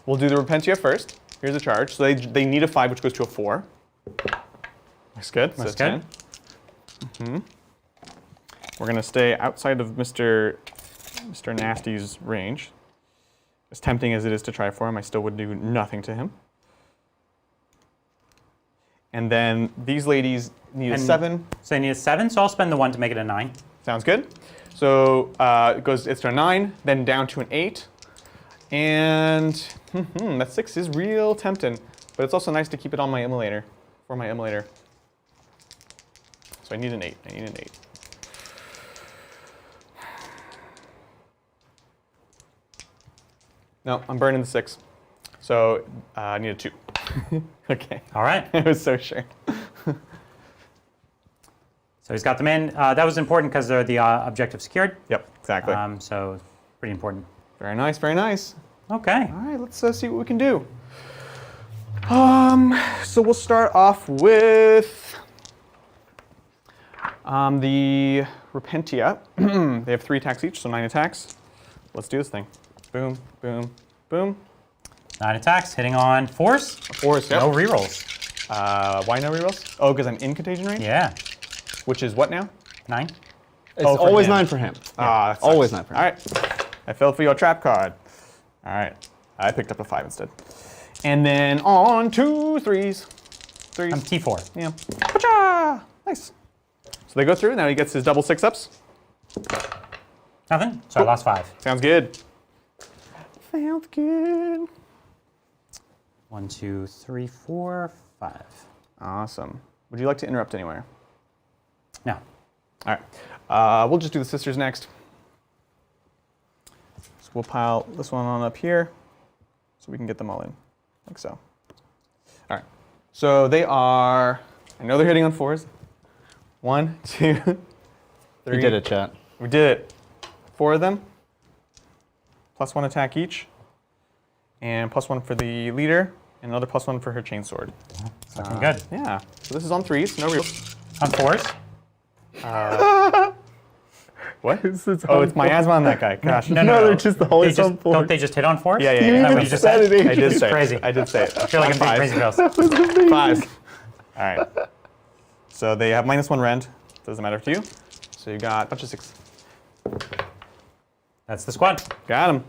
we'll do the Repentia first. Here's a charge. So they need a 5, which goes to a 4. That's good. That's So good. We're gonna stay outside of Mr. Nasty's range. As tempting as it is to try for him, I still would do nothing to him. And then these ladies need a 7. So I need a 7, so I'll spend the 1 to make it a 9. Sounds good. So it's to a 9, then down to an 8. And that 6 is real tempting. But it's also nice to keep it on my immolator, for my immolator. So I need an 8. I need an 8. No, I'm burning the 6. So I need a 2. Okay. All right. I was so sure. So he's got them in. That was important because they're the objective secured. Yep, exactly. So pretty important. Very nice, very nice. Okay. All right, let's see what we can do. So we'll start off with the Repentia. They have 3 attacks each, so 9 attacks. Let's do this thing. Boom, boom, boom. 9 attacks, hitting on 4s. 4s, yep. No rerolls. Why no rerolls? Oh, because I'm in contagion range? Yeah. Which is what now? 9. It's Oh, for always him. 9 for him. Ah, that Always sucks. 9 for him. All right. I fell for your trap card. All right. I picked up a 5 instead. And then on 2 3s. 3s. I'm T4. Yeah. Pacha! Nice. So they go through. Now he gets his double 6-ups. Nothing. So I lost 5. Sounds good. Sounds good. 1 2 3 4 5. Awesome. Would you like to interrupt anywhere? No. All right. We'll just do the sisters next. So we'll pile this one on up here. So so we can get them all in, like so. All right. So they are. I know they're hitting on 4s. 1, 2, 3. You did it, chat. We did it. 4 of them. +1 attack each. And +1 for the leader. And another +1 for her chainsword. Looking good. Yeah. So this is on 3s. No real. On 4s? What? Oh, it's miasma on that guy. Gosh. No, they're just always They on just, 4s. don't they just hit on 4s? Yeah, yeah, You yeah. Is that even what you just said said? it, I did say it. Crazy. I did say it. I feel like I'm doing crazy girls. 5s. All right. So they have -1 rend. Doesn't matter to you. So you got a bunch of 6. That's the squad. Got him.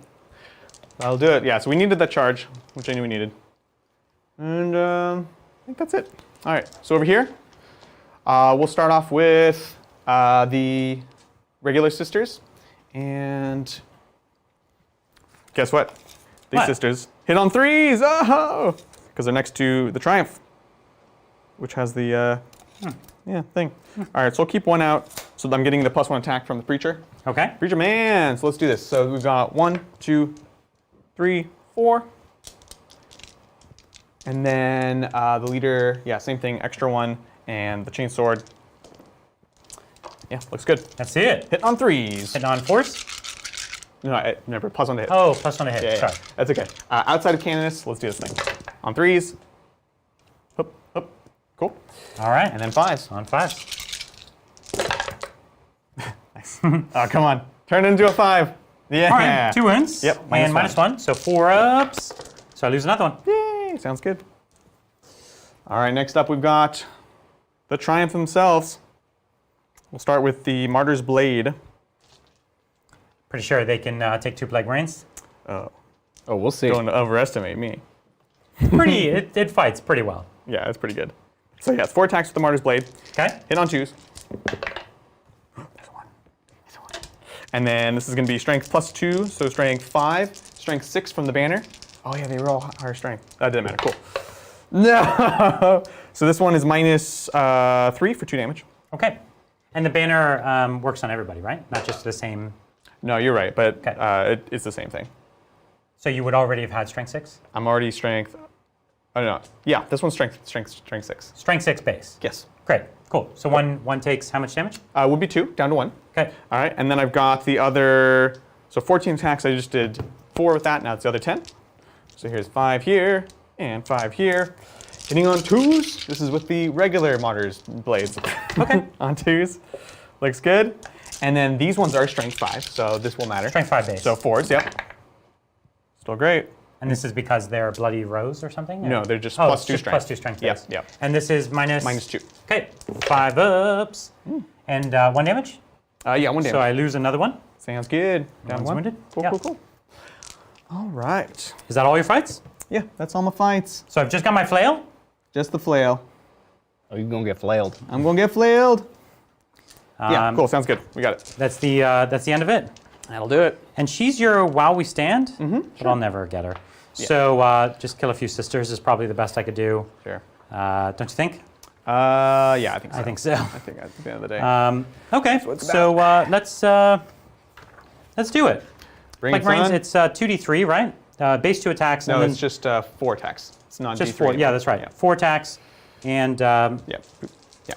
That'll do it. Yeah, so we needed that charge, which I knew we needed. And I think that's it. All right, so over here, we'll start off with the regular sisters. And guess what? These What? sisters hit on 3s. Oh! Because they're next to the Triumph, which has the thing. All right, so we'll keep 1 out. So I'm getting the +1 attack from the Preacher. Okay. Preacher man, so let's do this. So we've got 1, 2, 3, 4. And then the leader, yeah, same thing, extra 1, and the chainsword. Yeah, looks good. Let's see it. Hit on 3s. Hitting on 4s? No, remember, +1 to hit. Oh, +1 to hit. Yeah, Sorry. that's okay. Outside of Canonus, let's do this thing. On 3s. Hup, hup. Cool. All right. And then 5s. On 5s. Nice. Oh, come on. Turn it into a 5. Yeah. All right. 2 wounds. Yep, And -1. So 4 ups. So I lose another one. Yay, sounds good. All right, next up we've got the Triumph themselves. We'll start with the Martyr's Blade. Pretty sure they can take 2 plague rains. Oh, Oh, we'll see. don't overestimate me. It fights pretty well. Yeah, that's pretty good. So yeah, it's 4 attacks with the Martyr's Blade. Okay. Hit on 2s. There's a 1. There's a 1. And then this is going to be Strength +2, so Strength 5, Strength 6 from the banner. Oh yeah, they were all higher strength. That didn't matter. Cool. No. So this one is -3 for 2 damage. Okay. And the banner works on everybody, right? Not just the same. No, you're right, but Okay. it's the same thing. So you would already have had strength 6? I'm already strength. Oh no. Yeah, this one's strength 6. Strength 6 base. Yes. Great. Cool. So one takes how much damage? Would be 2, down to 1. Okay. All right, and then I've got the other. So 14 attacks. I just did 4 with that. Now it's the other 10. So here's 5 here and 5 here. Hitting on 2s. This is with the regular Martyr's Blades. Okay. On 2s. Looks good. And then these ones are strength 5, so this will matter. Strength 5 base. So 4s, yep. Still great. And this is because they're bloody rose or something? No, they're just oh, +2 it's just strength. +2 strength Yep, base. yep. And this is minus? -2. Okay. 5 ups. And 1 damage? Yeah, 1 damage. So I lose another one. Sounds good. Down One's 1. wounded. Cool, Yeah. cool, cool. All right. Is that all your fights? Yeah, that's all my fights. So I've just got my flail. Just the flail. Oh, you're gonna get flailed. I'm gonna get flailed. Yeah, Um, cool. Sounds good. We got it. That's the end of it. That'll do it. And she's your while we stand, but I'll never get her. So just kill a few sisters is probably the best I could do. Sure. Don't you think? Yeah, I think so. I think so. I think at the end of the day. Okay. what it's So let's do it. Bring Like it range, on. it's 2d3, right? Base 2 attacks. No, and then it's just 4 attacks. It's not just D3 4. Yeah, anymore. that's right. Yeah. 4 attacks, and Yeah.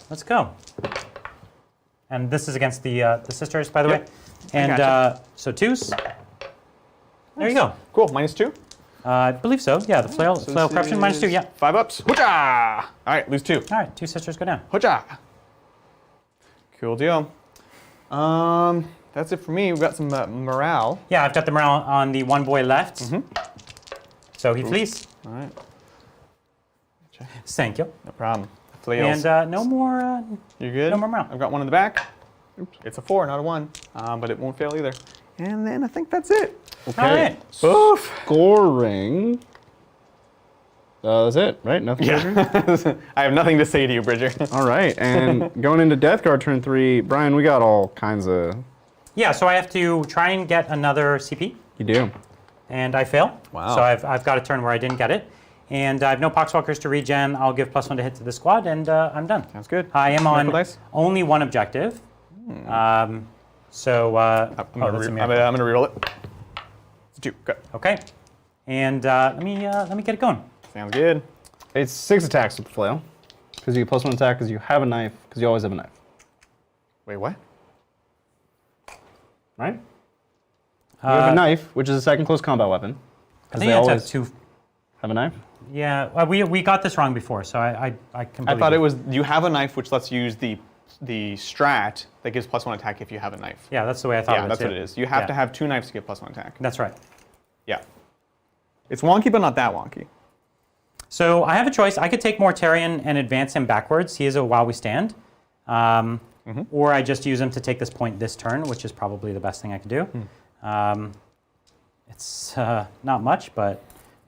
let's go. And this is against the sisters, by the Yep. way. And gotcha. so 2s. There you go. Cool. -2. I believe so. Yeah, the flail corruption -2. Yeah. 5 ups. Hooja! All right, lose 2. All right, 2 sisters go down. Hooja! Cool deal. That's it for me. We've got some morale. Yeah, I've got the morale on the one boy left. So he flees. All right. Thank you. No problem. Flails. And no more. You're good? no more morale. I've got one in the back. Oops. It's a 4, not a 1. But it won't fail either. And then I think that's it. All right. Oof. Scoring. That's it, right? Nothing. Bridger? I have nothing to say to you, Bridger. All right, and going into Deathguard turn 3, Brian, we got all kinds of. Yeah, so I have to try and get another CP, You do. and I fail. Wow. So I've got a turn where I didn't get it. And I have no Poxwalkers to regen. I'll give +1 to hit to the squad, and I'm done. Sounds good. I am Miracle on dice? only 1 objective. So, I'm that's a going miracle. to reroll it. It's a 2. Go. Okay. And let me get it going. Sounds good. It's 6 attacks with the flail. Because you get +1 attack because you have a knife, because you always have a knife. Wait, what? Right? You have a knife, which is a second close combat weapon. I think I have 2. Have a knife? Yeah, we got this wrong before, so I completely. I thought it was you have a knife which lets you use the strat that gives +1 attack if you have a knife. Yeah, that's the way I thought Yeah, of it that's too. what it is. You have to have 2 knives to get +1 attack. That's right. Yeah. It's wonky, but not that wonky. So I have a choice. I could take Mortarion and advance him backwards. He is a while we stand. Or I just use him to take this point this turn, which is probably the best thing I could do. It's not much, but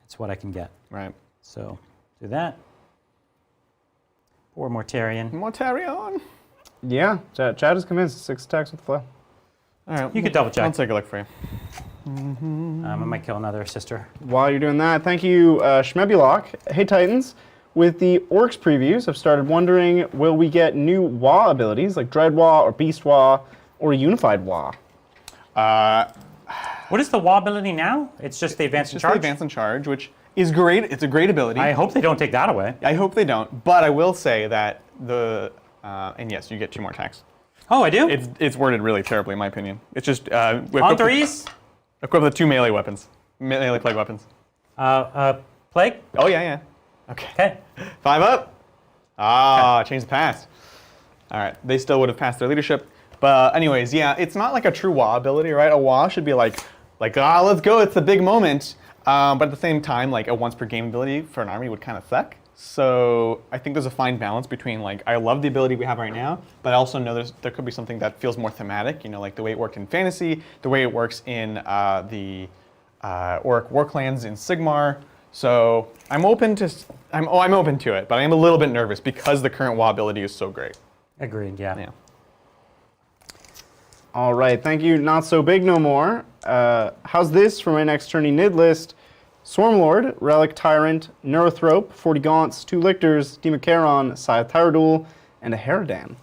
it's what I can get. Right. So do that. Poor Mortarion. Mortarion. Yeah, Chad is convinced. 6 attacks with the flail. All right. You could double check. I'll take a look for you. I might kill another sister. While you're doing that, thank you, Schmebulok. Hey, Titans. With the Orcs previews, I've started wondering, will we get new Wa abilities, like Dread Wa or Beast Wa or Unified Wa? What is the Wa ability now? It's just the advance and charge? The advance and charge, which is great. It's a great ability. I hope they don't take that away. I hope they don't. But I will say that and yes, you get 2 more attacks. Oh, I do? It's worded really terribly, in my opinion. It's just On 3s? equipped with 2 melee weapons, melee plague weapons. Plague? Oh yeah. Okay. Okay. 5 up. Ah, change the past. All right, they still would have passed their leadership. But anyways, yeah, it's not like a true Wa ability, right? A Wa should be like let's go, it's the big moment. But at the same time, like a once per game ability for an army would kind of suck. So I think there's a fine balance between like, I love the ability we have right now, but I also know there could be something that feels more thematic, you know, like the way it worked in fantasy, the way it works in the Orc War Clans in Sigmar. So I'm open to it, but I am a little bit nervous because the current Wa ability is so great. Agreed, yeah. All right, thank you. Not so big no more. How's this for my next tourney Nid list? Swarmlord, Relic Tyrant, Neurothrope, 40 Gaunts, 2 Lictors, Democaron, Scythe Tyradul, and a Haradan.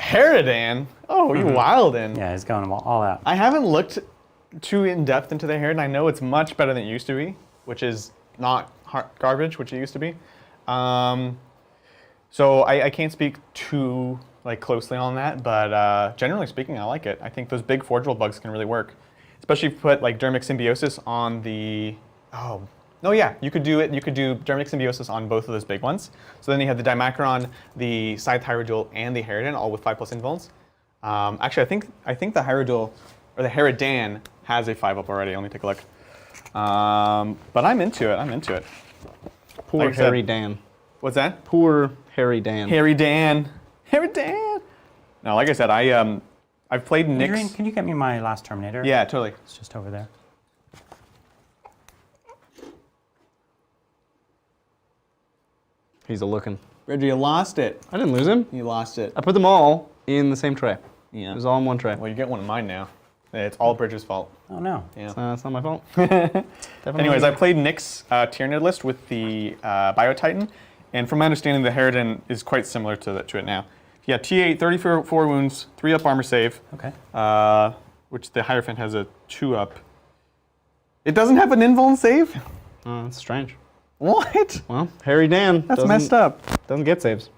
Haradan? Oh, you wildin'. Yeah, he's going all out. I haven't looked too in depth into the Haradan. I know it's much better than it used to be, which is not garbage, which it used to be. So I can't speak too closely on that, but generally speaking, I like it. I think those big Forge World bugs can really work, especially if you put Dermic Symbiosis on the. Oh yeah, you could do it. You could do Dermic Symbiosis on both of those big ones. So then you have the Dimacron, the Scythe Hyrodule, and the Haradan, all with 5+ invulns. Actually, I think the Hyrodule or the Haradan has a 5+ already. Let me take a look. But I'm into it. Poor Like I said- Harry Dan. What's that? Poor Harry Dan. Harry Dan. No, like I said, I've played Nyx. Adrian, can you get me my last Terminator? Yeah, totally. It's just over there. He's a looking. Reggie, you lost it. I didn't lose him. You lost it. I put them all in the same tray. Yeah. It was all in one tray. Well, you get one of mine now. It's all Bridges' fault. Oh no. Yeah. It's not my fault. Anyways, I played Nyx Tyranid list with the Bio Titan, and from my understanding, the Haradan is quite similar to it now. Yeah, T8, 34 wounds, 3+ armor save. Okay. Which the Hierophant has a 2+. It doesn't have an invuln save? Oh, that's strange. What? Well, Harry Dan. That's messed up. Doesn't get saves.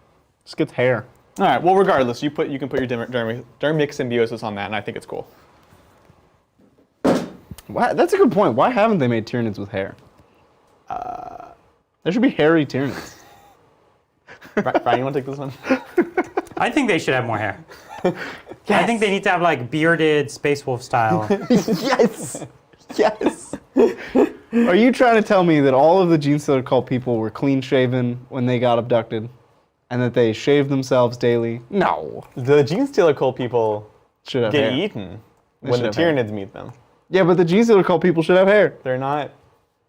Just gets hair. All right. Well, regardless, you can put your Dermic Symbiosis on that, and I think it's cool. Why, that's a good point. Why haven't they made Tyranids with hair? There should be hairy Tyranids. Brian, you want to take this one? I think they should have more hair. I think they need to have bearded Space Wolf style. Yes! Yes! Are you trying to tell me that all of the Genestealer cult people were clean shaven when they got abducted? And that they shaved themselves daily? No. The Genestealer cult people Should have get hair. eaten They when should the have hair. Tyranids meet them. Yeah, but the Genestealer cult people should have hair. They're not.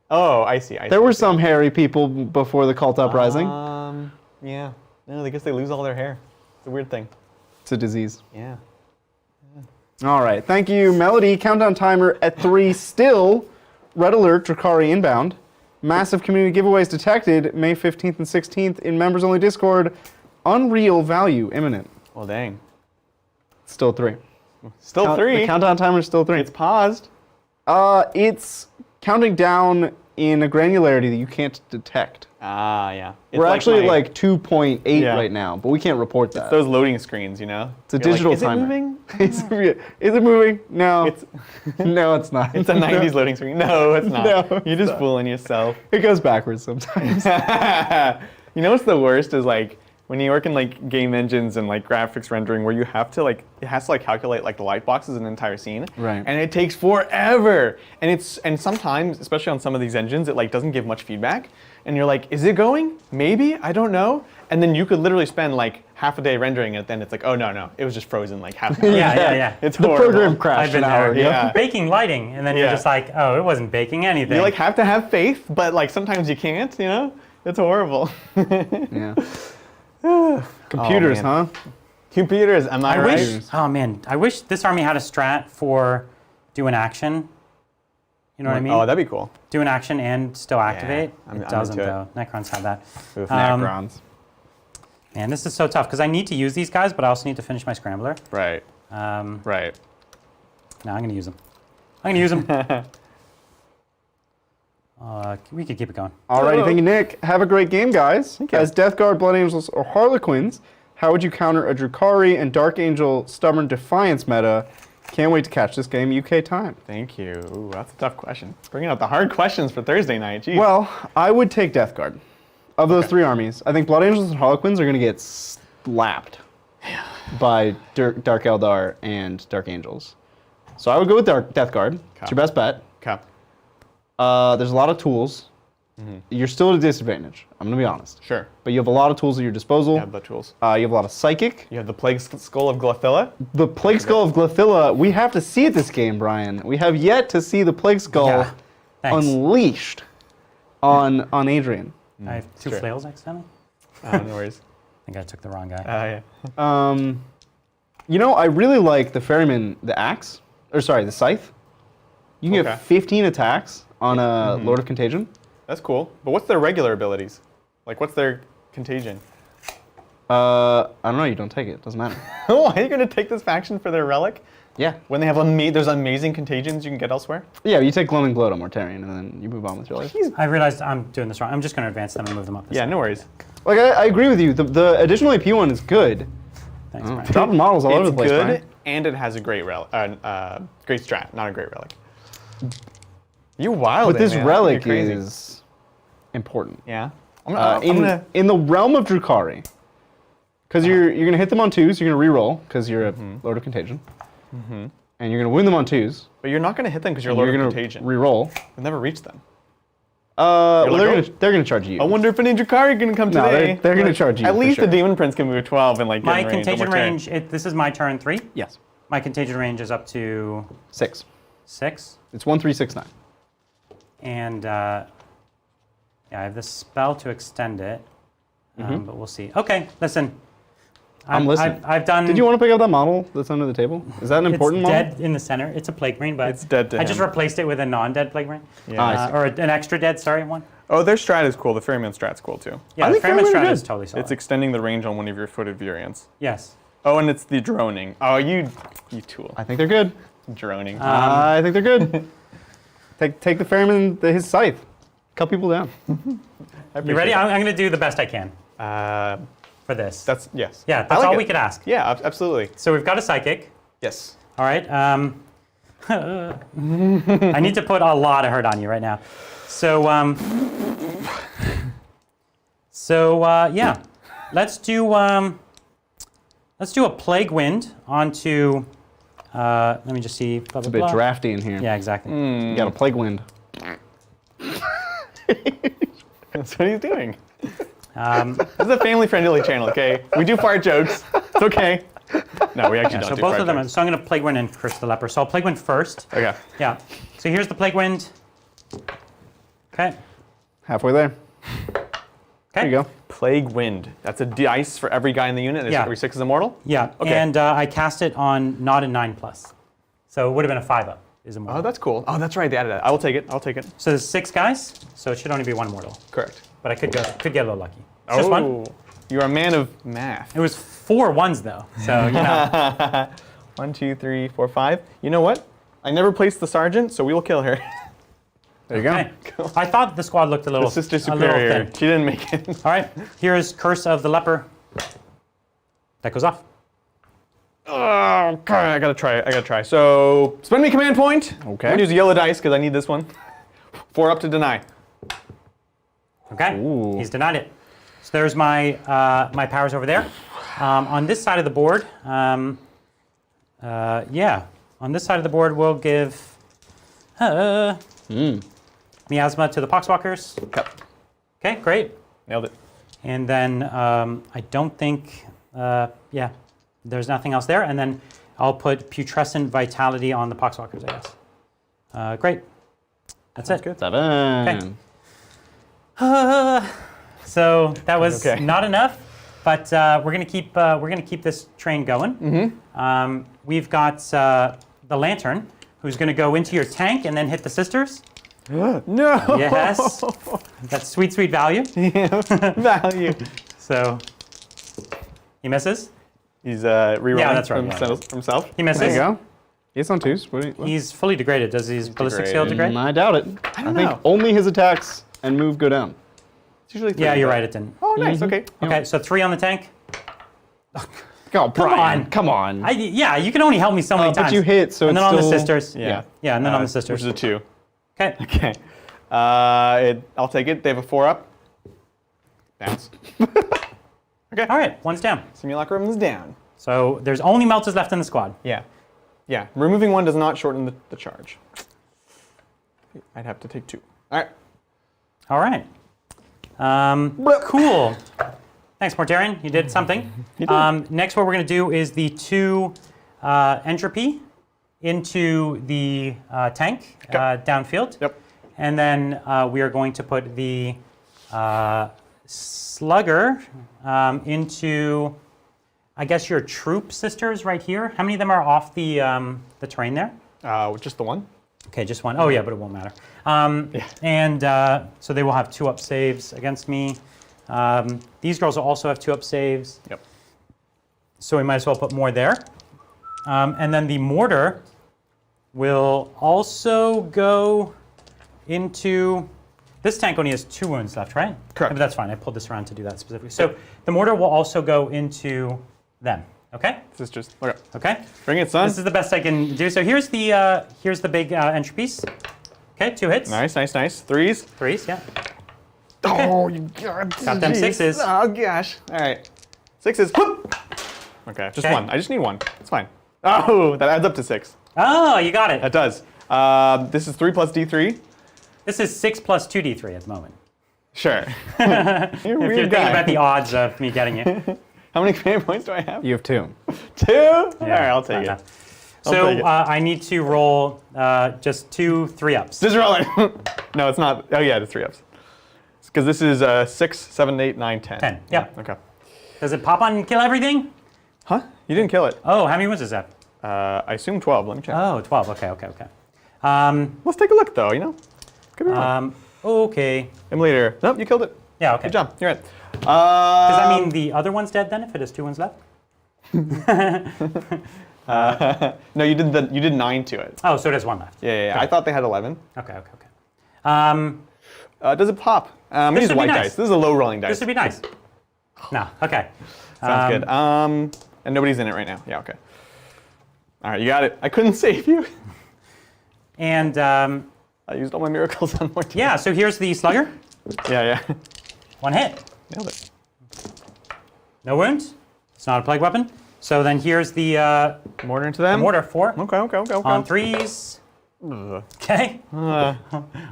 Oh, I see. There were some hairy people before the cult uprising. Yeah. No, I guess they lose all their hair. It's a weird thing. It's a disease. Yeah. All right, thank you, Melody. Countdown timer at 3 still. Red alert, Drakari inbound. Massive community giveaways detected May 15th and 16th in members-only Discord. Unreal value imminent. Well, dang. Still 3. Still 3. The countdown timer is still 3. It's paused. It's counting down in a granularity that you can't detect. Ah, yeah. We're It's actually my- at like 2.8 Yeah. right now, but we can't report that. those loading screens, you know? It's a You're digital like, is timer. it moving? Is it moving? No. It's No, it's not. it's a 90s loading screen. No, it's not. No, You're just fooling yourself. It goes backwards sometimes. You know what's the worst is like when you work in like game engines and like graphics rendering where you have to like it has to like calculate like the light boxes in an entire scene. Right. And it takes forever. And sometimes, especially on some of these engines, it like doesn't give much feedback. And you're like, is it going? Maybe, I don't know. And then you could literally spend like half a day rendering it, then it's like, oh no, it was just frozen like half an hour. Yeah. It's The horrible. program crashed I've been an hour there. ago. Yeah. Baking lighting, and then you're Yeah. just like, oh, it wasn't baking anything. You like have to have faith, but like sometimes you can't, you know? It's horrible. Yeah. Computers, Oh, huh? man. Computers, am I I right? wish. Oh man, I wish this army had a strat for do an action. You know what I mean? Oh, that'd be cool. Do an action and still activate. I'm It doesn't into it. though. Necrons have that. Oof. Necrons. Man, this is so tough because I need to use these guys, but I also need to finish my scrambler. Right, No, right. I'm gonna use them. I'm gonna use them. We could keep it going. Alrighty, thank you, Nick. Have a great game, guys. you. As Deathguard, Blood Angels, or Harlequins, how would you counter a Drukhari and Dark Angel Stubborn Defiance meta? Can't wait to catch this game UK time. Thank you. Ooh, that's a tough question. Bringing out the hard questions for Thursday night. Jeez. Well, I would take Deathguard. Of those three armies, I think Blood Angels and Harlequins are going to get slapped by Dark Eldar and Dark Angels. So I would go with Deathguard. It's your best bet. Okay. There's a lot of tools. You're still at a disadvantage, I'm going to be honest. Sure. But you have a lot of tools at your disposal. You have the tools. You have a lot of Psychic. You have the Plague Skull of Glorfilla. The Plague Skull of Glorfilla, we have to see it this game, Brian. We have yet to see the Plague Skull Yeah. Thanks. unleashed on Adrian. I have two sure. flails accidentally. No worries. I think I took the wrong guy. Yeah. You know, I really like the Ferryman, the axe, or sorry, the scythe. You can Okay. get 15 attacks on a Lord of Contagion. That's cool. But what's their regular abilities? Like, what's their contagion? I don't know, you don't take it, doesn't matter. Oh, are you going to take this faction for their relic? Yeah. When they have there's amazing contagions you can get elsewhere? Yeah, you take Glowing Gloat on Mortarion and then you move on with your life. I realized I'm doing this wrong. I'm just going to advance them and move them up. This Yeah, side. no worries. Like, I agree with you. The additional AP one is good. Thanks, Brian. Dropping models all over It's the place, good, Brian. and it has a great great strat, not a great relic. You wild. But this man. relic You're crazy. is important. Yeah. I'm gonna. In the realm of Drukhari, because you're gonna hit them on twos, you're gonna re-roll because you're a Lord of Contagion, and you're gonna win them on twos. But you're not gonna hit them because you're and Lord you're of gonna Contagion. re-roll. You'll never reach them. Well, like, they're gonna charge you. I wonder if any Drukhari can come No, today. they're gonna charge you At for least sure. the Demon Prince can move 12 and like get My in range. contagion Almost range, this is my turn 3. Yes. My contagion range is up to 6. 6. It's 1, 3, 6, 9. And yeah, I have this spell to extend it, but we'll see. Okay, listen. I'm listening. I've done. Did you want to pick up that model that's under the table? Is that an important it's model? dead in the center. It's a plague marine, but It's dead to I just him. replaced it with a non-dead plague marine, Yeah. I see. or an extra dead. Sorry, one. Oh, their strat is cool. The Ferryman strat's cool too. Yeah, I the think Ferryman they're really strat is good. totally solid. It's extending the range on one of your footed variants. Yes. Oh, and it's the droning. Oh, you tool. I think they're good. Droning. I think they're good. take the Ferryman, his scythe. Cut people down. You ready? I'm going to do the best I can that. for this. That's yes. yeah, I that's like all it. we could ask. Yeah, absolutely. So we've got a psychic. Yes. All right. I need to put a lot of hurt on you right now. So, yeah, let's do a plague wind onto. Let me just see. Blah, It's a blah, bit blah. drafty in here. Yeah, exactly. You got a plague wind. That's what he's doing. This is a family-friendly channel, okay? We do fart jokes. It's okay. No, we actually Yeah, don't so do both fart of them. jokes. So I'm going to plague wind and curse the leper. So I'll plague wind first. Okay. Yeah. So here's the plague wind. Okay. Halfway there. Okay. There you go. Plague Wind. That's a dice for every guy in the unit. Yeah. Every 6 is immortal? Yeah. Okay. And I cast it on not a 9+. So it would have been a 5-up. Is immortal. Oh, that's cool. Oh, that's right. They added that. I will take it. I'll take it. So there's 6 guys. So it should only be 1 mortal. Correct. But I could get a little lucky. It's just one. You're a man of math. It was 4 ones though. So you know. 1, 2, 3, 4, 5. You know what? I never placed the sergeant, so we will kill her. There you go. Okay. I thought the squad looked a little, Sister a little Superior. thin. She didn't make it. All right, here's Curse of the Leper. That goes off. Oh, God, I gotta try. So, spend me command point. Okay. I'm gonna use yellow dice because I need this one. 4 up to deny. Okay, Ooh. he's denied it. So there's my my powers over there. On this side of the board, on this side of the board, we'll give miasma to the Poxwalkers. Yep. Okay, great. Nailed it. And then I don't think, there's nothing else there. And then I'll put putrescent vitality on the Poxwalkers, I guess. Great. That's it. Good. 7. So that was Okay. not enough, but we're gonna keep this train going. We've got the lantern, who's gonna go into your tank and then hit the sisters. No. Yes, that's sweet, sweet value. Value. So he misses. He's rerolling Yeah, that's right, from yeah. himself. He misses. There you go. He's on 2s. What? He's fully degraded. Does his ballistic skill degrade? I doubt it. I don't think know. only his attacks and move go down. It's usually 3. Yeah, you're right. It didn't. Oh, nice. Okay. Okay, so 3 on the tank. Go, Brian. on. Come on. Yeah, you can only help me so many But times. you hit, so and it's then on the still- sisters. Yeah. Yeah, and then on the Which sisters. is a 2. Okay. Okay. I'll take it. They have a 4 up. Bounce. Okay. All right, one's down. Simulacrum is down. So there's only meltas left in the squad. Yeah. Yeah. Removing 1 does not shorten the charge. I'd have to take 2. All right. All right. Cool. Thanks, Mortarion. You did something. He did. Next, what we're going to do is the 2 entropy into the tank downfield. Yep. And then we are going to put the slugger into, I guess, your troop sisters right here. How many of them are off the train there? Just the 1. Okay, just one. Oh yeah, but it won't matter. And so they will have 2 up saves against me. These girls will also have 2 up saves. Yep. So we might as well put more there. And then the mortar will also go into... This tank only has 2 wounds left, right? Correct. But that's fine. I pulled this around to do that specifically. So the mortar will also go into them. Okay? Sisters. Okay. Okay? Bring it, son. This is the best I can do. So here's the big entry piece. Okay, 2 hits. Nice, nice, nice. 3s. 3s, yeah. Oh, you got them 6s. Oh, gosh. All right. 6s. Whoop. Okay, just Okay. 1. I just need 1. It's fine. Oh, that adds up to 6. Oh, you got it. That does. This is 3 plus D3. This is 6 plus 2d3 at the moment. Sure. You're a If you're weird thinking guy. about the odds of me getting it. How many command points do I have? You have 2. 2? All right, I'll take it. So take it. I need to roll just 2 3-ups. Just roll it. No, it's not. Oh, yeah, it's 3 ups. Because this is 6, 7, 8, 9, 10. 10, yep. Okay. Does it pop on and kill everything? Huh? You didn't kill it. Oh, how many wounds is that? I assume 12. Let me check. Oh, 12. Okay. Let's take a look, though, you know? Could be wrong. Okay. Emulator. Nope, you killed it. Yeah, okay. Good job. You're right. Does that mean the other one's dead then, if it has 2 wounds left? No, you did 9 to it. Oh, so it has 1 left. Yeah. I thought they had 11. Okay. Does it pop? Use would be white nice. dice. This is a low rolling dice. This would be nice. No, okay. Sounds good. And nobody's in it right now. Yeah, okay. All right, you got it. I couldn't save you. And I used all my miracles on Mortarion. yeah, so here's the slugger. Yeah. 1 hit. Nailed it. No wounds. It's not a plague weapon. So then here's the Mortar into them. mortar 4 Okay. on 3s. Ugh. Okay. Uh,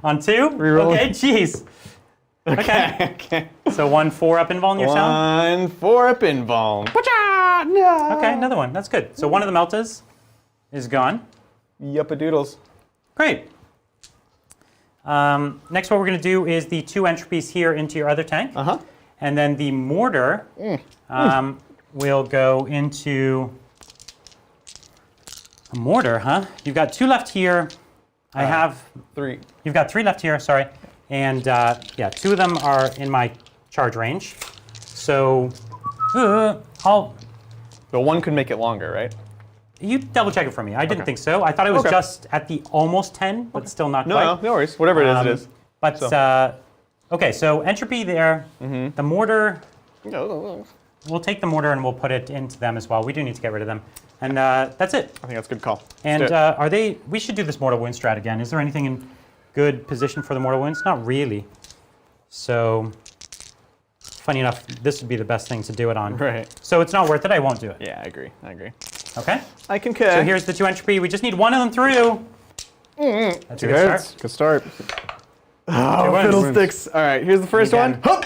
On 2. Reroll. Okay, jeez. Okay. okay. So 1 4-up invuln yourself. 1 4-up invuln. No. Okay, another one. That's good. So 1 of the meltas is gone. Yuppadoodles. Great. Next, what we're going to do is the 2 entropies here into your other tank. Uh-huh. And then the mortar will go into a mortar, huh? You've got 2 left here. I have 3. You've got 3 left here, sorry. And yeah, 2 of them are in my charge range. So I'll... But 1 could make it longer, right? You double check it for me. I didn't think so. I thought it was Okay. just at the almost 10, but still not No, quite. no worries. Whatever it is, it is. But, okay, so entropy there. The mortar, I we'll take the mortar and we'll put it into them as well. We do need to get rid of them. And that's it. think that's a good call. And Let's do it. we should do this mortal wound strat again. Is there anything in good position for the mortal wounds? Not really. So, funny enough, this would be the best thing to do it on. Right. So it's not worth it. I won't do it. Yeah, I agree. Okay. I concur. So here's the 2 entropy. We just need one of them through. That's a good Hits. start. Good start. Oh, wins. fiddlesticks. All right, here's the first Again. one. Hup!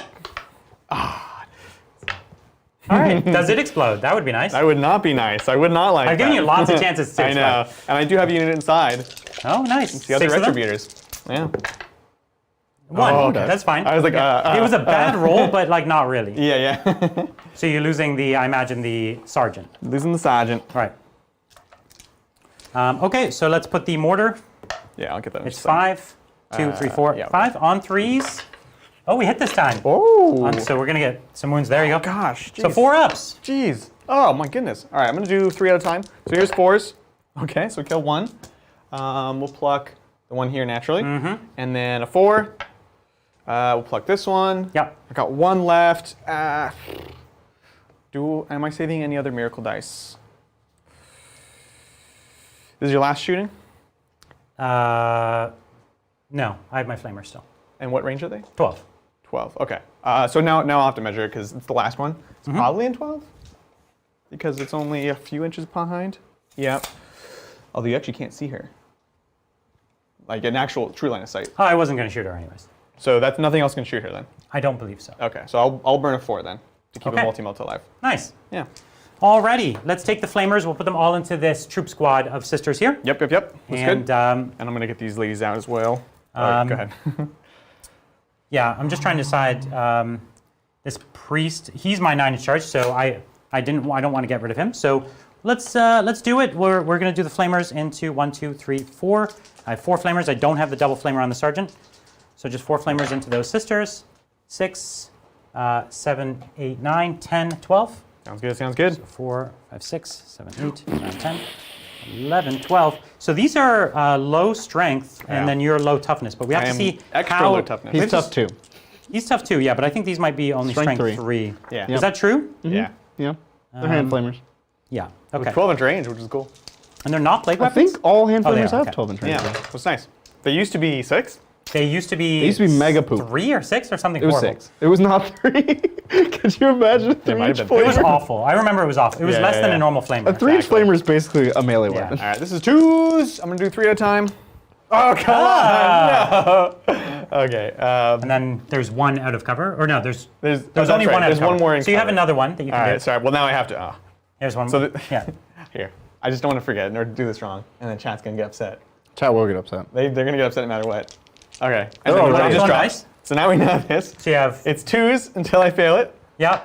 All right. Does it explode? That would be nice. That would not be nice. I would not like I've given that. you lots of chances to I know. explode. And I do have a unit inside. Oh, nice. The other 6 of them? retributors. Yeah. One. Oh, okay. That's fine. I was like, it was a bad roll, but like not really. Yeah. So you're losing I imagine, the sergeant. Losing the sergeant. All right. Okay, so let's put the mortar. Yeah, I'll get that. It's 5, 2, 3, 4, yeah, 5 on 3s. Oh, we hit this time. Oh. So we're gonna get some wounds. There you go. Gosh. So Geez. 4 ups. Jeez. Oh my goodness. All right, I'm gonna do 3 at a time. So here's 4s. Okay, so kill 1. We'll pluck the one here naturally, and then a 4. We'll pluck this one. Yep. I got 1 left. Am I saving any other miracle dice? This is your last shooting? No, I have my flamer still. And what range are they? 12. 12. Okay. So now I'll have to measure it because it's the last one. It's probably in 12 because it's only a few inches behind. Yep. Although you actually can't see her, like an actual true line of sight. Oh, I wasn't gonna shoot her anyways. So that's nothing else can shoot her then. I don't believe so. Okay. So I'll burn a 4 then to keep Okay. a multi-melt alive. Nice. Yeah. Alrighty, let's take the flamers. We'll put them all into this troop squad of sisters here. Yep. That's And good. And I'm gonna get these ladies out as well. Go ahead. yeah, I'm just trying to decide. This priest, he's my 9 in charge, so I don't want to get rid of him. So let's do it. We're gonna do the flamers into 1, 2, 3, 4. I have 4 flamers. I don't have the double flamer on the sergeant, so just 4 flamers into those sisters. 6, 7, 8, 9, 10, 12. Sounds good. 4, 5, 6, 7, 8, 9, 10, 11, 12. So these are low strength, and Yeah. then you're low toughness. But we have I to am see extra how low toughness. He's tough too. He's tough too, yeah. But I think these might be only Strength strength 3. 3. Yeah. Is that true? Yeah. Yeah. They're hand flamers. Yeah. With Okay. 12-inch range, which is cool. And they're not blade I weapons. think all hand Oh, they flamers are, have okay. 12-inch Yeah. range. That's nice. They used to be 6. They used to be. They used to be mega poop. 3 or 6 or something It was horrible. 6. It was not 3. Could you imagine a 3-inch might have been It was flamer? awful. I remember it was awful. It was Yeah, less yeah, than yeah. a normal flamer. A 3-inch Exactly. flamer is basically a melee Yeah. weapon. All right, this is 2s. I'm gonna do 3 at a time. Oh, come on! No. Okay. And then there's 1 out of cover, or no, there's There's only 1 out There's of cover. one more in So you have cover. another one that you All can right, do. sorry. Well, now I have to. Oh. Here's one. So yeah. Here. I just don't want to forget or do this wrong, and then chat's gonna get upset. Chat will get upset. They're gonna get upset no matter what. Okay. And Oh, then right. I just Oh, dropped. nice. So now we know this. So you have. It's 2s until I fail it. Yeah.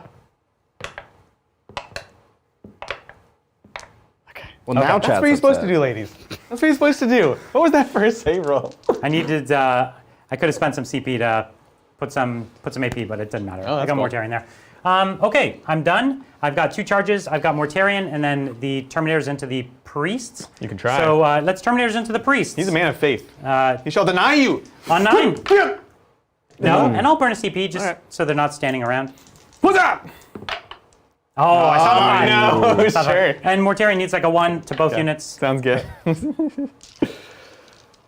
Okay. Well, now Okay. chat's That's what you're supposed to upset. do, ladies. That's what you're supposed to do. What was that first save roll? I needed. I could have spent some CP to put some AP, but it didn't matter. Oh, I that's got cool. Mortarion there. Okay, I'm done. I've got 2 charges. I've got Mortarion, and then the Terminators into the priests. You can try. So let's Terminators into the priests. He's a man of faith. He shall deny you. On 9. No, and I'll burn a CP just Alright. so they're not standing around. What's up? Oh, I saw the I 5. know, I saw the sure. 5. And Mortarion needs like a 1 to both units. Sounds good.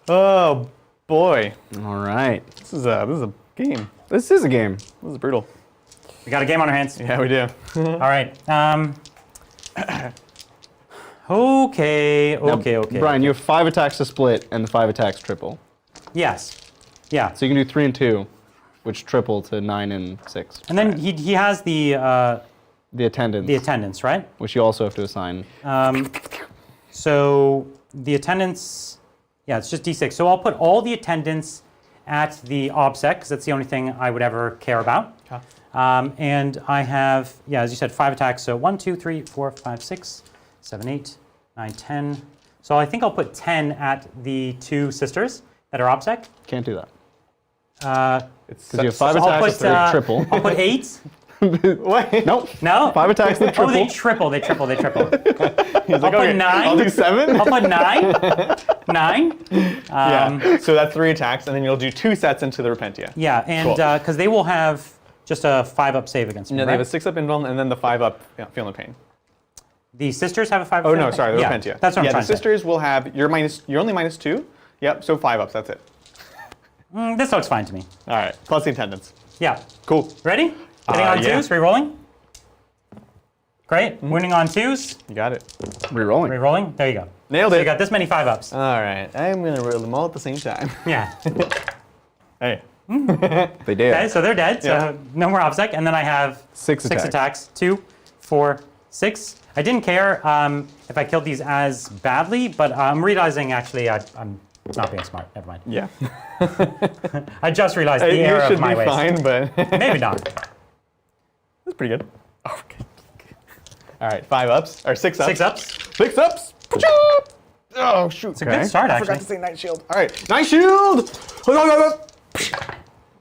Oh boy, All right. this is a game. This is a game. This is brutal. We got a game on our hands. Yeah, we do. All right. Okay. Brian, you have 5 attacks to split and the 5 attacks triple. Yes. Yeah. So you can do 3 and 2, which triple to 9 and 6. And then he has the The attendance, right? which you also have to assign. So the attendance, yeah, it's just D6. So I'll put all the attendance at the OBSEC, because that's the only thing I would ever care about. Okay. And I have, yeah, as you said, 5 attacks. So 1, 2, 3, 4, 5, 6, 7, 8, 9, 10. So I think I'll put 10 at the 2 sisters that are OBSEC. Can't do that. It's Because you have 5 I'll attacks put, for triple. I'll put 8. Wait. Nope. No? 5 attacks with triple. Oh, they triple. They triple. He's like, I'll put okay, 9. I'll do 7. I'll put 9. 9. Yeah. So that's 3 attacks, and then you'll do 2 sets into the Repentia. Yeah, and Cool. because they will have just a 5-up save against me, No, they right? have a 6-up invuln, and then the 5-up Feel No Pain. The sisters have a 5-up Oh save? no, sorry, the yeah, Repentia. That's what I'm yeah, trying the to say. sisters will have you're only -2. Yep, so 5-ups. That's it. This looks fine to me. All right, plus the attendance. Yeah. Cool. Ready? Hitting on yeah. 2s, re-rolling. Great. Wounding on 2s, You got it. Rerolling. re-rolling. There you go. Nailed So it. you got this many 5-ups. All right, I'm gonna roll them all at the same time. Yeah. Hey. They did. Okay, so they're dead. Yeah. So no more obsec. And then I have 6 attacks. attacks. 2, 4, 6. I didn't care if I killed these as badly, but I'm realizing actually I'm not being smart. Never mind. Yeah. I just realized the you error should of my be ways. fine, but Maybe not. that's pretty good. Okay. All right, 5-ups or 6-ups. 6-ups. 6-ups. Oh shoot! It's a good start, I actually. forgot to say Night Shield. All right, Night Shield.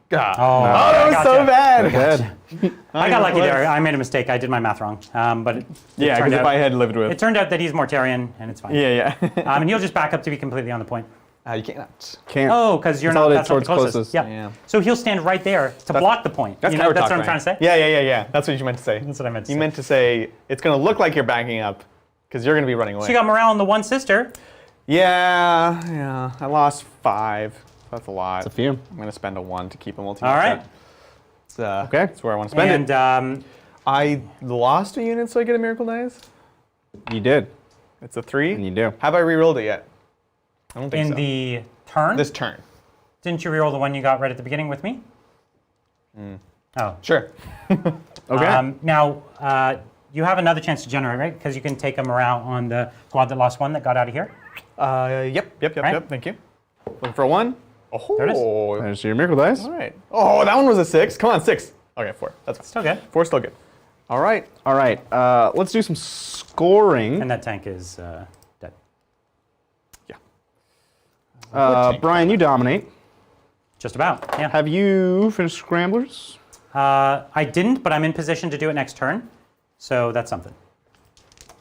God. Oh, that was so bad. Dead. I got lucky there. I made a mistake. I did my math wrong. But it Yeah, turned because if out, I had lived with. it turned out that he's Mortarion, and it's fine. Yeah. And he'll just back up to be completely on the point. You can't. Can't. Oh, because you're not Consolidate that's not the towards closest. closest. Yeah. Yeah. So he'll stand right there to block the point. That's You kind know, of that's what I'm trying to say. Yeah. That's what you meant to say. That's what I meant to You say. meant to say it's going to look like you're backing up because you're going to be running away. So you got morale on the one sister. Yeah. I lost 5. That's a lot. It's a few. I'm going to spend a 1 to keep a multi. All right. Okay. Okay. That's where I want to spend it. And I lost a unit, so I get a Miracle Dice. You did. It's a 3. And you do. Have I re-rolled it yet? I don't think in so. the turn, This turn. didn't you reroll the one you got right at the beginning with me? Oh. Sure. Okay. Now, you have another chance to generate, right? Because you can take a morale on the squad that lost 1 that got out of here. Yep. Thank you. Looking for a 1. Oh. There it is. There's your miracle dice. All right. Oh, that one was a 6. Come on, 6. Okay, 4. That's fine. Still good. 4 still good. All right. All right. Let's do some scoring. And that tank is dead. Yeah. Brian, you dominate. Just about, yeah. Have you finished Scramblers? I didn't, but I'm in position to do it next turn. So that's something.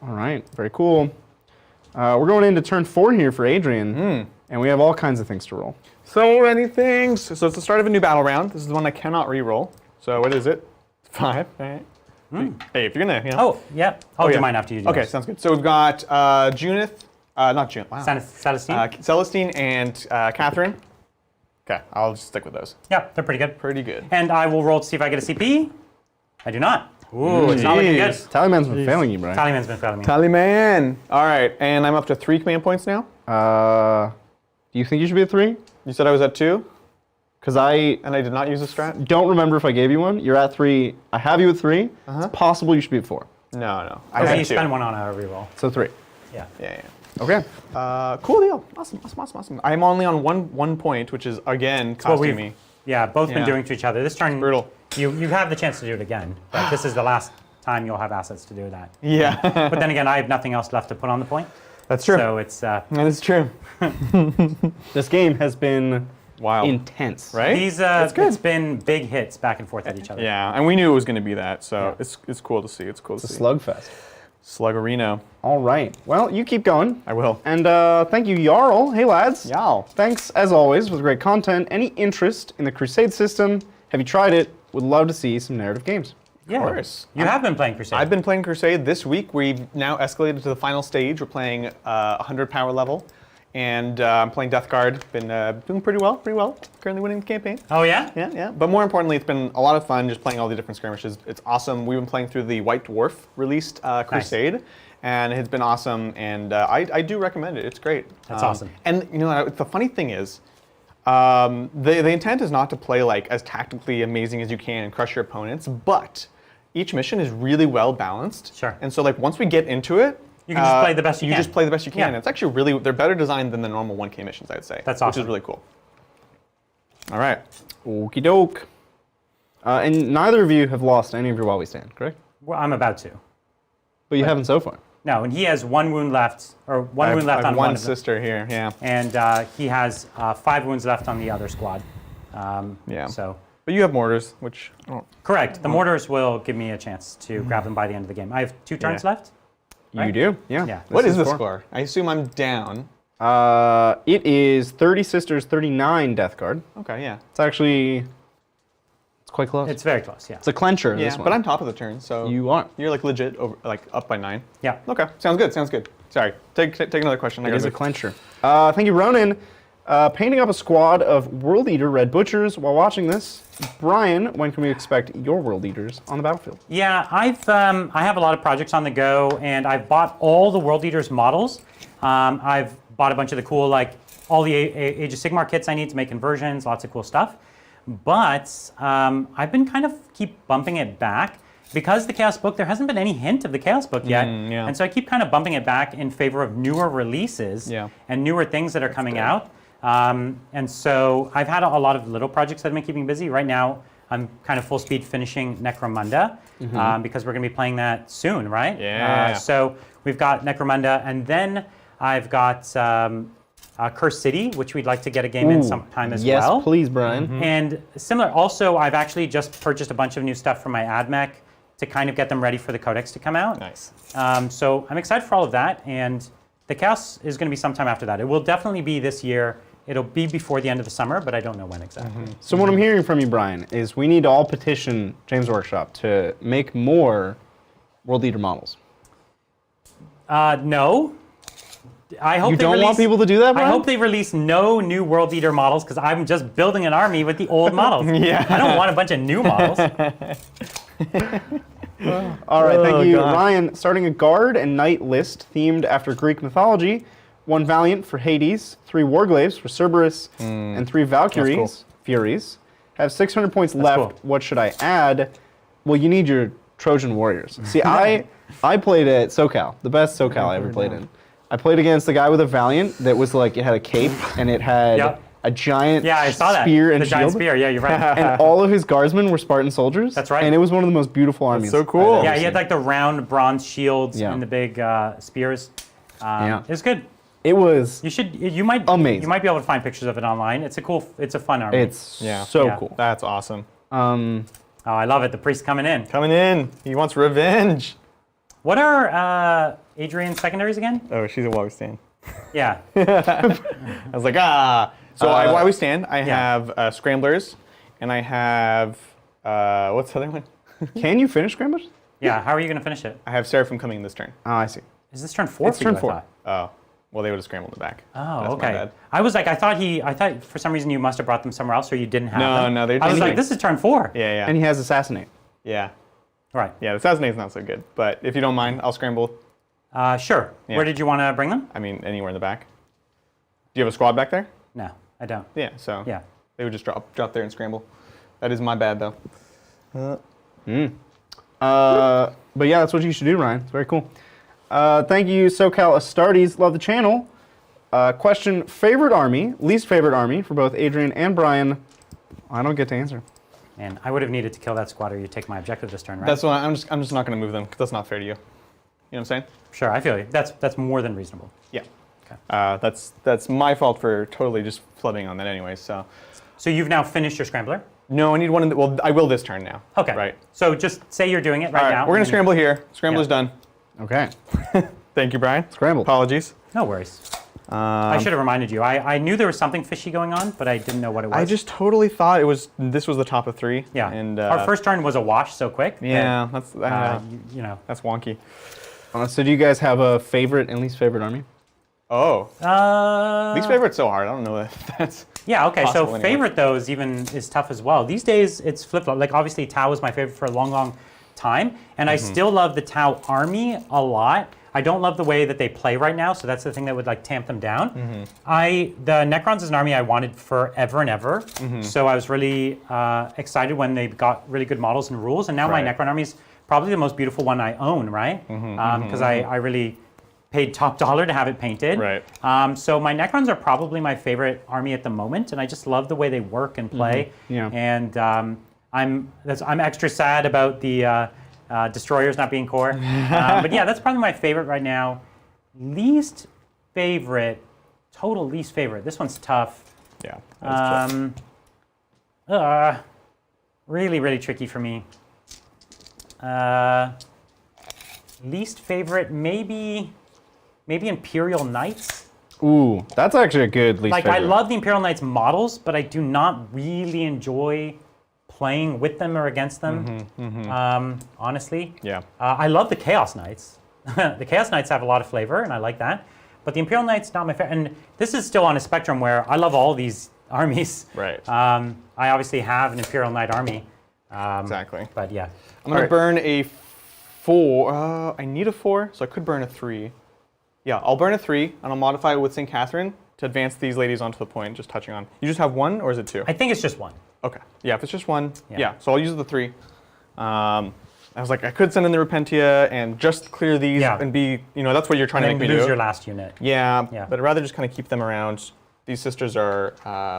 All right. Very cool. We're going into turn 4 here for Adrian. And we have all kinds of things to roll. So many things. So it's the start of a new battle round. This is the one I cannot re-roll. So what is it? 5. All right. Hey, if you're gonna, Oh, yeah. I'll do yeah. mine after you do Okay, yours. sounds good. So we've got Junith, not Junith. Wow. Celestine? Celestine and Catherine. Okay, I'll just stick with those. Yeah, they're pretty good. Pretty good. And I will roll to see if I get a CP. I do not. Ooh, it's not looking good. Jeez. Tallyman's been failing you, Brian. Tallyman's been failing me. Tallyman. All right, and I'm up to 3 command points now. Do you think you should be at 3? You said I was at 2, Because I and I did not use a strat. don't remember if I gave you one. You're at 3. I have you at 3. It's possible you should be at 4. No. I Okay, had you 2. spend one on a reroll. So 3. Yeah. Yeah. Okay. Cool deal. Awesome. I'm only on one point, which is again What costing we've me. both been Yeah. doing to each other. This turn, Brutal. You have the chance to do it again, but this is the last time you'll have assets to do that. Yeah. But then again, I have nothing else left to put on the point. That's true. So it's That is true. This game has been Wild. intense. Right? these. That's good. It's been big hits back and forth at each other. Yeah, and we knew it was going to be that, so Yeah. it's cool to see. It's cool to It's a see. slugfest. Sluggerino. All right. Well, you keep going. I will. And thank you, Jarl. Hey, lads. Yow. Thanks, as always, with great content. Any interest in the Crusade system? Have you tried it? Would love to see some narrative games. Yeah. Of course. You have been playing Crusade. I've been playing Crusade this week. We've now escalated to the final stage. We're playing 100 power level, and I'm playing Deathguard. Been doing pretty well. Currently winning the campaign. Oh yeah. Yeah. But more importantly, it's been a lot of fun just playing all the different skirmishes. It's awesome. We've been playing through the White Dwarf released Crusade, and it's been awesome. And I do recommend it. It's great. That's awesome. And you know, the funny thing is, the intent is not to play like as tactically amazing as you can and crush your opponents, but each mission is really well balanced. Sure. And so like once we get into it, You can just play the best you You can. just play the best you can. Yeah. And it's actually really, they're better designed than the normal 1K missions, I'd say. That's Which awesome. is really cool. All right. Okie doke. And neither of you have lost any of your while we stand, correct? Well, I'm about to. But you haven't so far. No, and he has 1 wound left, or one wound left I have on one one of them. sister here, yeah. And he has 5 wounds left on the other squad. Yeah. So But you have mortars, which I don't. Correct. The mortars will give me a chance to grab them by the end of the game. I have 2 turns Yeah. left. You Right? do, yeah. Yeah. What is the 4. score? I assume I'm down. It is 30 Sisters, 39 Deathguard. Okay, yeah. It's actually, it's quite close. It's very close, yeah. It's a clencher, Yeah, this one. but I'm top of the turn, so You are. you're like legit over, like up by 9. Yeah. Okay, sounds good. Sounds good. Sorry, take another question. I It gotta is a move. clencher. Thank you, Ronan. Painting up a squad of World Eater Red Butchers while watching this. Brian, when can we expect your World Eaters on the battlefield? Yeah, I have a lot of projects on the go, and I've bought all the World Eaters models. I've bought a bunch of the cool, like, all the Age of Sigmar kits I need to make conversions, lots of cool stuff. But I've been kind of keep bumping it back. Because the Chaos Book, there hasn't been any hint of the Chaos Book yet. yeah. And so I keep kind of bumping it back in favor of newer releases and newer things that are coming out. And so I've had a lot of little projects that have been keeping busy. Right now, I'm kind of full speed finishing Necromunda because we're going to be playing that soon, right? Yeah. So we've got Necromunda, and then I've got Curse City, which we'd like to get a game in sometime as well. Yes, please, Brian. And similar, also, I've actually just purchased a bunch of new stuff for my AdMech to kind of get them ready for the Codex to come out. Nice. So I'm excited for all of that, and the Chaos is going to be sometime after that. It will definitely be this year. It'll be before the end of the summer, but I don't know when exactly. So what I'm hearing from you, Brian, is we need to all petition James Workshop to make more World Eater models. No. I hope You they don't want release- people to do that, Brian? I hope they release no new World Eater models because I'm just building an army with the old models. Yeah. I don't want a bunch of new models. All right, thank you, gosh. Ryan. Starting a guard and knight list themed after Greek mythology. 1 Valiant for Hades, 3 Warglaves for Cerberus, and 3 Valkyries, That's Furies. Have 600 points left. cool. What should I add? Well, you need your Trojan Warriors. See, I played at SoCal, the best SoCal I ever played in. I played against the guy with a Valiant that was like, it had a cape and it had Yep. a giant Yeah, I saw that. spear and the shield. giant spear. Yeah, you're right. And all of his guardsmen were Spartan soldiers. That's right. And it was one of the most beautiful armies. so cool. I've ever Yeah, he had seen. like the round bronze shields Yeah. and the big spears. Yeah. It's good. It was. You might Amazing. You might be able to find pictures of it online. It's a fun army. It's Yeah. so Yeah. cool. That's awesome. Oh, I love it. The priest coming in. Coming in. He wants revenge. What are Adrian's secondaries again? Oh, she's a Wally stand. Yeah. I was like, ah. So while we stand, I have scramblers, and I have what's the other one? Can you finish Scramblers? Yeah. How are you going to finish it? I have Seraphim coming this turn. Oh, I see. Is this turn 4? It's for you, turn I 4. thought? Oh, well, they would have scrambled it back. Oh, That's my okay. bad. I was like, I thought for some reason you must have brought them somewhere else, or you didn't have them. No, they're I was just like, like- this is turn 4. Yeah, yeah, And he has Assassinate. yeah, Right. yeah. The Assassinate's not so good, but if you don't mind, I'll scramble. Sure. Yeah. Where did you want to bring them? I mean, anywhere in the back. Do you have a squad back there? No, I don't. Yeah. So Yeah. they would just drop there and scramble. That is my bad though. But yeah, that's what you should do, Ryan. It's very cool. Thank you, SoCal Astartes. Love the channel. Question: favorite army, least favorite army for both Adrian and Brian. I don't get to answer. And I would have needed to kill that squad, or you take my objective this turn, right? That's why I'm just not going to move them because that's not fair to you. You know what I'm saying? Sure, I feel you. That's more than reasonable. Yeah. Okay. That's my fault for totally just flubbing on that anyway. So So you've now finished your scrambler. no, I need one. Well, I will this turn now. Okay. Right. So just say you're doing it right All right. now. We're gonna and- scramble here. Scrambler's done. Okay. Thank you, Brian. Scramble. Apologies. No worries. I should have reminded you. I knew there was something fishy going on, but I didn't know what it was. I just totally thought this was the top of 3. yeah. And Our first turn was a wash so quick. yeah, that's You know. that's wonky. So do you guys have a favorite and least favorite army? Oh, least favorite's so hard. I don't know if that's. Yeah. Okay. So possible anyway. favorite though is tough as well. These days it's flip flop. Like obviously Tau was my favorite for a long time, and I still love the Tau army a lot. I don't love the way that they play right now, so that's the thing that would like tamp them down. The Necrons is an army I wanted forever and ever, so I was really excited when they got really good models and rules, and now my Right. Necron army is probably the most beautiful one I own, right? Because I really paid top dollar to have it painted. Right. So my Necrons are probably my favorite army at the moment, and I just love the way they work and play. Yeah. And I'm extra sad about the Destroyers not being core. But yeah, that's probably my favorite right now. Least favorite, total least favorite. This one's tough. Yeah. That's tough. Really, really tricky for me. Least favorite, maybe Imperial Knights. Ooh, that's actually a good least favorite. I love the Imperial Knights models, but I do not really enjoy playing with them or against them, honestly. Yeah. I love the Chaos Knights. The Chaos Knights have a lot of flavor, and I like that. But the Imperial Knights, not my favorite. And this is still on a spectrum where I love all these armies. Right. I obviously have an Imperial Knight army. Exactly. But yeah. I'm going to burn a 4. I need a 4, so I could burn a 3. Yeah, I'll burn a 3, and I'll modify it with St. Catherine to advance these ladies onto the point, just touching on. You just have 1, or is it 2? I think it's just 1. Okay. Yeah, if it's just 1, Yeah. yeah. So I'll use the 3. I was like, I could send in the Repentia and just clear these and be, that's what you're trying to make me lose do. your last unit. Yeah, Yeah. but I'd rather just kind of keep them around. These sisters are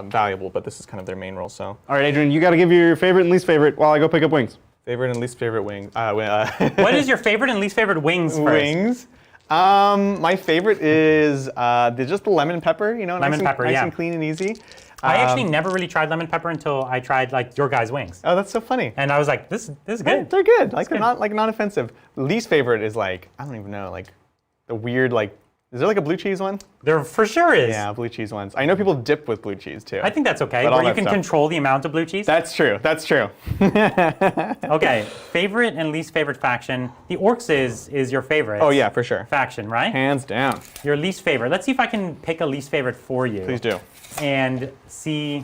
valuable, but this is kind of their main role, so. All right, Adrian, you got to give your favorite and least favorite while I go pick up wings. Favorite and least favorite wing. What is your favorite and least favorite wings first? Wings? My favorite is just the lemon pepper, Lemon pepper, nice yeah. and clean and easy. I actually never really tried lemon pepper until I tried your guys' wings. Oh, that's so funny. And I was like, this is good. They're good. They're good. not offensive. Least favorite is I don't even know, the weird is there a blue cheese one? There for sure is. Yeah, blue cheese ones. I know people dip with blue cheese too. I think that's okay, But all where you that can stuff. control the amount of blue cheese. That's true. That's true. Okay, favorite and least favorite faction. The Orcs is your favorite. Oh yeah, for sure. Faction, right? Hands down. Your least favorite. Let's see if I can pick a least favorite for you. Please do. And see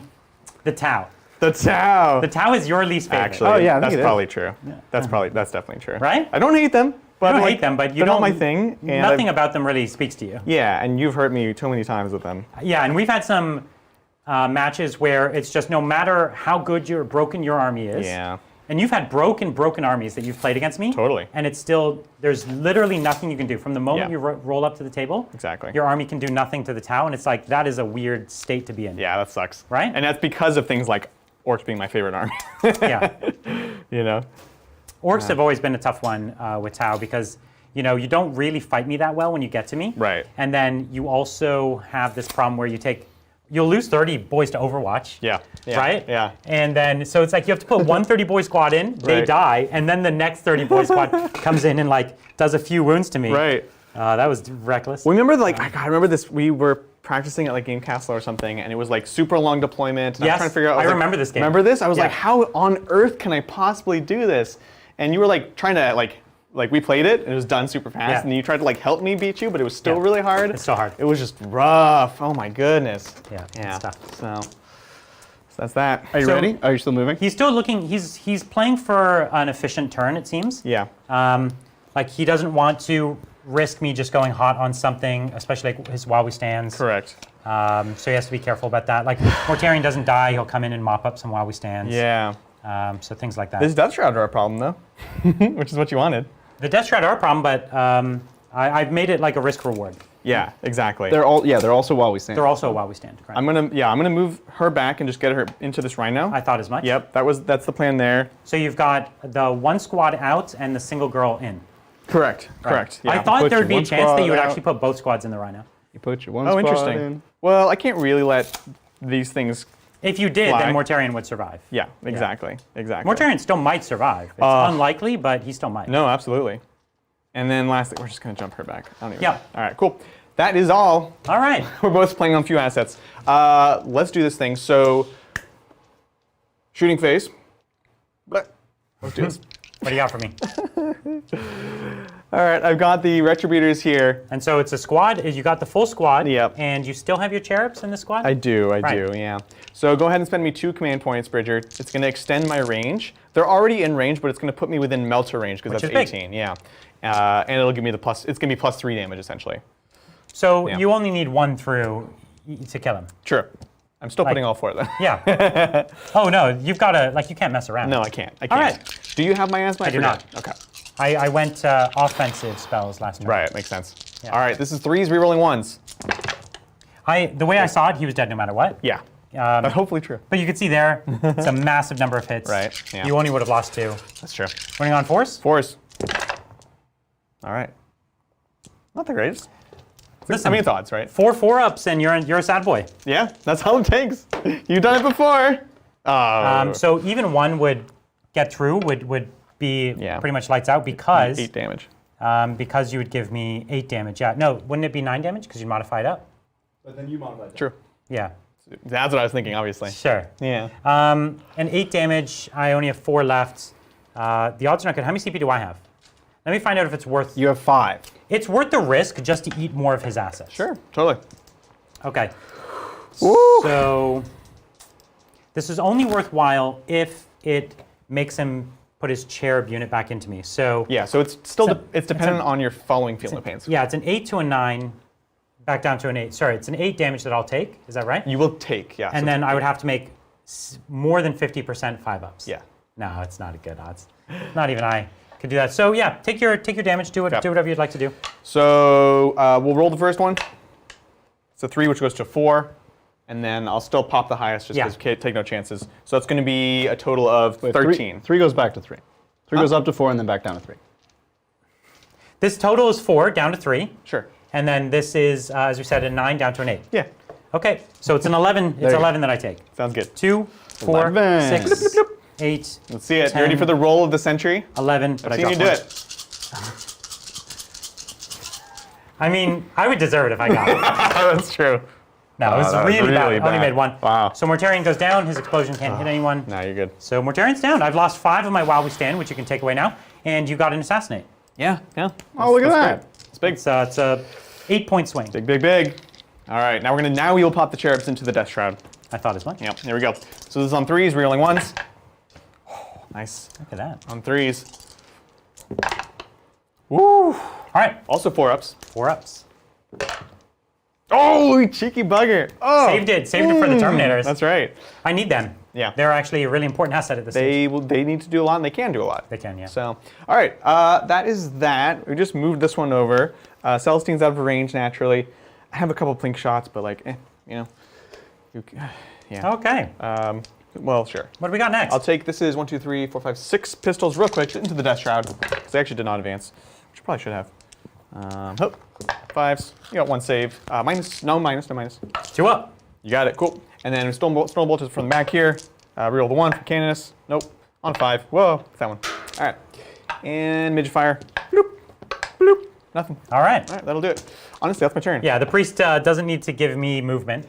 the Tau. The Tau. The Tau is your least favorite. Actually, Oh, yeah, I think that's it is. probably true. That's definitely true. Right? I don't hate them. But You don't hate them, but you they're don't. not my thing. And Nothing about them really speaks to you. Yeah, and you've hurt me too many times with them. Yeah, and we've had some matches where it's just no matter how good or broken your army is. Yeah. And you've had broken armies that you've played against me. Totally. And it's still, there's literally nothing you can do. From the moment Yeah. you roll up to the table, Exactly. your army can do nothing to the Tau, and it's like, that is a weird state to be in. Yeah, that sucks. Right? And that's because of things like Orcs being my favorite army. Yeah. Orcs Yeah. have always been a tough one with Tau because, you don't really fight me that well when you get to me. Right. And then you also have this problem where you'll lose 30 boys to Overwatch. Yeah. Yeah. Right? Yeah. And then, so it's like you have to put one 30 boy squad in, they Right. die, and then the next 30 boy squad comes in and does a few wounds to me. Right. That was reckless. Well, remember, I remember this. We were practicing at Game Castle or something, and it was super long deployment. And I was Yes, trying to figure out. I remember this game. Remember this? I was Yeah. like, how on earth can I possibly do this? And you were trying to we played it, and it was done super fast, Yeah. and you tried to help me beat you, but it was still Yeah. really hard. It's still hard. It was just rough. Oh my goodness. Yeah, Yeah. it's tough. So that's that. Are you So- ready? Are you still moving? He's still looking, he's playing for an efficient turn, it seems. Yeah. He doesn't want to risk me just going hot on something, especially his while we stands. Correct. So he has to be careful about that. Mortarion doesn't die, he'll come in and mop up some while we stands. Yeah. So things like that. This Death Shroud are a problem though, which is what you wanted. The Death Shroud are a problem, but I've made it a risk reward. Yeah. Exactly. They're also while we stand. They're also while we stand. Correct? I'm gonna move her back and just get her into this Rhino. I thought as much. Yep, that's the plan there. So you've got the one squad out and the single girl in. Correct. Right. Correct. Yeah. I thought Put there would your be a one chance that squad you would out. actually put both squads in the Rhino. You put your one Oh, squad interesting. in. Well, I can't really let these things. If you did, Fly. then Mortarion would survive. Yeah. Exactly. Exactly. Mortarion still might survive. It's unlikely, but he still might. No, absolutely. And then lastly, we're just gonna jump her back. I don't even. Yeah. All right. Cool. That is all. All right. We're both playing on a few assets. Let's do this thing. So, shooting phase. Let's do this. What do you got for me? All right, I've got the Retributors here. And so it's a squad. You got the full squad. Yep. And you still have your cherubs in the squad? I do, Right. yeah. So go ahead and spend me 2 command points, Bridger. It's going to extend my range. They're already in range, but it's going to put me within Melter range because Which that's is big. 18. Yeah. And it'll give me the plus. It's going to be +3 damage essentially. So Yeah. you only need one through to kill him. Sure. I'm still putting all 4 though. Yeah. Oh no, you've got to you can't mess around. No, I can't. I can't. All right. Do you have my asthma? I do not. Okay. I went offensive spells last turn. Right, makes sense. Yeah. All right, this is 3s rerolling 1s. The way I saw it, he was dead no matter what. Yeah. But hopefully true. But you can see there, it's a massive number of hits. Right, yeah. You only would have lost 2. That's true. Winning on force? 4s. All right. Not the greatest. Listen, I mean, it's odds, right? 4 4-ups and you're a sad boy. Yeah, that's all it takes. You've done it before. Oh. So even 1 would get through would be pretty much lights out because 8 damage. Because you would give me 8 damage. Yeah, no, wouldn't it be 9 damage because you modify it up? But then you modify it. True. Yeah. That's what I was thinking, obviously. Sure. Yeah. And 8 damage. I only have 4 left. The odds are not good. How many CP do I have? Let me find out if it's worth. You have 5. It's worth the risk just to eat more of his assets. Sure. Totally. Okay. Woo. So this is only worthwhile if it makes him put his cherub unit back into me. So Yeah. So it's still So it's dependent on your following field of pains. yeah, it's an 8 to a 9, back down to an 8. Sorry, it's an 8 damage that I'll take. Is that right? You will take. Yeah. And so then I would have to make more than 50% 5-ups. Yeah. No, it's not a good odds. Not even I could do that. So yeah, take your damage. Do whatever you'd like to do. So we'll roll the first one. It's a 3, which goes to 4. And then I'll still pop the highest just because take no chances. So it's going to be a total of 13. 3 goes back to 3. 3 goes up to 4 and then back down to 3. This total is 4 down to 3. Sure. And then this is, as we said, a 9 down to an 8. Yeah. Okay, so it's an 11. It's 11 that I take. Sounds good. 2, 4, 11. 6, 8. Let's see it. 10, You ready for the roll of the century? 11. But I've I seen you got do one. it. I mean, I would deserve it if I got it. That's true. No, it was that was really bad. really I only bad. made 1. Wow. So Mortarion goes down. His explosion can't hit anyone. No, you're good. So Mortarion's down. I've lost 5 of my while we stand, which you can take away now. And you got an assassinate. Yeah. Yeah. Oh, look at that. It's big. It's a 8-point swing. Big, big, big. All right. Now we will pop the cherubs into the death shroud. I thought as much. Yep. There we go. So this is on 3s. Rerolling 1s. Oh, nice. Look at that. On 3s. Woo. All right, Also 4-ups. 4 ups. Oh, you cheeky bugger. Oh. Saved it for the Terminators. That's right. I need them. Yeah. They're actually a really important asset at this stage. They need to do a lot, and they can do a lot. They can, yeah. So, all right, that is that. We just moved this one over. Celestine's out of range naturally. I have a couple plink shots, but like, yeah. Okay. Well, sure. What do we got next? I'll take, this is 1, 2, 3, 4, 5, 6 pistols real quick into the Death Shroud, because I actually did not advance, which I probably should have. 5s. You got 1 save. No minus. 2 up. You got it. Cool. And then Snowbolt is from the back here. Reroll the 1 for Canonus. Nope. On 5. Whoa. That one. All right. And Midget Fire. Bloop. Bloop. Nothing. All right. All right. That'll do it. Honestly, that's my turn. Yeah, the priest doesn't need to give me movement,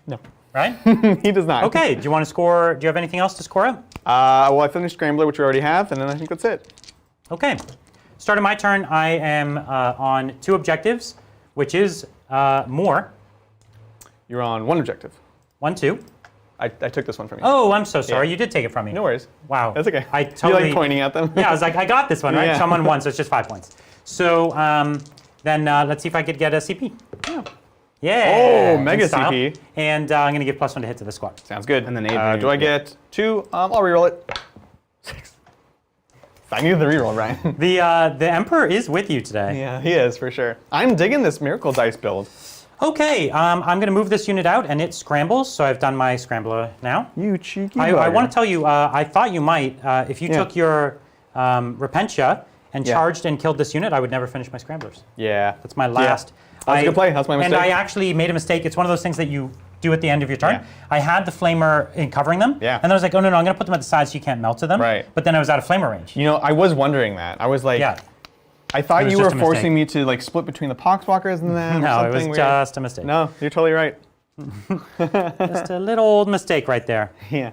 No. right? He does not. Okay. Do you want to score? Do you have anything else to score up? Well, I finished Scrambler, which we already have, and then I think that's it. Okay. Starting my turn, I am on 2 objectives, which is more. You're on 1 objective. 1, 2. I took this one from you. Oh, I'm so sorry. Yeah. You did take it from me. No worries. Wow. That's okay. I You totally. like pointing at them? Yeah, I was like, I got this one, right? Yeah. So I'm on 1, so it's just 5 points. So then let's see if I could get a CP. Yeah. Yeah. Oh, in mega style. CP. And I'm going to give +1 to hit to the squad. Sounds good. And then Adrian, do I get 2? I'll reroll it. 6. I needed the reroll, Ryan. The Emperor is with you today. Yeah, he is for sure. I'm digging this Miracle Dice build. Okay, I'm going to move this unit out, and it scrambles, so I've done my scrambler now. You cheeky I want to tell you, I thought you might, if you took your Repentia and charged and killed this unit, I would never finish my scramblers. Yeah. That's my last. That's a good play. That's my mistake. And I actually made a mistake. It's one of those things that you do at the end of your turn. Yeah. I had the flamer in covering them, Yeah. and then I was like, oh no, I'm going to put them at the side so you can't melt to them. Right. But then I was out of flamer range. You know, I was wondering that. I was like, Yeah. I thought It was you were just a mistake. forcing me to like split between the Poxwalkers and them. No, or it was something weird. just a mistake. No, you're totally right. Just a little old mistake right there. Yeah.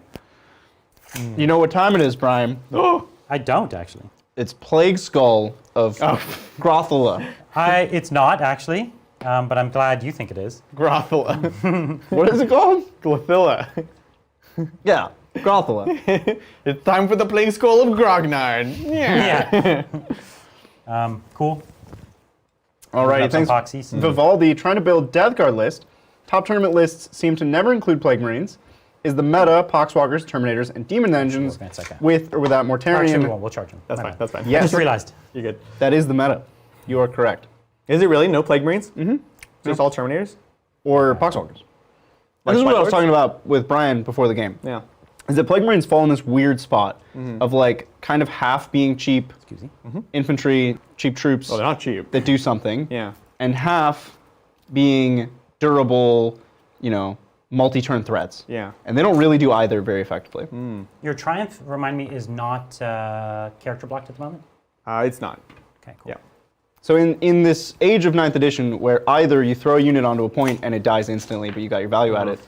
You know what time it is, Prime? Oh. I don't actually. It's Plague Skull of Grothala. It's not actually, but I'm glad you think it is. Grothula. What is it called? Glothilla. Yeah, Grothala. It's time for the Plague Skull of Grognard. Yeah. Yeah. Cool. Alrighty, Got some thanks. epoxies. Vivaldi, trying to build Deathguard list. Top tournament lists seem to never include Plague Marines. Is the meta Poxwalkers, Terminators, and Demon Engines Wait a second. with or without Actually, we Mortarion? won't. We'll charge him. That's My fine. bad. That's fine. I Yes. just realized. You're good. That is the meta. You are correct. Is it really no Plague Marines? Mm-hmm. Just all Terminators? Or Poxwalkers. Like This is what I was White talking about with Brian before the game. Yeah. Is that Plague Marines fall in this weird spot of like kind of half being cheap Excuse me. infantry, cheap troops Oh, they're not cheap. that do something, Yeah. and half being durable, you know, multi-turn threats. Yeah. And they don't really do either very effectively. Your Triumph, remind me, is not character blocked at the moment? It's not. Okay, cool. Yeah. So in this age of 9th edition, where either you throw a unit onto a point and it dies instantly, but you got your value at it,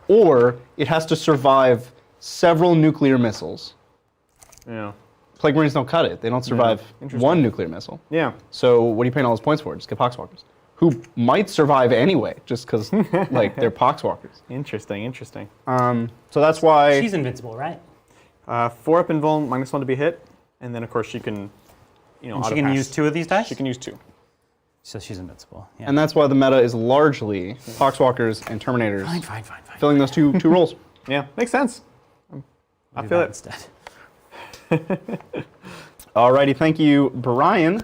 or it has to survive several nuclear missiles. Yeah. Plague Marines don't cut it. They don't survive one nuclear missile. Yeah. So what are you paying all those points for? Just get Poxwalkers, who might survive anyway, just because like they're Poxwalkers. Interesting. So that's why She's invincible, right? 4 up invuln, -1 to be hit, and then of course she can, And she can use 2 of these dice? She can use 2. So she's invincible. Yeah. and that's why the meta is largely Poxwalkers and Terminators, Fine. filling those two roles. Yeah, makes sense. I Do feel that it. instead. Alrighty, thank you, Brian.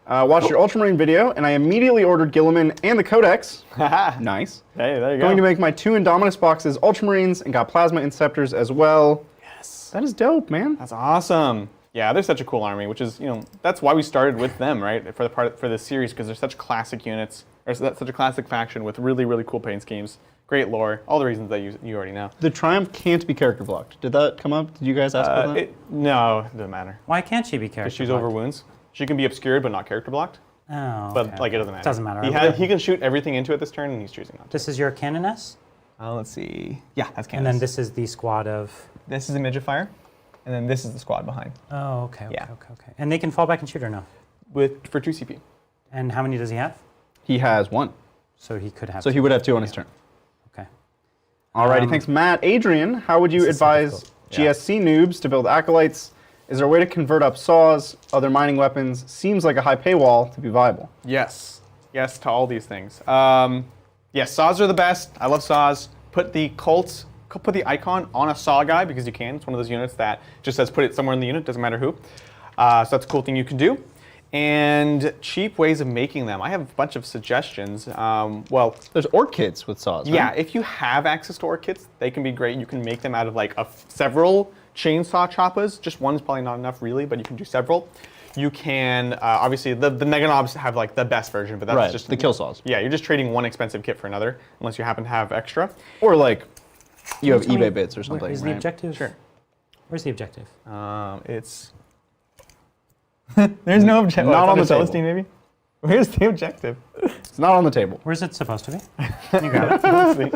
Watched your Ultramarine video, and I immediately ordered Gilliman and the Codex. Nice. Hey, there you go. Going to make my 2 Indominus boxes Ultramarines, and got Plasma Inceptors as well. Yes. That is dope, man. That's awesome. Yeah, they're such a cool army, which is, that's why we started with them, right? For this series, because they're such classic units, or such a classic faction with really, really cool paint schemes, great lore, all the reasons that you already know. The Triumph can't be character blocked. Did that come up? Did you guys ask about that? No, it doesn't matter. Why can't she be character Because she's blocked? over wounds. She can be obscured, but not character blocked. Oh, But okay. it doesn't matter. Doesn't matter. He can shoot everything into it this turn, and he's choosing not to. This is your Canoness? Let's see. Yeah, that's And then this is the squad of... This is a midget fire, and then this is the squad behind. Oh, okay. Yeah. And they can fall back and shoot or no? For 2 CP. And how many does he have? He has 1. So he could have So he would have 2 on his turn. Okay. Alrighty, thanks, Matt. Adrian, how would you This is so advise difficult. Yeah. GSC noobs to build acolytes? Is there a way to convert up saws, other mining weapons? Seems like a high paywall to be viable. Yes. Yes to all these things. Yes, saws are the best. I love saws. Put the icon on a saw guy because you can. It's one of those units that just says put it somewhere in the unit, doesn't matter who. So that's a cool thing you can do. And cheap ways of making them. I have a bunch of suggestions. Well, There's orc kits with saws, right? yeah, if you have access to orc kits, they can be great. You can make them out of like several chainsaw choppas. Just one's probably not enough really, but you can do several. You can, obviously the Mega Knobs have like the best version, but that's Right, just the kill saws. Yeah, you're just trading one expensive kit for another, unless you happen to have extra. Or like, you have Tell me, eBay bits or something, Where is the right? objective? Sure. Where's the objective? It's there's no objective. Not on the table. Celestine, maybe. Where's the objective? It's not on the table. Where's it supposed to be? You grab it.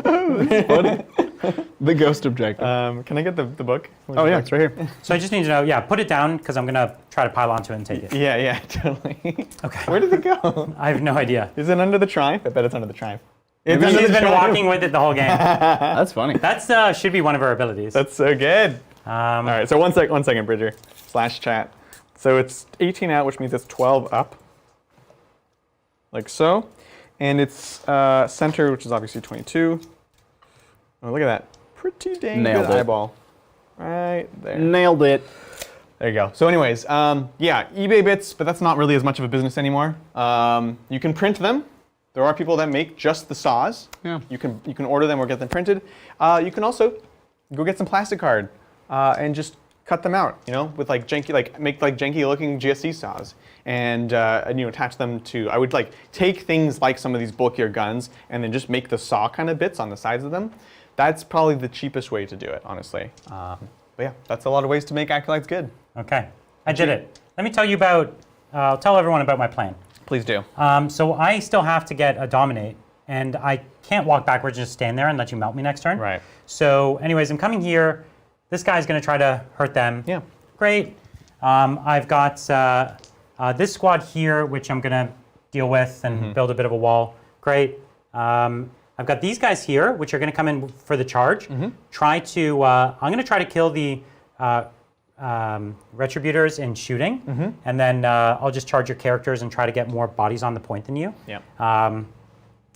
The ghost objective. Can I get the book? Oh yeah, it's right here. So I just need to know, yeah, put it down because I'm going to try to pile onto it and take it. Yeah, totally. Okay. Where did it go? I have no idea. Is it under the Triumph? I bet it's under the Triumph. Maybe It's under She's the been Triumph. walking with it the whole game. That's funny. That's should be one of her abilities. That's so good. All right, so one second, Bridger. /chat. So it's 18 out, which means it's 12 up. Like so. And it's center, which is obviously 22. Oh, look at that. Pretty dang Nailed good it. eyeball. Right there. Nailed it. There you go. So anyways, yeah, eBay bits, but that's not really as much of a business anymore. You can print them. There are people that make just the saws. Yeah. You can order them or get them printed. You can also go get some plastic card and just cut them out, with like janky, make like janky looking GSC saws and attach them to, I would like take things like some of these bulkier guns and then just make the saw kind of bits on the sides of them. That's probably the cheapest way to do it, honestly. But yeah, that's a lot of ways to make acolytes good. Okay. I did it. Let me tell you about, I'll tell everyone about my plan. Please do. So I still have to get a dominate, and I can't walk backwards and just stand there and let you melt me next turn. Right. So anyways, I'm coming here. This guy's going to try to hurt them. Yeah. Great. I've got this squad here, which I'm going to deal with and build a bit of a wall. Great. I've got these guys here, which are going to come in for the charge. Try to, I'm going to try to kill the Retributors in shooting, and then I'll just charge your characters and try to get more bodies on the point than you. Yeah.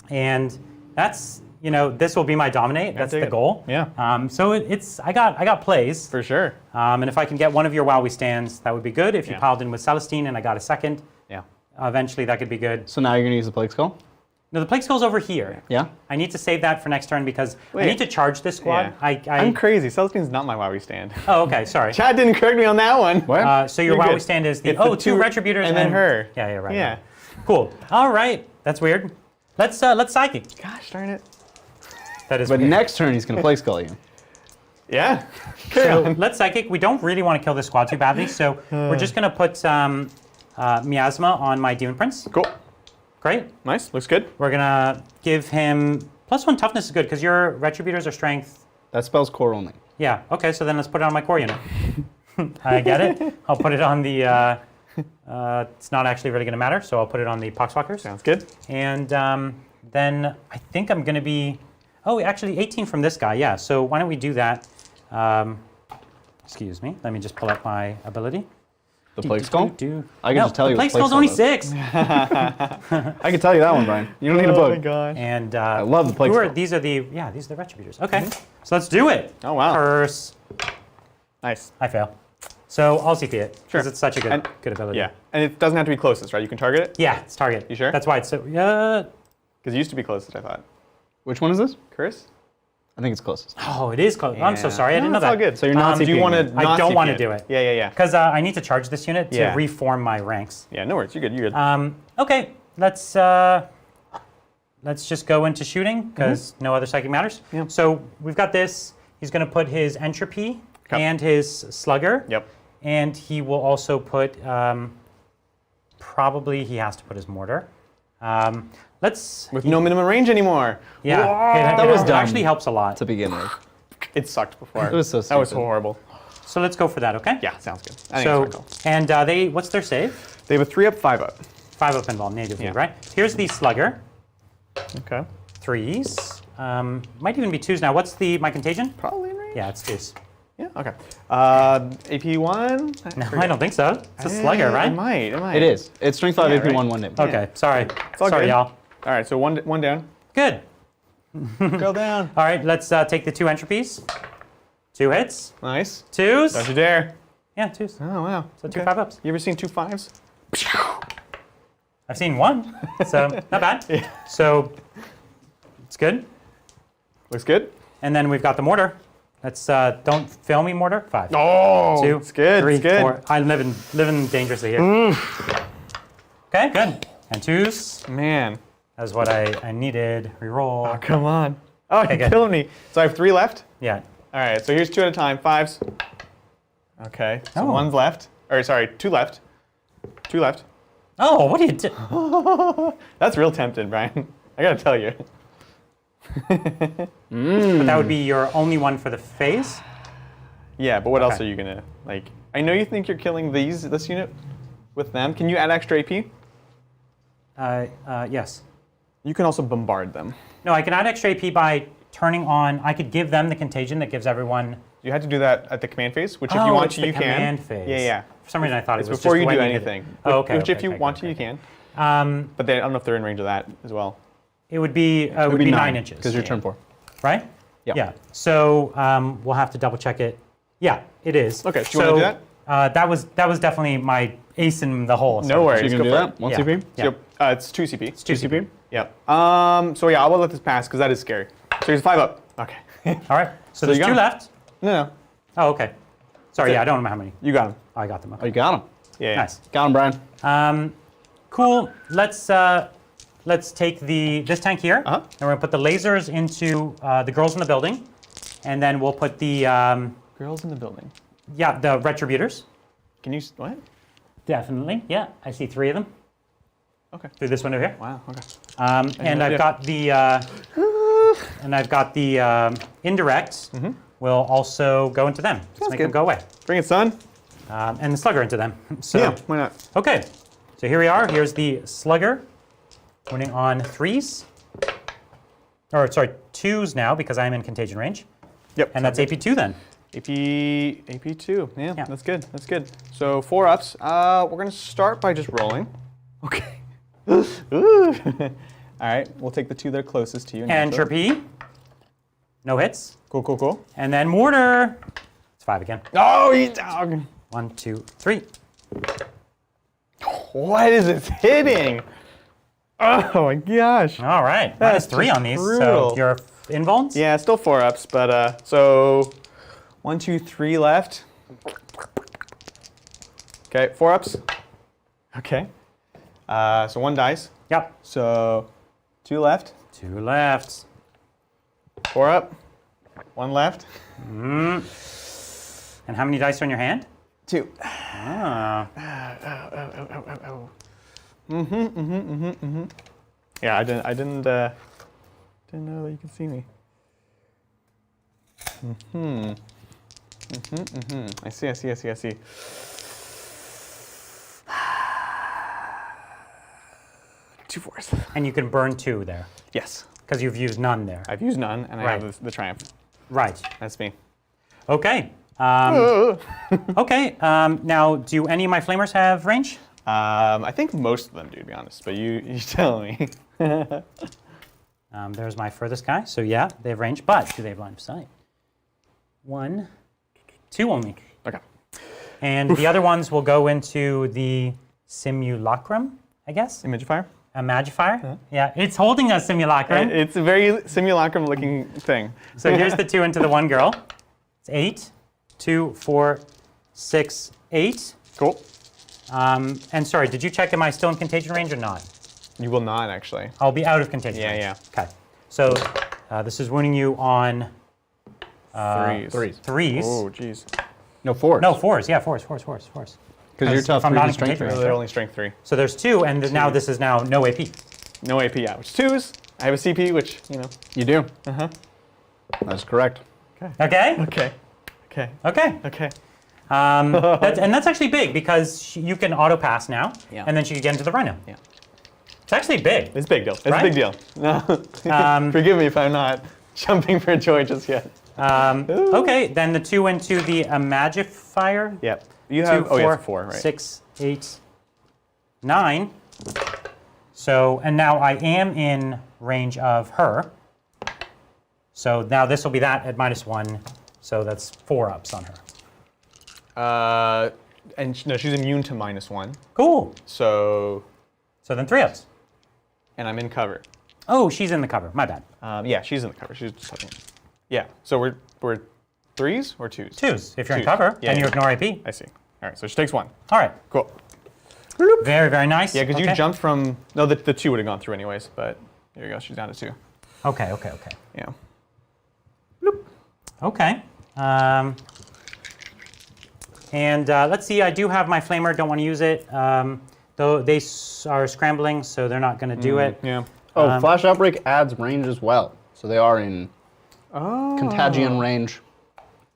And that's, this will be my dominate. That's the goal. Yeah. So I got plays. For sure. And if I can get one of your Wowie stands, that would be good. If you Yeah. piled in with Celestine and I got a second, Yeah. eventually that could be good. So now you're gonna use the Plague Skull? No, the Plague Skull's over here. Yeah. I need to save that for next turn because I Wait. need to charge this squad. Yeah. I'm crazy. Celestine's not my Wowie stand. Oh, okay, sorry. Chad didn't correct me on that one. What? So your You're Wowie good. stand is the It's the two two- Retributors and then her. Yeah, right. Yeah. Right. Cool. All right. That's weird. Let's psychic. Gosh darn it. That is But weird. next turn, he's going to place skull you. Yeah. So let's psychic. We don't really want to kill this squad too badly, so we're just going to put miasma on my demon prince. Cool. Great. Nice. Looks good. We're going to give him +1 toughness is good because your retributors are strength. That spell's core only. Yeah. Okay. So then let's put it on my core unit. I get it. I'll put it on the. It's not actually really going to matter, so I'll put it on the poxwalkers. Sounds good. And then I think I'm going to be. Oh, actually, 18 from this guy. Yeah. So why don't we do that? Excuse me. Let me just pull up my ability. The plague skull? I can No, just tell you the what plague skull's only skull does. 6. I can tell you that one, Brian. You don't need a Oh my book. gosh. And I love the plague skull. these are the retributors. Okay, so let's do it. Oh, wow. Curse. Nice. I fail. So I'll CP it because Sure. it's such a And- good ability. Yeah. And it doesn't have to be closest, right? You can target it? Yeah, it's target. You sure? That's why it's so. Because it used to be closest, I thought. Which one is this? Curse? I think it's closest. Oh, it is close. I'm so sorry. I didn't know it's that. all good. So you're not Do you CPing want to it. I don't wanna do it. Yeah. Because I need to charge this unit to Yeah. reform my ranks. Yeah, no worries. You're good. You're good. Okay, let's just go into shooting because no other psychic matters. Yeah. So we've got this. He's going to put his entropy Okay. and his slugger. Yep. And he will also put, probably he has to put his mortar. Let's, With no minimum range anymore. yeah, that was it dumb. actually helps a lot. To begin with. It sucked before. It was so That was stupid. horrible. So let's go for that, okay? Yeah, sounds good. I think So, it's fine. and what's their save? They have a 3-up, 5-up. 5 up involved natively, Yeah. right? Here's the slugger, Okay. 3s. Might even be 2s now. What's my contagion? Probably in range. Yeah, it's 2s. Yeah, okay. AP1? No, I don't think so. It's a slugger, right? It might. It is. It's strength 5, Yeah, AP right. 1, 1 damage. Okay, sorry. all Sorry, good. y'all. All right, so one down. Good. Go down. All right, let's take the 2 entropies. 2 hits. Nice. 2s. Don't you dare. Yeah, 2s. Oh, wow. So 2 5-ups. You ever seen 2 5s? I've seen 1, so not bad. Yeah. So it's good. Looks good. And then we've got the mortar. Let's don't fail me, mortar. 5. Oh, 2. it's good. 3, it's good. 4. I'm living dangerously here. Okay, good. And 2s. Man. That's what I needed. Reroll. Oh, come on. Oh, Okay, you're good. killing me. So I have 3 left? Yeah. All right, so here's 2 at a time. 5s. Okay, so Oh. 1's left. Or sorry, 2 left. 2 left. Oh, what do you do? That's real tempting, Brian. I gotta tell you. But that would be your only one for the phase. Yeah, but what else Okay. are you gonna like? I know you think you're killing this unit with them. Can you add extra AP? Yes. You can also bombard them. No, I can add extra AP by turning on. I could give them the contagion that gives everyone. You had to do that at the command phase, which if Oh, you want it's to, the you can. command phase. Yeah. For some reason, I thought It's it was before just you when do did it. anything. Oh, okay. Which, okay, if you okay, want okay, to, okay. you can. But I don't know if they're in range of that as well. It would be 9 inches. Because you're turn 4. right? Yeah. Yeah. So we'll have to double check it. Yeah, it is. Okay, do you wanna do that? That was definitely my ace in the hole. No worries. So you can go do for that? it. 1 Yeah. CP? Yeah. So, it's 2 CP. It's 2 CP. Yep. So yeah, I will let this pass because that is scary. So here's 5 up. Okay. All right. So there's you got 2 him. left. No. Oh, okay. Sorry, That's yeah, it. I don't know how many. You got him. Oh, I got them. Oh, Okay. you got him. Yeah. Nice. Got him, Brian. Cool. Let's take this tank here, Uh-huh. and we're gonna put the lasers into the girls in the building, and then we'll put the Girls in the building. the retributors. Can you what? Definitely. Yeah, I see 3 of them Okay. through this window here. Wow. Okay. And no I've idea. got the indirects. Will also go into them. Let's make them good. go away. Bring it, son. And the slugger into them. So Yeah. Why not? okay. So here we are. Here's the slugger, winning on 3s. Or sorry, 2s now because I'm in contagion range. Yep. And that's AP2 then. AP2. Yeah, Yeah. that's good. That's good. So 4 ups. We're gonna start by just rolling. Okay. Ooh. All right. We'll take the 2 that are closest to you. naturally. Entropy. No hits. Cool. And then mortar. It's 5 again. Oh, you dog. 1, 2, 3. What is this hitting? Oh my gosh. All right. That's -3 just on these. brutal. So your invulns? Yeah, still 4 ups, but so 1, 2, 3 left. Okay, 4 ups. Okay. So 1 dies. Yep. So 2 left. 2 left. 4 up. 1 left. And how many dice are in your hand? 2. Ah. Yeah, I didn't know that you could see me. I see. 2 4s. And you can burn 2 there, Yes. because you've used none there. I've used none, and I Right. have the triumph. Right. That's me. Okay. Okay. Now, do any of my flamers have range? I think most of them do, to be honest, but you tell me. There's my furthest guy. So yeah, they have range, but do they have line of sight? 1, 2 only. Okay. And the other ones will go into the simulacrum, I guess? Imagifier? A magifier? Yeah, it's holding a simulacrum. It's a very simulacrum-looking thing. So here's the 2 into the 1 girl. It's 8, 2, 4, 6, 8. Cool. And sorry, did you check, am I still in contagion range or not? You will not, actually. I'll be out of contagion range. Yeah. Okay. So this is wounding you on 3s. 3s. Oh, jeez. No, 4s. No, 4s. Yeah, 4s. Because you're tough if I'm 3 not to in strength contagion range. range. They're only strength 3. So there's 2, and now this is now no AP. No AP, yeah, which 2s. I have a CP, which, you know. You do. Uh-huh. That's correct. Okay? Okay. That's actually big, because you can auto pass now, Yeah. and then she can get into the rhino. Yeah. It's actually big. It's a big deal. It's Right? a big deal. No. Forgive me if I'm not jumping for joy just yet. Okay, then the 2 into the Imagifier. Yep. You 2, have, 4, yeah, it's 4, right? 6, 8, 9. So, and now I am in range of her. So now this will be that at -1. So that's 4 ups on her. No, she's immune to -1. Cool. So, So then 3 ups. and I'm in cover. Oh, she's in the cover. My bad. Yeah, she's in the cover. She's just touching me. Yeah, so we're 3s or 2s? 2s. If you're in 2s. cover, Yeah, and you yeah. ignore AP. I see. All right, so she takes 1. All right. Cool. Very, very nice. Yeah, because Okay. you jumped from, no, the 2 would have gone through anyways, but there you go, she's down to 2. Okay. Yeah. Okay. And let's see, I do have my flamer, don't want to use it. Though they are scrambling, so they're not going to do it. Yeah. Oh, Flash Outbreak adds range as well. So they are in contagion range.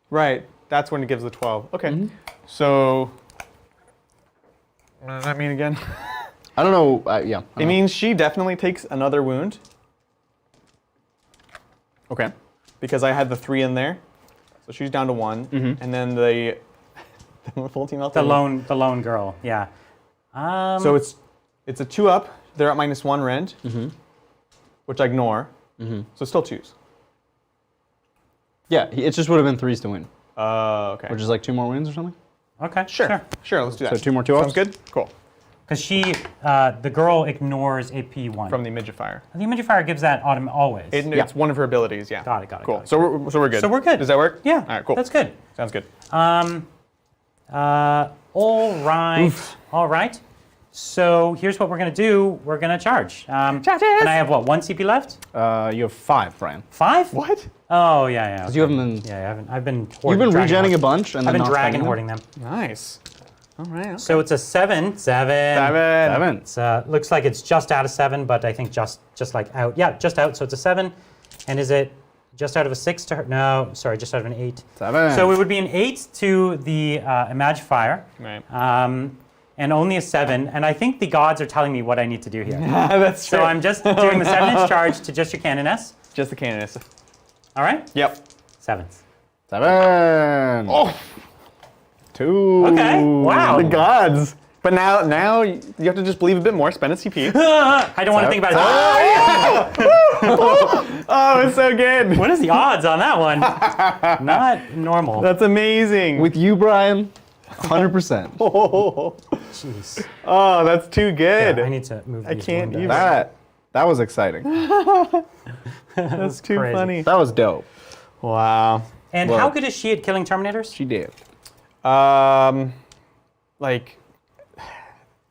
Right, that's when it gives the 12. Okay, so, what does that mean again? I don't know. Yeah. It means she definitely takes another wound. Okay. Because I had the 3 in there. So she's down to 1. And then the full team health. The lone girl, yeah. So it's a 2 up. They're at -1 rend, which I ignore. So still 2s. Yeah, it just would have been 3s to win, Okay. which is like 2 more wins or something. Okay, Sure, let's do that. So 2 more 2 ups? Sounds good? Cool. Because the girl ignores AP1. From the Imagifier. The Imagifier gives that always. It's one of her abilities, yeah. Got it. Cool. So we're good. So we're good. Does that work? Yeah. All right, cool. That's good. Sounds good. All right. So here's what we're going to do. We're going to charge. Charges! And I have, what, 1 CP left? You have 5, Brian. 5? What? Oh, yeah. Because you haven't been. Yeah, I haven't. I've been You've been dragon regenning a hoarding. bunch and I've then been not dragon spending hoarding them. Nice. All right. Okay. So it's a 7. 7. 7. It's, looks like it's just out of 7, but I think just like out. Yeah, just out. So it's a 7. And is it just out of a 6 to her? No, sorry, just out of an 8. 7. So it would be an 8 to the Imagifier. Right. And only a 7. And I think the gods are telling me what I need to do here. That's true. So I'm just doing the 7-inch charge to just your canoness. Just the canoness. All right? Yep. 7s. 7. Oh, 2. Okay. Wow. the gods. But now you have to just believe a bit more. Spend a CP. I don't want to think about it. Oh, it's so good. What is the odds on that one? Not normal. That's amazing. With you, Brian, 100%. Jeez. Oh, that's too good. Yeah, I need to move I these can't windows. even. That was exciting. That's too crazy. funny. That was dope. Wow. And Well- how good is she at killing Terminators? She did. Like,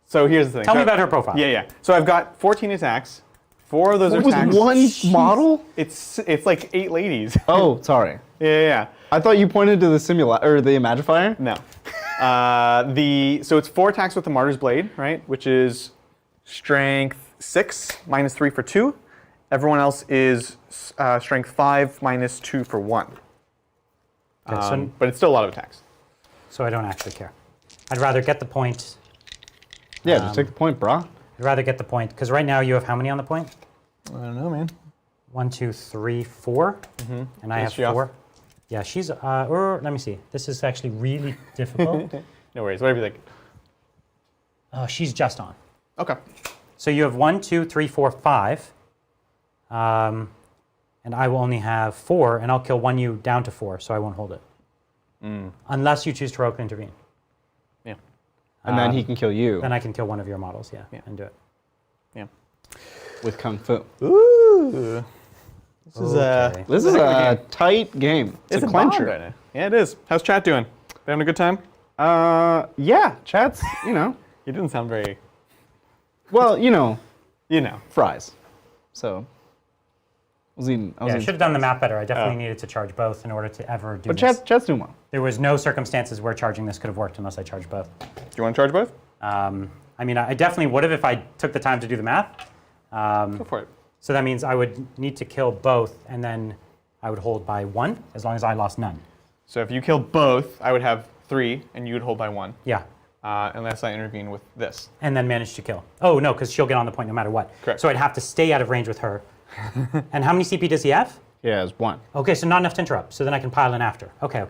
so here's the thing. Tell me So- about her profile. Yeah. So I've got 14 attacks, 4 of those are What was taxed. one model? It's like 8 ladies. Oh, sorry. Yeah. I thought you pointed to the or the Imagifier. No. So it's 4 attacks with the Martyr's Blade, right? Which is strength 6 minus 3 for 2. Everyone else is strength 5 minus 2 for 1. Okay, But it's still a lot of attacks. so I don't actually care. I'd rather get the point. Yeah, just take the point, brah. I'd rather get the point because right now you have how many on the point? I don't know, man. 1, 2, 3, 4, and I Is have she off? 4. Yeah, she's. Or let me see. This is actually really difficult. No worries. Whatever you think. Oh, she's just on. Okay. So you have 1, 2, 3, 4, 5, and I will only have 4, and I'll kill one you down to 4, so I won't hold it, unless you choose to heroically intervene. Yeah. And then he can kill you Then I can kill one of your models, yeah. And do it. Yeah. with Kung Fu. Ooh. This is Okay. This is a tight game. It's a clincher. Right now. Yeah, it is. How's chat doing? They having a good time? Yeah, chat's, You didn't sound very, well, fries. So, I was eating. Yeah, I should have done the math better. I definitely needed to charge both in order to ever do But this. chat's doing well. There was no circumstances where charging this could have worked unless I charged both. Do you want to charge both? I mean, I definitely would have if I took the time to do the math. Go for it. So that means I would need to kill both, and then I would hold by 1, as long as I lost none. So if you kill both, I would have 3, and you would hold by 1. Yeah. Unless I intervene with this. And then manage to kill. Oh, no, because she'll get on the point no matter what. Correct. So I'd have to stay out of range with her. And how many CP does he have? Yeah, it's 1. Okay, so not enough to interrupt. So then I can pile in after. Okay.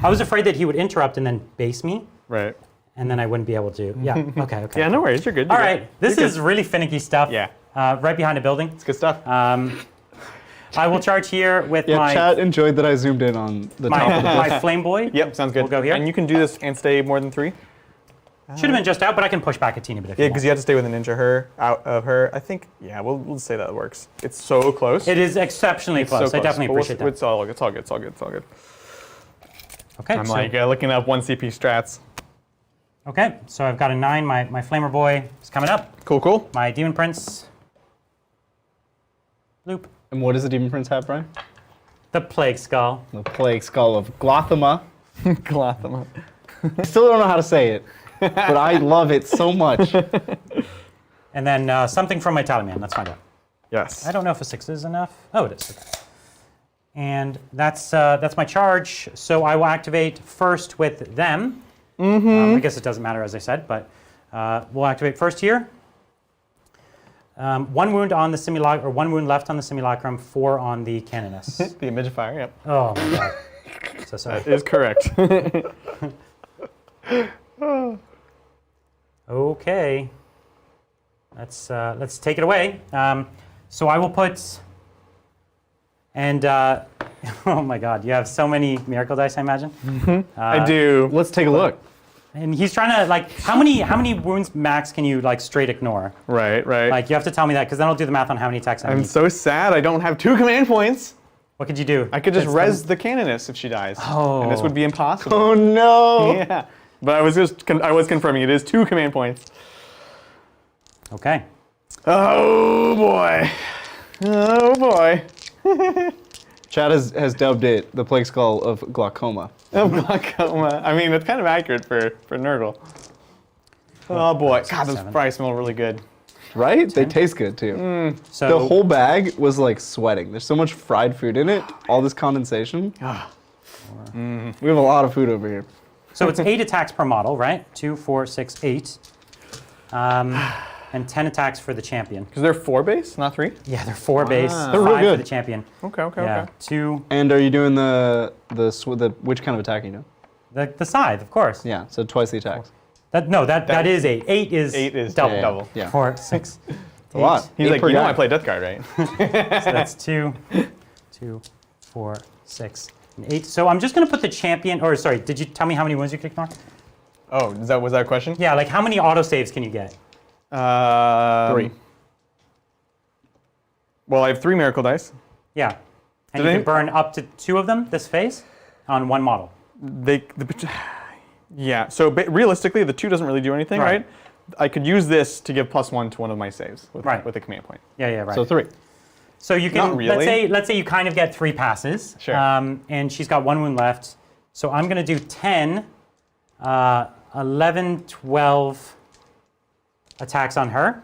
I was afraid that he would interrupt and then base me, Right. and then I wouldn't be able to. Yeah, okay. Yeah, no worries. You're good. All right, this is really finicky stuff. Yeah. Right behind a building. It's good stuff. I will charge here with Yeah, my chat enjoyed that I zoomed in on the top of the my flame boy. Yep, sounds good. We'll go here. And you can do this and stay more than 3. Should have been just out, but I can push back a teeny bit if Yeah, you because want. you have to stay within an inch of her, out of her. I think, yeah, we'll say that works. It's so close. It is exceptionally It's so close. I definitely But appreciate that. It's all good. It's all good. It's all good. It's all good. Okay, I'm so, like looking up 1 CP strats. okay, so I've got a 9. My flamer boy is coming up. Cool. My demon prince. Loop. And what does the Demon Prince have, Brian? The plague skull. The Plague Skull of Glothama. Glothama. I still don't know how to say it, but I love it so much. And then something from my talisman. Let's find out. Yes. I don't know if a 6 is enough. Oh, it is. Okay. And that's my charge. So I will activate first with them. I guess it doesn't matter, as I said, but we'll activate first here. 1 wound on the simulacrum, or 1 wound left on the simulacrum, 4 on the canoness. The Imagifier, yep. Oh my god. So sorry. That is correct. Okay. Let's take it away. So I will put. And oh my god, you have so many miracle dice, I imagine. I do. Let's take a look. And he's trying to like, how many wounds max can you like straight ignore? Right. Like you have to tell me that because then I'll do the math on how many attacks I I'm need. so sad I don't have 2 command points. What could you do? I could just It's res the canoness if she dies. Oh. And this would be impossible. Oh no! Yeah. But I was confirming it is 2 command points. Okay. Oh boy. Oh boy. Chad has dubbed it the Plague Skull of Glaucoma. Of glaucoma. I mean, it's kind of accurate for Nurgle. Oh boy. God, those 7. fries smell really good. Right? They taste good too. So The whole bag was like sweating. There's so much fried food in it, all this condensation. We have a lot of food over here. So it's 8 attacks per model, right? 2, 4, 6, 8. And 10 attacks for the champion. Because they're 4 base, not 3? Yeah, they're 4 base, They're 5 real for good. the champion. Okay. Yeah, 2. And are you doing the which kind of attack are you doing? The scythe, of course. Yeah, so twice the attacks. That is 8. 8 is 8 is double. double. Yeah. 4, 6. A lot. He's 8 like, per you know guy. I play Deathguard, right? So that's 2, 4, 6, and 8. So I'm just going to put the champion, or sorry, did you tell me how many wounds you could ignore? Oh, was that a question? Yeah, like how many autosaves can you get? 3. Well, I have 3 miracle dice. Yeah. And Did you I- can burn up to 2 of them this phase on 1 model. Yeah, so realistically, the 2 doesn't really do anything, Right. right? I could use this to give +1 to one of my saves with a command point. Yeah, right. So 3. So you can, Not really. let's say you kind of get 3 passes. Sure. And she's got 1 wound left. So I'm going to do 10, 11, 12 attacks on her.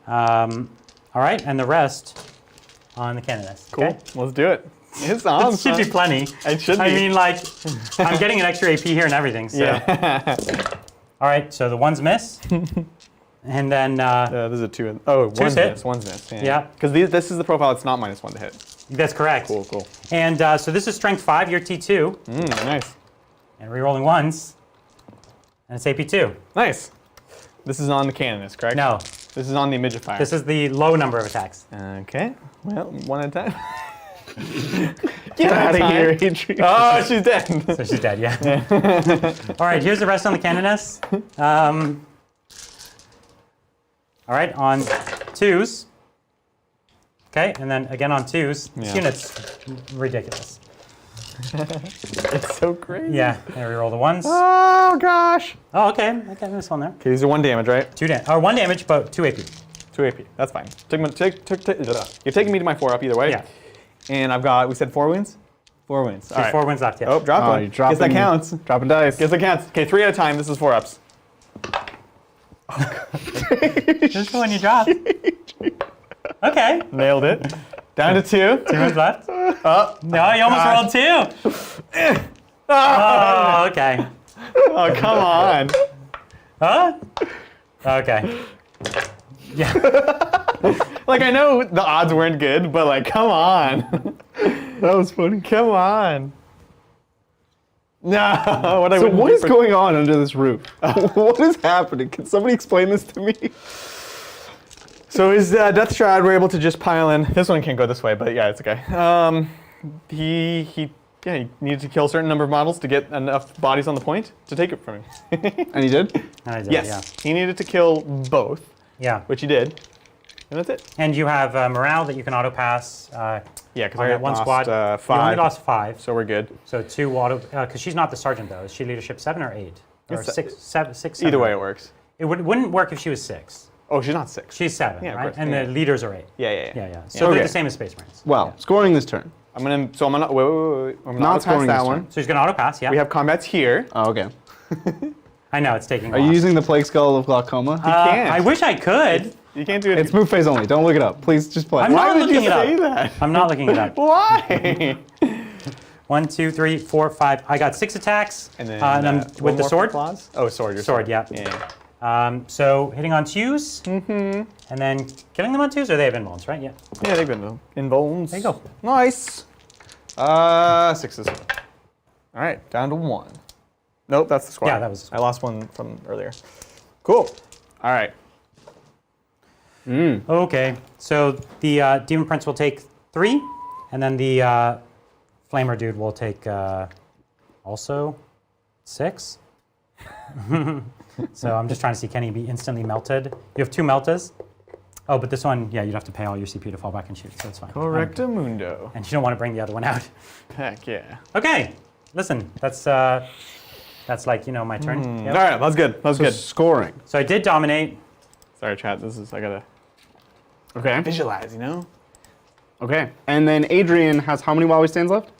All right, and the rest on the canoness. Cool. Okay? Let's do it. It's on. It should be plenty. It should be. I mean, like, I'm getting an extra AP here and everything. So. Yeah. All right, so the ones miss. And then, there's a 2. One's hit. miss. One's miss. Yeah. Because this is the profile. It's not -1 to hit. that's correct. Cool. And so this is strength 5, your T2. Nice. And rerolling ones. And it's AP2. Nice. This is on the canoness, correct? No, This is on the Imagifier. this is the low number of attacks. Okay. Well, 1 at a time. Get out of time. here, Adrian. Oh, she's dead. So she's dead, yeah. All right, here's the rest on the canoness. All right, on 2s. Okay, and then again on 2s. This Yeah. unit's ridiculous. It's so crazy. Yeah, and reroll the ones. Oh, gosh. Oh, okay, this one there. Okay, these are 1 damage, right? 1 damage, but 2 AP. 2 AP. That's fine. You're taking me to my 4 up either way. Yeah. And I've got, we said 4 wounds? 4 wounds. All There's right. 4 wins left, yeah. Oh, drop one. You're dropping, Guess that counts. Dropping dice. Guess that counts. Okay, 3 at a time. This is 4 ups. Just the one you dropped. Okay, Nailed it. Down to 2. 2 wins left. Oh, No, you almost rolled 2. Oh, okay. oh, come on. Huh? Okay. Yeah. Like, I know the odds weren't good, but like, come on. That was funny. Come on. No, what I So wouldn't what do is for- going on under this roof? What is happening? Can somebody explain this to me? So his Death Shroud, we're able to just pile in. This one can't go this way, but yeah, it's okay. He needed to kill a certain number of models to get enough bodies on the point to take it from him. And he did? And I did, Yes, he needed to kill both, Yeah. which he did, and that's it. And you have morale that you can auto pass. Yeah, because On I that got one lost, squad. 5, You only lost 5. so we're good. So 2 auto, because she's not the sergeant though. Is she leadership 7 or 8? Or It's 6, 7, 6, 7? Either way, it works. It wouldn't work if she was 6. Oh, she's not 6. She's 7, Yeah, of right? course, And yeah. the leaders are 8. Yeah. Yeah. So Okay. they're the same as Space Marines. Well, scoring this turn. I'm gonna. So I'm gonna. Wait. I'm Not not scoring past that this one. turn. So she's gonna auto pass, yeah. We have combats here. Oh, okay. I know it's taking. Are you using the Plague Skull of Glaucoma? can't. I wish I could. You can't do it. It's move phase only. Don't look it up. Please just play. I'm Why not would you looking it up. say that? I'm not looking it up. Why? 1, 2, 3, 4, 5. I got 6 attacks. And then I'm one with the more for sword. claws? Oh, sword. Your Sword, yeah. So hitting on 2s. And then killing them on 2s, or they have invulns, right? Yeah. Yeah, they've been in bones. There you go. Nice. 6s. All right, down to 1. Nope, that's the squad. Yeah, that was the squad. I lost one from earlier. Cool. All right. Okay. So the Demon Prince will take 3, and then the Flamer dude will take also 6. So I'm just trying to see, can he be instantly melted? You have 2 meltas. Oh, but this one, yeah, you'd have to pay all your CP to fall back and shoot, so it's fine. Correctamundo. And you don't want to bring the other one out. Heck yeah. Okay, listen, that's like, you know, my turn. Yep. All right, that's good. That's So good. scoring. So I did dominate. Sorry, chat. I gotta Okay. visualize, you know? Okay. And then Adrian has how many Wowie stands left?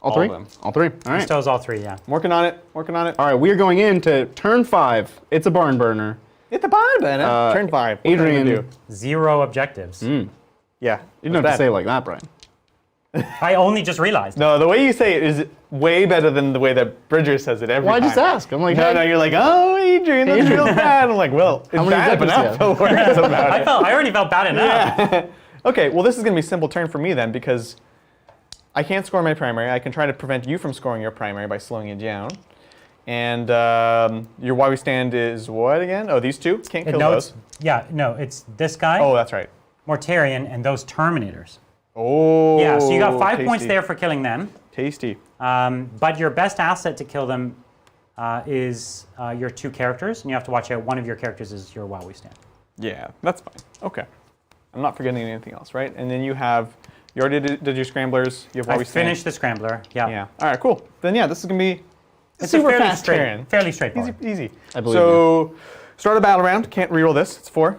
All All 3? of them. All 3. All right. Still is all 3, yeah. I'm working on it. Working on it. All right, we are going into turn 5. It's a barn burner. Hit the barn, Ben. Turn 5. What are you gonna Adrian. do? 0 objectives. Yeah. You don't have to Bad. say it like that, Brian. I only just realized. No, the way you say it is way better than the way that Bridger says it every Well, I time. just ask. I'm like, No, hey. you're like, oh, Adrian, that's real bad. I'm like, well, it's many bad, but objectives now do you I feel worse about it. I already felt bad enough. Okay, well, this is going to be a simple turn for me then, because I can't score my primary. I can try to prevent you from scoring your primary by slowing you down. And your Wowie stand is what again? Oh, these 2? Can't kill those. It's this guy, Oh, that's right. Mortarion, and those Terminators. Oh, Yeah, so you got 5 points tasty. there for killing them. Tasty. But your best asset to kill them is your 2 characters, and you have to watch out. One of your characters is your Wowie stand. Yeah, that's fine. Okay. I'm not forgetting anything else, right? And then you already did your scramblers. You have I Wowie stand. finished the Scrambler. Yeah. Yeah. All right, cool. Then yeah, this is going to be It's super a fast turn. fairly straightforward. Easy. I believe so Start a battle round. Can't reroll this. It's 4.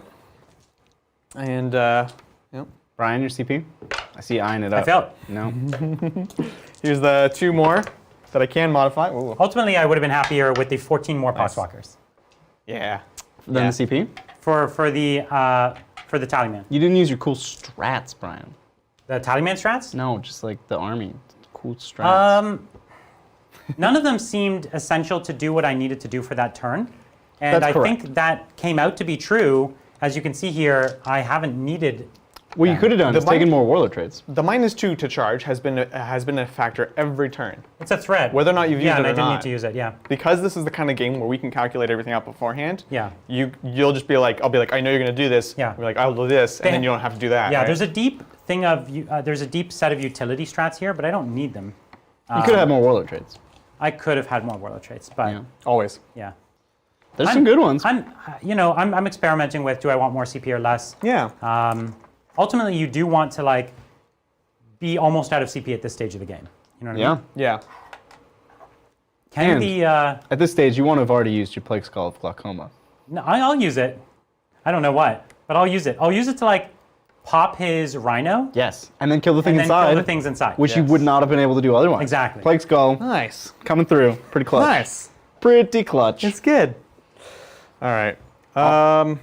And, yep. Brian, your CP? I see you eyeing it up. I failed. No. Here's the 2 more that I can modify. Ooh. Ultimately, I would have been happier with the 14 more Poxwalkers. Yeah. Then Yeah. the CP? For the Tallyman. You didn't use your cool strats, Brian. The Tallyman strats? No, just like the army. Cool strats. None of them seemed essential to do what I needed to do for that turn. And That's I correct. think that came out to be true. As you can see here, I haven't needed. What you could have done is taken more warlord traits. The -2 to charge has been a factor every turn. It's a threat. Whether or not you've used Yeah, it and or I didn't not. need to use it, yeah. Because this is the kind of game where we can calculate everything out beforehand. Yeah. You'll just be like, I'll be like, I know you're going to do this. Yeah. I'll be like, I'll do this, and then you don't have to do that. Yeah, right? there's a deep thing of, there's a deep set of utility strats here, but I don't need them. You could have had more warlord traits. I could have had more warlord traits, but Yeah. Always. yeah. There's some good ones. I'm experimenting with, do I want more CP or less? Yeah. Ultimately, you do want to like be almost out of CP at this stage of the game. You know what I mean? Yeah. Can And- the At this stage, you want to have already used your Plague Skull of Glaucoma. no, I'll use it. I don't know what, but I'll use it. I'll use it to like pop his rhino Yes. And then kill the thing and then inside, kill the things inside. which you would not have been able to do otherwise. Exactly. Plague Skull Nice. coming through. Pretty clutch. Nice. Pretty clutch. It's good. All right. Can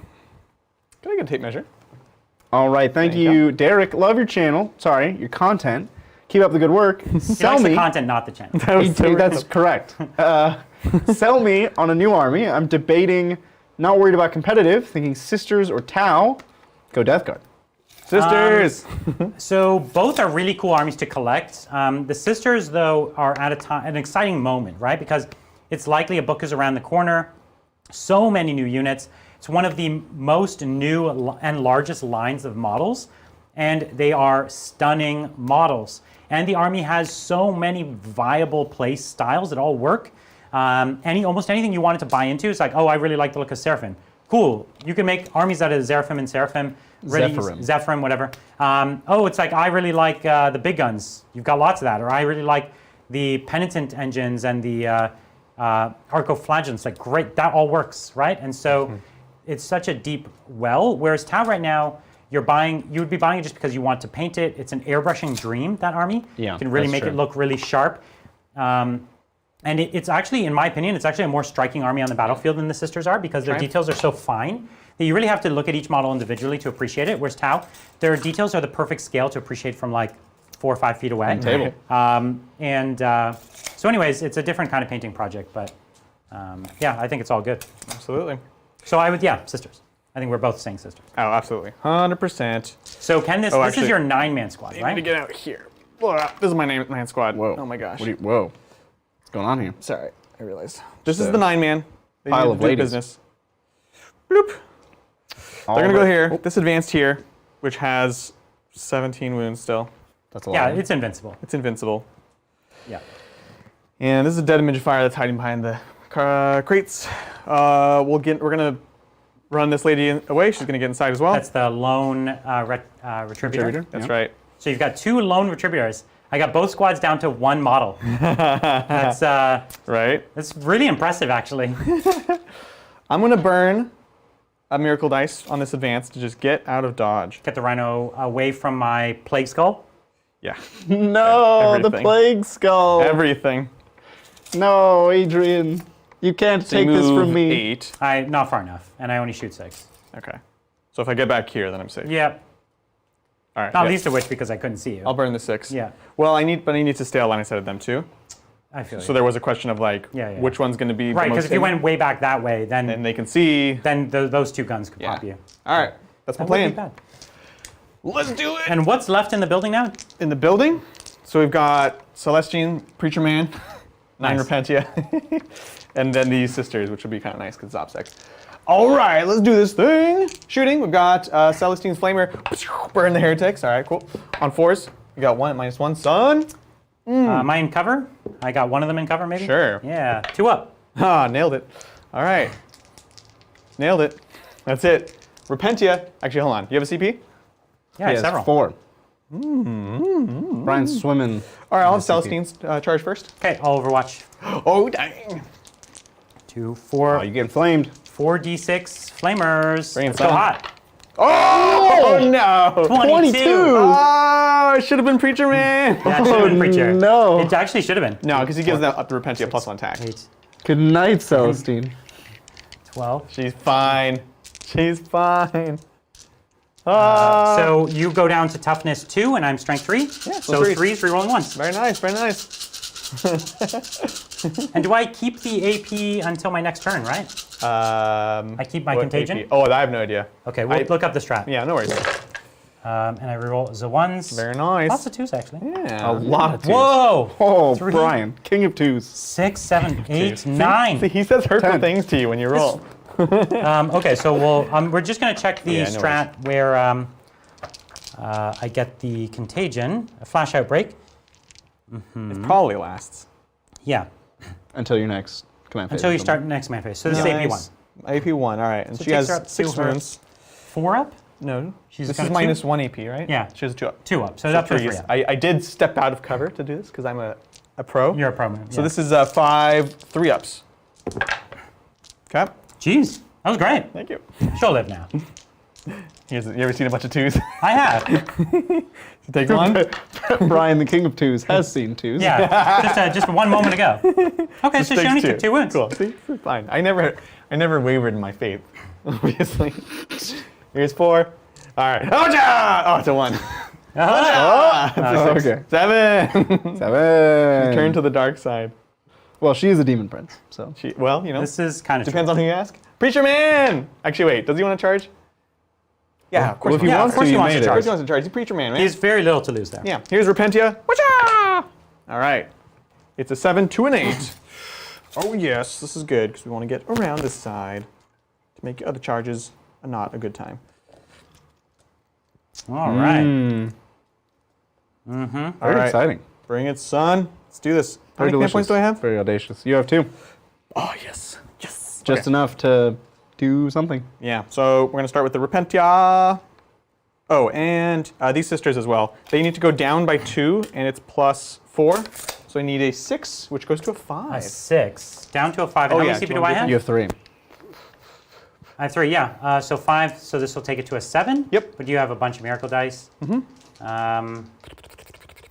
I get a tape measure? All right, thank There you you, Derek. Love your channel. Sorry, your content. Keep up the good work. He Sell likes me. the content, not the channel. That's correct. Sell me on a new army. I'm debating, not worried about competitive, thinking Sisters or Tau. Go Deathguard. Sisters. So both are really cool armies to collect. The Sisters, though, are at an exciting moment, right? Because it's likely a book is around the corner. So many new units. It's one of the most new and largest lines of models, and they are stunning models. And the army has so many viable play styles that all work. Almost anything you wanted to buy into is like, oh, I really like the look of Seraphim. Cool. You can make armies out of Zeraphim and Seraphim. Zephyrim, whatever. It's like, I really like the big guns. You've got lots of that. Or I really like the Penitent engines and the Arcoflagellants. Like, great, that all works, right? And so it's such a deep well. Whereas Tau right now, you would be buying it just because you want to paint it. It's an airbrushing dream, that army. Yeah, you can really that's make true. it look really sharp. And it's actually, in my opinion, it's actually a more striking army on the battlefield than the Sisters are because their details are so fine that you really have to look at each model individually to appreciate it. Whereas Tau, their details are the perfect scale to appreciate from like 4 or 5 feet away. Table. So anyways, it's a different kind of painting project, but yeah, I think it's all good. Absolutely. So Sisters. I think we're both saying Sisters. Oh, absolutely. 100%. So this actually, is your 9-man squad, I need right? to get out here. This is my man squad. Whoa. Oh my gosh. Whoa. What's going on here? Sorry, I realized. This is the 9-man. They pile need of to do ladies. business. Bloop. They're going to go here. This advanced here, which has 17 wounds still. That's a lot. Yeah, it's invincible. It's invincible. Yeah. And this is a dead image of fire that's hiding behind the crates. We're gonna run this lady away. She's gonna get inside as well. That's the lone retributor. That's right. So you've got 2 lone retributors. I got both squads down to 1 model. That's Right. that's really impressive, actually. I'm gonna burn a miracle dice on this advance to just get out of dodge. Get the rhino away from my plague skull. Yeah. No, the Everything. Plague Skull. Everything. No, Adrian. You can't take this from me. 8. Not far enough, and I only shoot 6. Okay. So if I get back here, then I'm safe. Yep. All right. Not yeah. least of which because I couldn't see you. I'll burn the 6. Yeah. Well, I need to stay line instead of them too. I feel So you. there was a question of like, Yeah. which one's going to be Right, the most because if you safe? went way back that way, then and they can see. those 2 guns could pop you. All right. That's my That wouldn't be plan. bad. Let's do it. And what's left in the building now? In the building, so we've got Celestine, Preacher Man, 9 Nice. Repentia, and then these Sisters, which would be kind of nice because it's OPSEC. All right, let's do this thing. Shooting, we've got Celestine's Flamer, burn the heretics. All right, cool. On 4s, we got 1 at -1, son. Am I in cover? I got 1 of them in cover, maybe? Sure. Yeah, 2 up. Ah, nailed it. All right. Nailed it. That's it. Repentia, actually, hold on. Do you have a CP? Yeah, I have Yes, several. 4. Brian's swimming. All right, I'll have in the CP. Celestine's charge first. Okay, I'll overwatch. Oh, dang. 2, 4, Oh, you getting flamed. 4d6 flamers. Bring it, Let's go son. hot. Oh no! 22. Oh, it should have been Preacher Man. That should have been Preacher. no. It actually should have been. No, because he gives that up to Repentia plus 1 attack. 8, Good night, Celestine. 12. She's fine. She's fine. So you go down to toughness 2, and I'm strength 3. Yeah, so threes. 3's rerolling once. Very nice, very nice. And do I keep the AP until my next turn, right? I keep my what contagion? AP? Oh, I have no idea. Okay, we'll look up the strat. Yeah, no worries. And I reroll the 1s. Very nice. Lots of 2s, actually. Yeah. A lot of twos. Whoa! Oh, 3, Brian, king of twos. 6, 7, 8, See, 9. he says hurtful 10. things to you when you roll. Okay, so we're just going to check the Yeah, no strat where I get the contagion, a flash outbreak. It probably lasts. Yeah, Until your next command phase. until you start the next command phase. So this is Nice. AP1. AP1, all right. And So she it takes has her up 6 to her- wounds. 4 up? No, She's this got is a minus two? 1 AP, right? Yeah. She has 2 up. 2 up, so it's up to a 3 threes. up. I did step out of cover to do this because I'm a pro. You're a pro man. So this is 5 3-ups. Okay, Jeez, that was great. thank you. She'll live now. You ever seen a bunch of 2s? I have. Take one. Brian, the king of twos, has seen twos. Yeah, just 1 moment ago. Okay, so she Takes only 2. took 2 wounds. Cool. See, fine. I never wavered in my faith. Obviously. Here's 4. All right. Oh, it's a 1. Oh, okay. 7. 7. Turn to the dark side. Well, she is a demon prince, so. Well, you know, This is kind of depends on who you ask. Preacher Man. Actually, wait. Does he want to charge? Yeah, of course. Well, if he Yeah, of wants course to, he you wants to made Of course it. he wants to charge. He's Preacher Man, man. He has very little to lose there. Yeah. Here's Repentia. Whatcha! All right. It's a 7, 2, and 8. Oh yes, this is good because we want to get around this side to make other charges not a good time. All right. All Very right. exciting. Bring it, son. Let's do this. How Very many command delicious. points do I have? Very audacious. You have 2. Oh yes, yes. Just Okay. enough to do something. Yeah. So we're gonna start with the Repentia. Oh, and these sisters as well. They need to go down by 2, and it's plus 4. So I need a 6, which goes to a 5. A 6. Down to a 5. And Oh, how yeah, many do CP you do wanna I do have? You have 3. I have 3, yeah. So 5, so this will take it to a 7. Yep. But you have a bunch of miracle dice.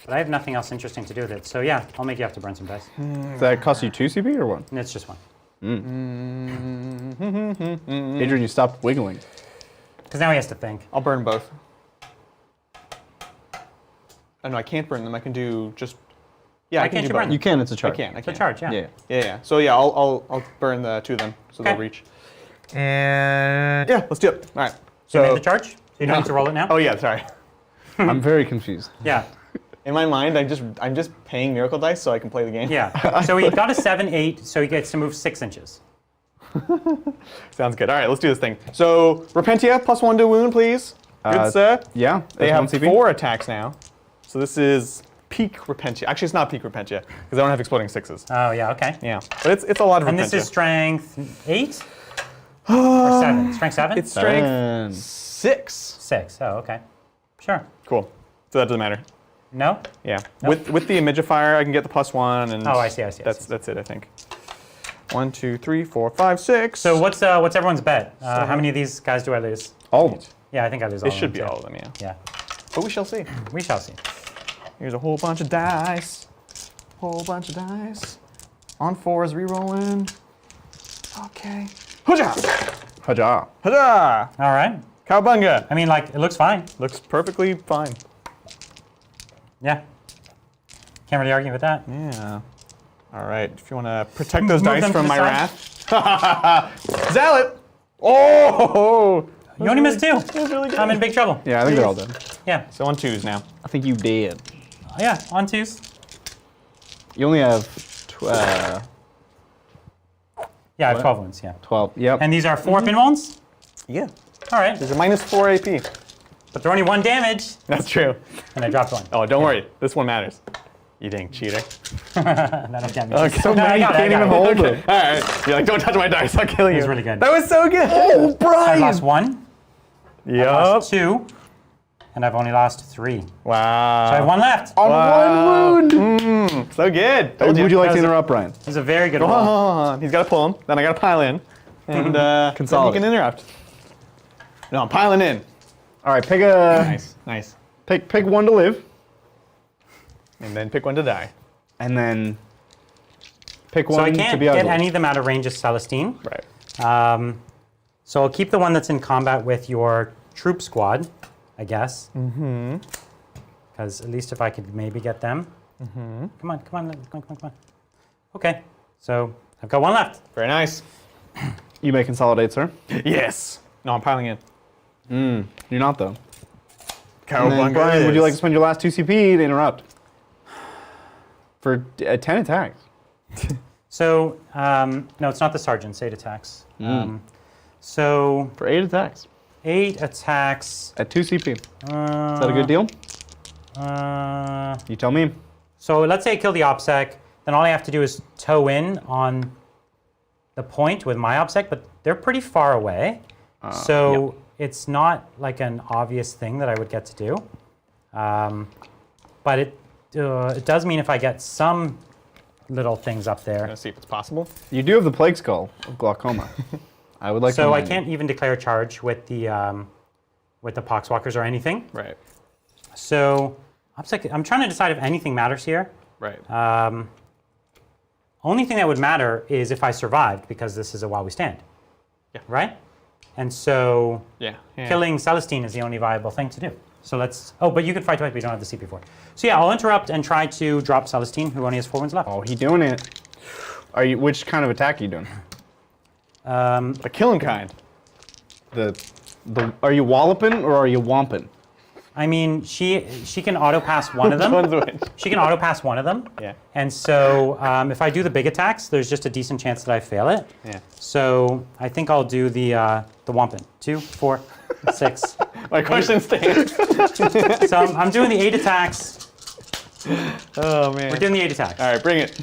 But I have nothing else interesting to do with it. So yeah, I'll make you have to burn some dice. Does that cost you 2 CP or 1? And it's just 1. Adrian, you stopped wiggling. Because now he has to think. I'll burn both. Oh, no, I can't burn them. I can do just. Yeah, Why I can can't do you both. burn them? You can, it's a I charge. can. I It's a can. charge, yeah. Yeah. Yeah. So yeah, I'll burn the 2 of them so they'll Okay. reach. And yeah, let's do it. All right. So you So made the charge? So you don't need to roll it now? Oh yeah, sorry. I'm very confused. Yeah. In my mind, I'm just paying miracle dice so I can play the game. Yeah. So he got a 7, 8, so he gets to move 6 inches. Sounds good. All right, let's do this thing. So Repentia plus 1 to wound, please. Good sir. Yeah. They that's have 1 CP. 4 attacks now. So this is peak Repentia. Actually, it's not peak Repentia because I don't have exploding 6s. Oh, yeah, okay. Yeah, but it's a lot of And Repentia. this is strength 8? Or 7? Strength 7? It's strength 7. 6. 6. Oh, okay. Sure. Cool. So that doesn't matter. No? Yeah. Nope. With the Imagifier, I can get the plus 1, and Oh, I see. That's it, I think. 1, 2, 3, 4, 5, 6. So what's everyone's bet? How many of these guys do I lose? All of them. Yeah, I think I lose all It of should them, be too. all of them, yeah. Yeah. But we shall see. We shall see. Here's a whole bunch of dice. Whole bunch of dice. On 4s, re-rolling. Okay. Hujah! Haja. Hujah! All right. Cowabunga! I mean, like, it looks fine. Looks perfectly fine. Yeah. Can't really argue with that. Yeah. All right. If you want to protect those Move dice them to from the my side. wrath. Zealot! Oh! You only missed 2. That was really good. I'm in big trouble. Yeah, I think they're all done. Yeah. So on 2s now. I think you did. Yeah, on 2s. You only have Yeah, I have What? 12 wounds, yeah. 12. Yep. And these are 4 pin wounds? Yeah. All right. There's a minus 4 AP. But they're only 1 damage. That's true. And I dropped 1. Oh, don't worry. This one matters. You dang cheater. That'll get me. Okay. so No, I many, you got it, I can't got even it. hold them. All right. You're like, don't touch my dice. I'll kill you. was really good. That was so good. Oh, I've Brian! lost 1. Yup. Lost 2. And I've only lost 3. So Wow. I have 1 left. On Wow. 1 wound! So good. Told Would you like That to was a- interrupt, Brian? This is a very good roll. Oh, he's got to pull him. Then I got to pile in. and then you Consolidate. can interrupt. No, I'm piling in. All right, pick a Nice. pick one to live, And then pick one to die. and then pick So one I to can't be get ugly. any of them out of range of Celestine. Right. So I'll keep the one that's in combat with your troop squad, I guess. Mm-hmm. Because at least if I could maybe get them. Mm-hmm. Come on. Okay, so I've got one left. Very nice. You may consolidate, sir. Yes. No, I'm piling in. You're not though. Cowabunga And then, Brian, would you is. like to spend your last 2 CP to interrupt? For 10 attacks. So, no, it's not the sergeant's 8 attacks. So, For 8 attacks. 8 attacks. At 2 CP. Is that a good deal? You tell me. So let's say I kill the OPSEC, then all I have to do is toe in on the point with my OPSEC, but they're pretty far away. So it's not like an obvious thing that I would get to do. But it does mean if I get some little things up there. Let's see if it's possible. You do have the Plague Skull of glaucoma. I would like to So I remind you. can't even declare a charge with the Poxwalkers or anything. Right. So I'm trying to decide if anything matters here. Right. Only thing that would matter is if I survived, because this is a while we stand. Yeah. Right? And so yeah. killing Celestine is the only viable thing to do. So let's. Oh, but you can fight twice, but you don't have the CP for it. So yeah, I'll interrupt and try to drop Celestine, who only has 4 wounds left. Oh, he doing it. Are you? Which kind of attack are you doing? The killing kind. The are you walloping or are you womping? I mean, she can auto pass one of them. One's which? She can auto pass one of them. Yeah. And so if I do the big attacks, there's just a decent chance that I fail it. Yeah. So I think I'll do the Wampin. 2, 4, 6. My question stands. So I'm doing the 8 attacks. Oh man. We're doing the 8 attacks. All right, bring it.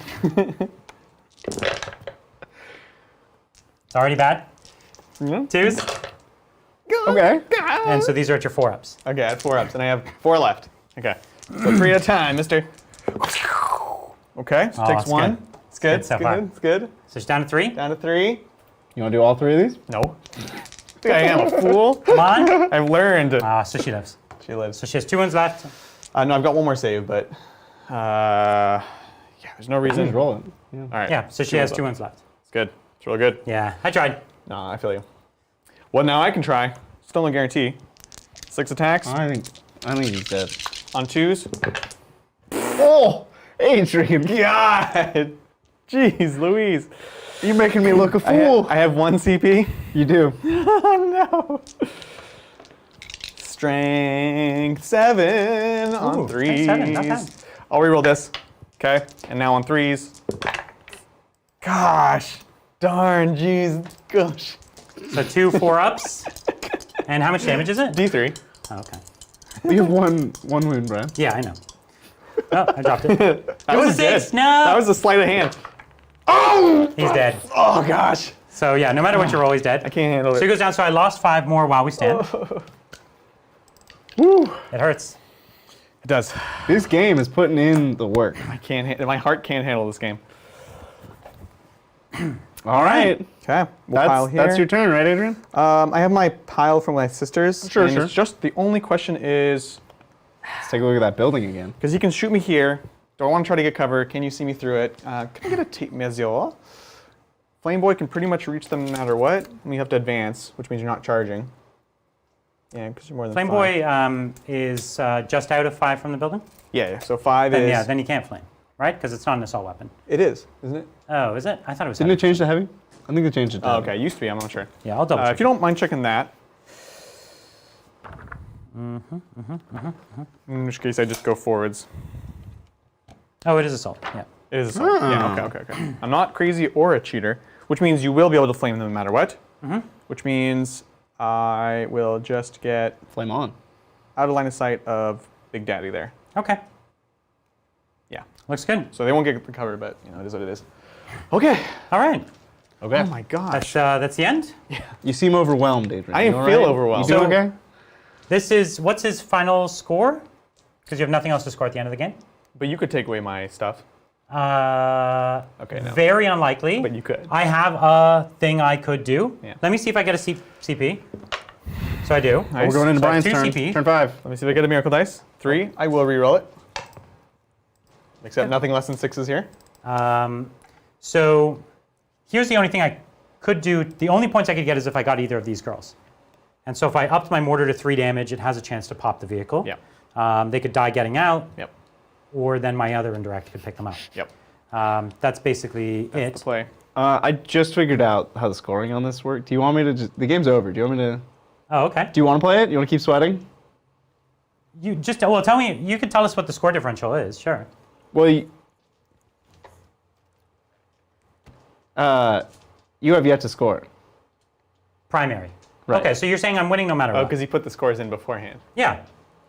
It's already bad. Yeah. 2s. Okay. And so these are at your 4-ups. Okay, I had 4 ups, and I have 4 left. Okay, so 3 at a time, mister. Okay, so Oh, takes it's 1. good. It's good. It's good so far. It's good. So she's down to 3. Down to 3. You want to do all 3 of these? No. Think I am a fool. Come on. I've learned. So she lives. She lives. So she has 2 wounds left. No, I've got 1 more save, but yeah, there's no reason. Just roll it. Yeah. All right. Yeah, so she has 2 wounds left. It's good. It's real good. Yeah, I tried. No, I feel you. Well, now I can try. Still no guarantee. 6 attacks I think he's dead. on 2s. Oh, Adrian, God. Jeez, Louise. you making me look a fool. I have 1 CP. You do. Oh no. Strength 7 on Ooh, 3s. 7, not bad. I'll reroll this. Okay, and now on 3s. Gosh, darn, jeez, gosh. So 2 4-ups. And how much damage is it? D3. Oh, okay. You have one wound, Brian. Yeah, I know. Oh, I dropped it. It was a 6. good. No. That was a sleight of hand. He's dead. Oh gosh, So yeah, no matter what you roll, he's dead. I can't handle So he it. goes down. So I lost 5 more while we stand. Woo. It hurts. It does. This game is putting in the work. I can't. My heart can't handle this game. All right. Okay, we'll pile here. That's your turn, right, Adrian? I have my pile from my sisters. Sure, and sure. It's just the only question is, Let's take a look at that building again. because he can shoot me here. Do I want to try to get cover? Can you see me through it? Can I get a tape measure? Flame Boy can pretty much reach them no matter what. And you have to advance, which means you're not charging. Yeah, because you're more than Flame 5. Boy is just out of 5 from the building. Yeah, so 5 Then is. yeah, then he can't flame, right? Because it's not an assault weapon. It is, isn't it? Oh, is it? I thought it was. Didn't it change to heavy? I think they changed it to Oh, heavy. okay, it used to be. I'm not sure. Yeah, I'll double check. If you don't mind checking that. In which case, I just go forwards. Oh, it is assault. Yeah. It is assault. Yeah, okay. I'm not crazy or a cheater, which means you will be able to flame them no matter what. Which means I will just get Flame on. out of line of sight of Big Daddy there. Okay. Yeah. Looks good. So they won't get the cover, but it is what it is. Okay. All right. Okay. Oh my gosh. That's the end. You seem overwhelmed, Adrian. I You feel all right? overwhelmed. You So- doing okay? What's his final score? Because you have nothing else to score at the end of the game. But you could take away my stuff. Okay, no. Very unlikely. But you could. I have a thing I could do. Yeah. Let me see if I get a CP. So I do. Nice. We're going into So I have Brian's two turn. CP. Turn 5. Let me see if I get a miracle dice. 3. I will re-roll it. Except nothing less than 6s here. So here's the only thing I could do. The only points I could get is if I got either of these girls. And so if I upped my mortar to 3 damage, it has a chance to pop the vehicle. Yep. They could die getting out, Yep. or then my other indirect could pick them up. Yep. That's basically That's the play. I just figured out how the scoring on this worked. Do you want me to just... The game's over. Do you want me to... Oh, okay. Do you want to play it? You want to keep sweating? You just, well, tell me, you could tell us what the score differential is, sure. Well, you have yet to score. Primary. Right. Okay, so you're saying I'm winning no matter Oh, what. because he put the scores in beforehand. Yeah.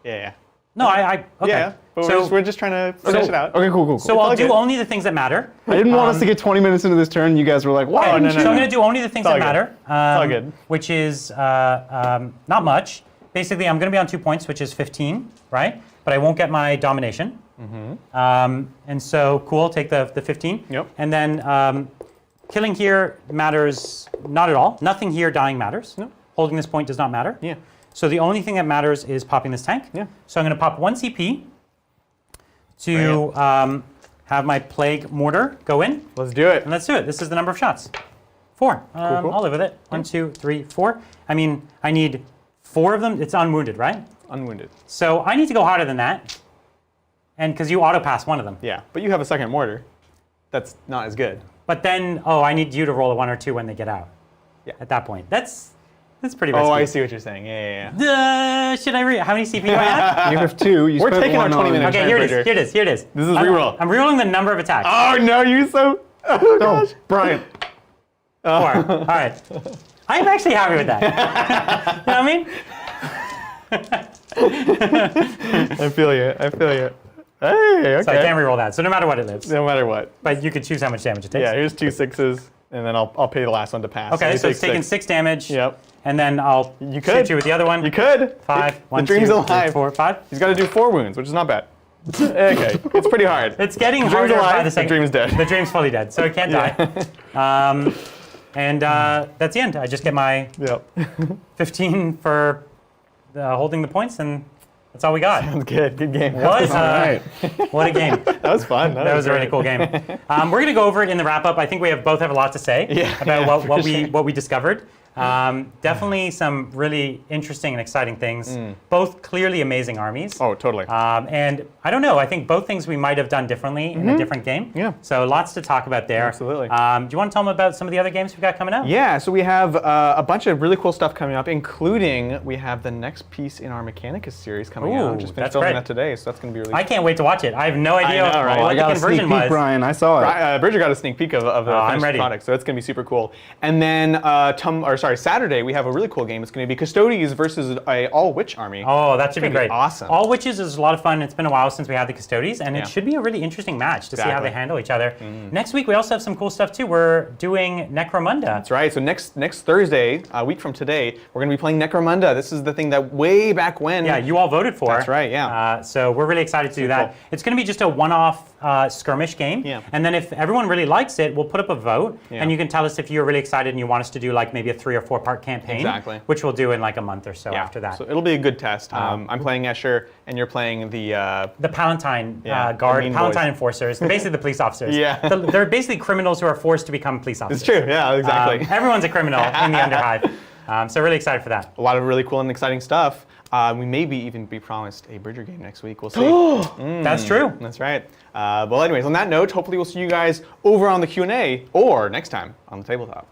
Yeah. No, okay. Yeah, but we're just trying to finish it out. Okay, cool. So I'll do good. only the things that matter. I didn't want us to get 20 minutes into this turn. You guys were like, "Wow!" Okay, no, so I'm going to do only the things all that good. matter. all good. Which is not much. Basically, I'm going to be on 2 points, which is 15, right? But I won't get my domination. And so, cool, take the 15. Yep. And then killing here matters not at all. Nothing here dying matters. No. Holding this point does not matter. Yeah. So the only thing that matters is popping this tank. Yeah. So I'm going to pop 1 CP to have my Plague Mortar go in. Let's do it. And let's do it. This is the number of shots. 4. cool. I'll live with it. 1, 2, 3, 4. I mean, I need 4 of them. It's unwounded, right? Unwounded. So I need to go harder than that. And because you auto pass 1 of them. Yeah, but you have a second mortar. That's not as good. But then, I need you to roll a 1 or 2 when they get out. Yeah. At that point. That's pretty risky. Oh, I see what you're saying. Yeah. Should I read? How many CP do I have? You have 2. You We're spent taking our 1 20 on- minutes. Okay, here it is. Here it is. This is reroll. I'm rerolling the number of attacks. Oh no, you so. Oh gosh. Oh, Brian. 4. All right. I'm actually happy with that. You know what I mean? I feel you. Hey, okay. So I can't reroll that. So no matter what, it lives. No matter what. But you could choose how much damage it takes. Yeah, here's 2 6s, and then I'll pay the last one to pass. Okay, you so take it's taking 6 damage. Yep. And then I'll You shoot could. you with the other one. You could. 5. The 1, dream's 2, alive. 3, 4, 5. He's got to do 4 wounds, which is not bad. Okay, it's pretty hard. It's getting The dream's harder by alive, the the second. dream's dead. The dream's fully dead, so it can't die. And that's the end. I just get my Yep. 15 for holding the points, and that's all we got. Sounds good. Good game. What? right. What a game. That was fun. That was a really great. cool game. We're going to go over it in the wrap up. I think we both have a lot to say about what we discovered. Definitely some really interesting and exciting things. Both clearly amazing armies. Oh, totally. And I don't know. I think both things we might have done differently in a different game. Yeah. So lots to talk about there. Absolutely. Do you want to tell them about some of the other games we've got coming up? Yeah, so we have a bunch of really cool stuff coming up, including we have the next piece in our Mechanicus series coming out. Ooh, Just that's finished building great. that today, so that's going to be really I can't wait to watch it. I have no idea know, right? Oh, what I the got a sneak conversion peek, was. Brian. I saw it. Bridger got a sneak peek of the I'm finished ready. product, so it's going to be super cool. And then Saturday we have a really cool game. It's going to be Custodes versus a all witch army. Oh, that should be gonna be great. awesome. All Witches is a lot of fun. It's been a while since we had the Custodes, and Yeah. it should be a really interesting match to see how Exactly. they handle each other. Next week, we also have some cool stuff, too. We're doing Necromunda. That's right. So next Thursday, a week from today, we're going to be playing Necromunda. This is the thing that way back when. Yeah, you all voted for. That's right, yeah. So we're really excited to do that. cool. It's going to be just a one-off skirmish game. Yeah. And then if everyone really likes it, we'll put up a vote, Yeah. and you can tell us if you're really excited and you want us to do like maybe a 3 or 4 part campaign. Exactly. Which we'll do in like a month or so after that. So it'll be a good test. I'm playing Escher, and you're playing the. The Palatine Yeah, guard, the mean Palatine boys. enforcers, basically the police officers. Yeah. They're basically criminals who are forced to become police officers. It's true. Yeah, exactly. Everyone's a criminal in the Underhive. So really excited for that. A lot of really cool and exciting stuff. We may even be promised a Bridger game next week. We'll see. That's true. That's right. Well, anyways, on that note, hopefully we'll see you guys over on the Q&A or next time on the tabletop.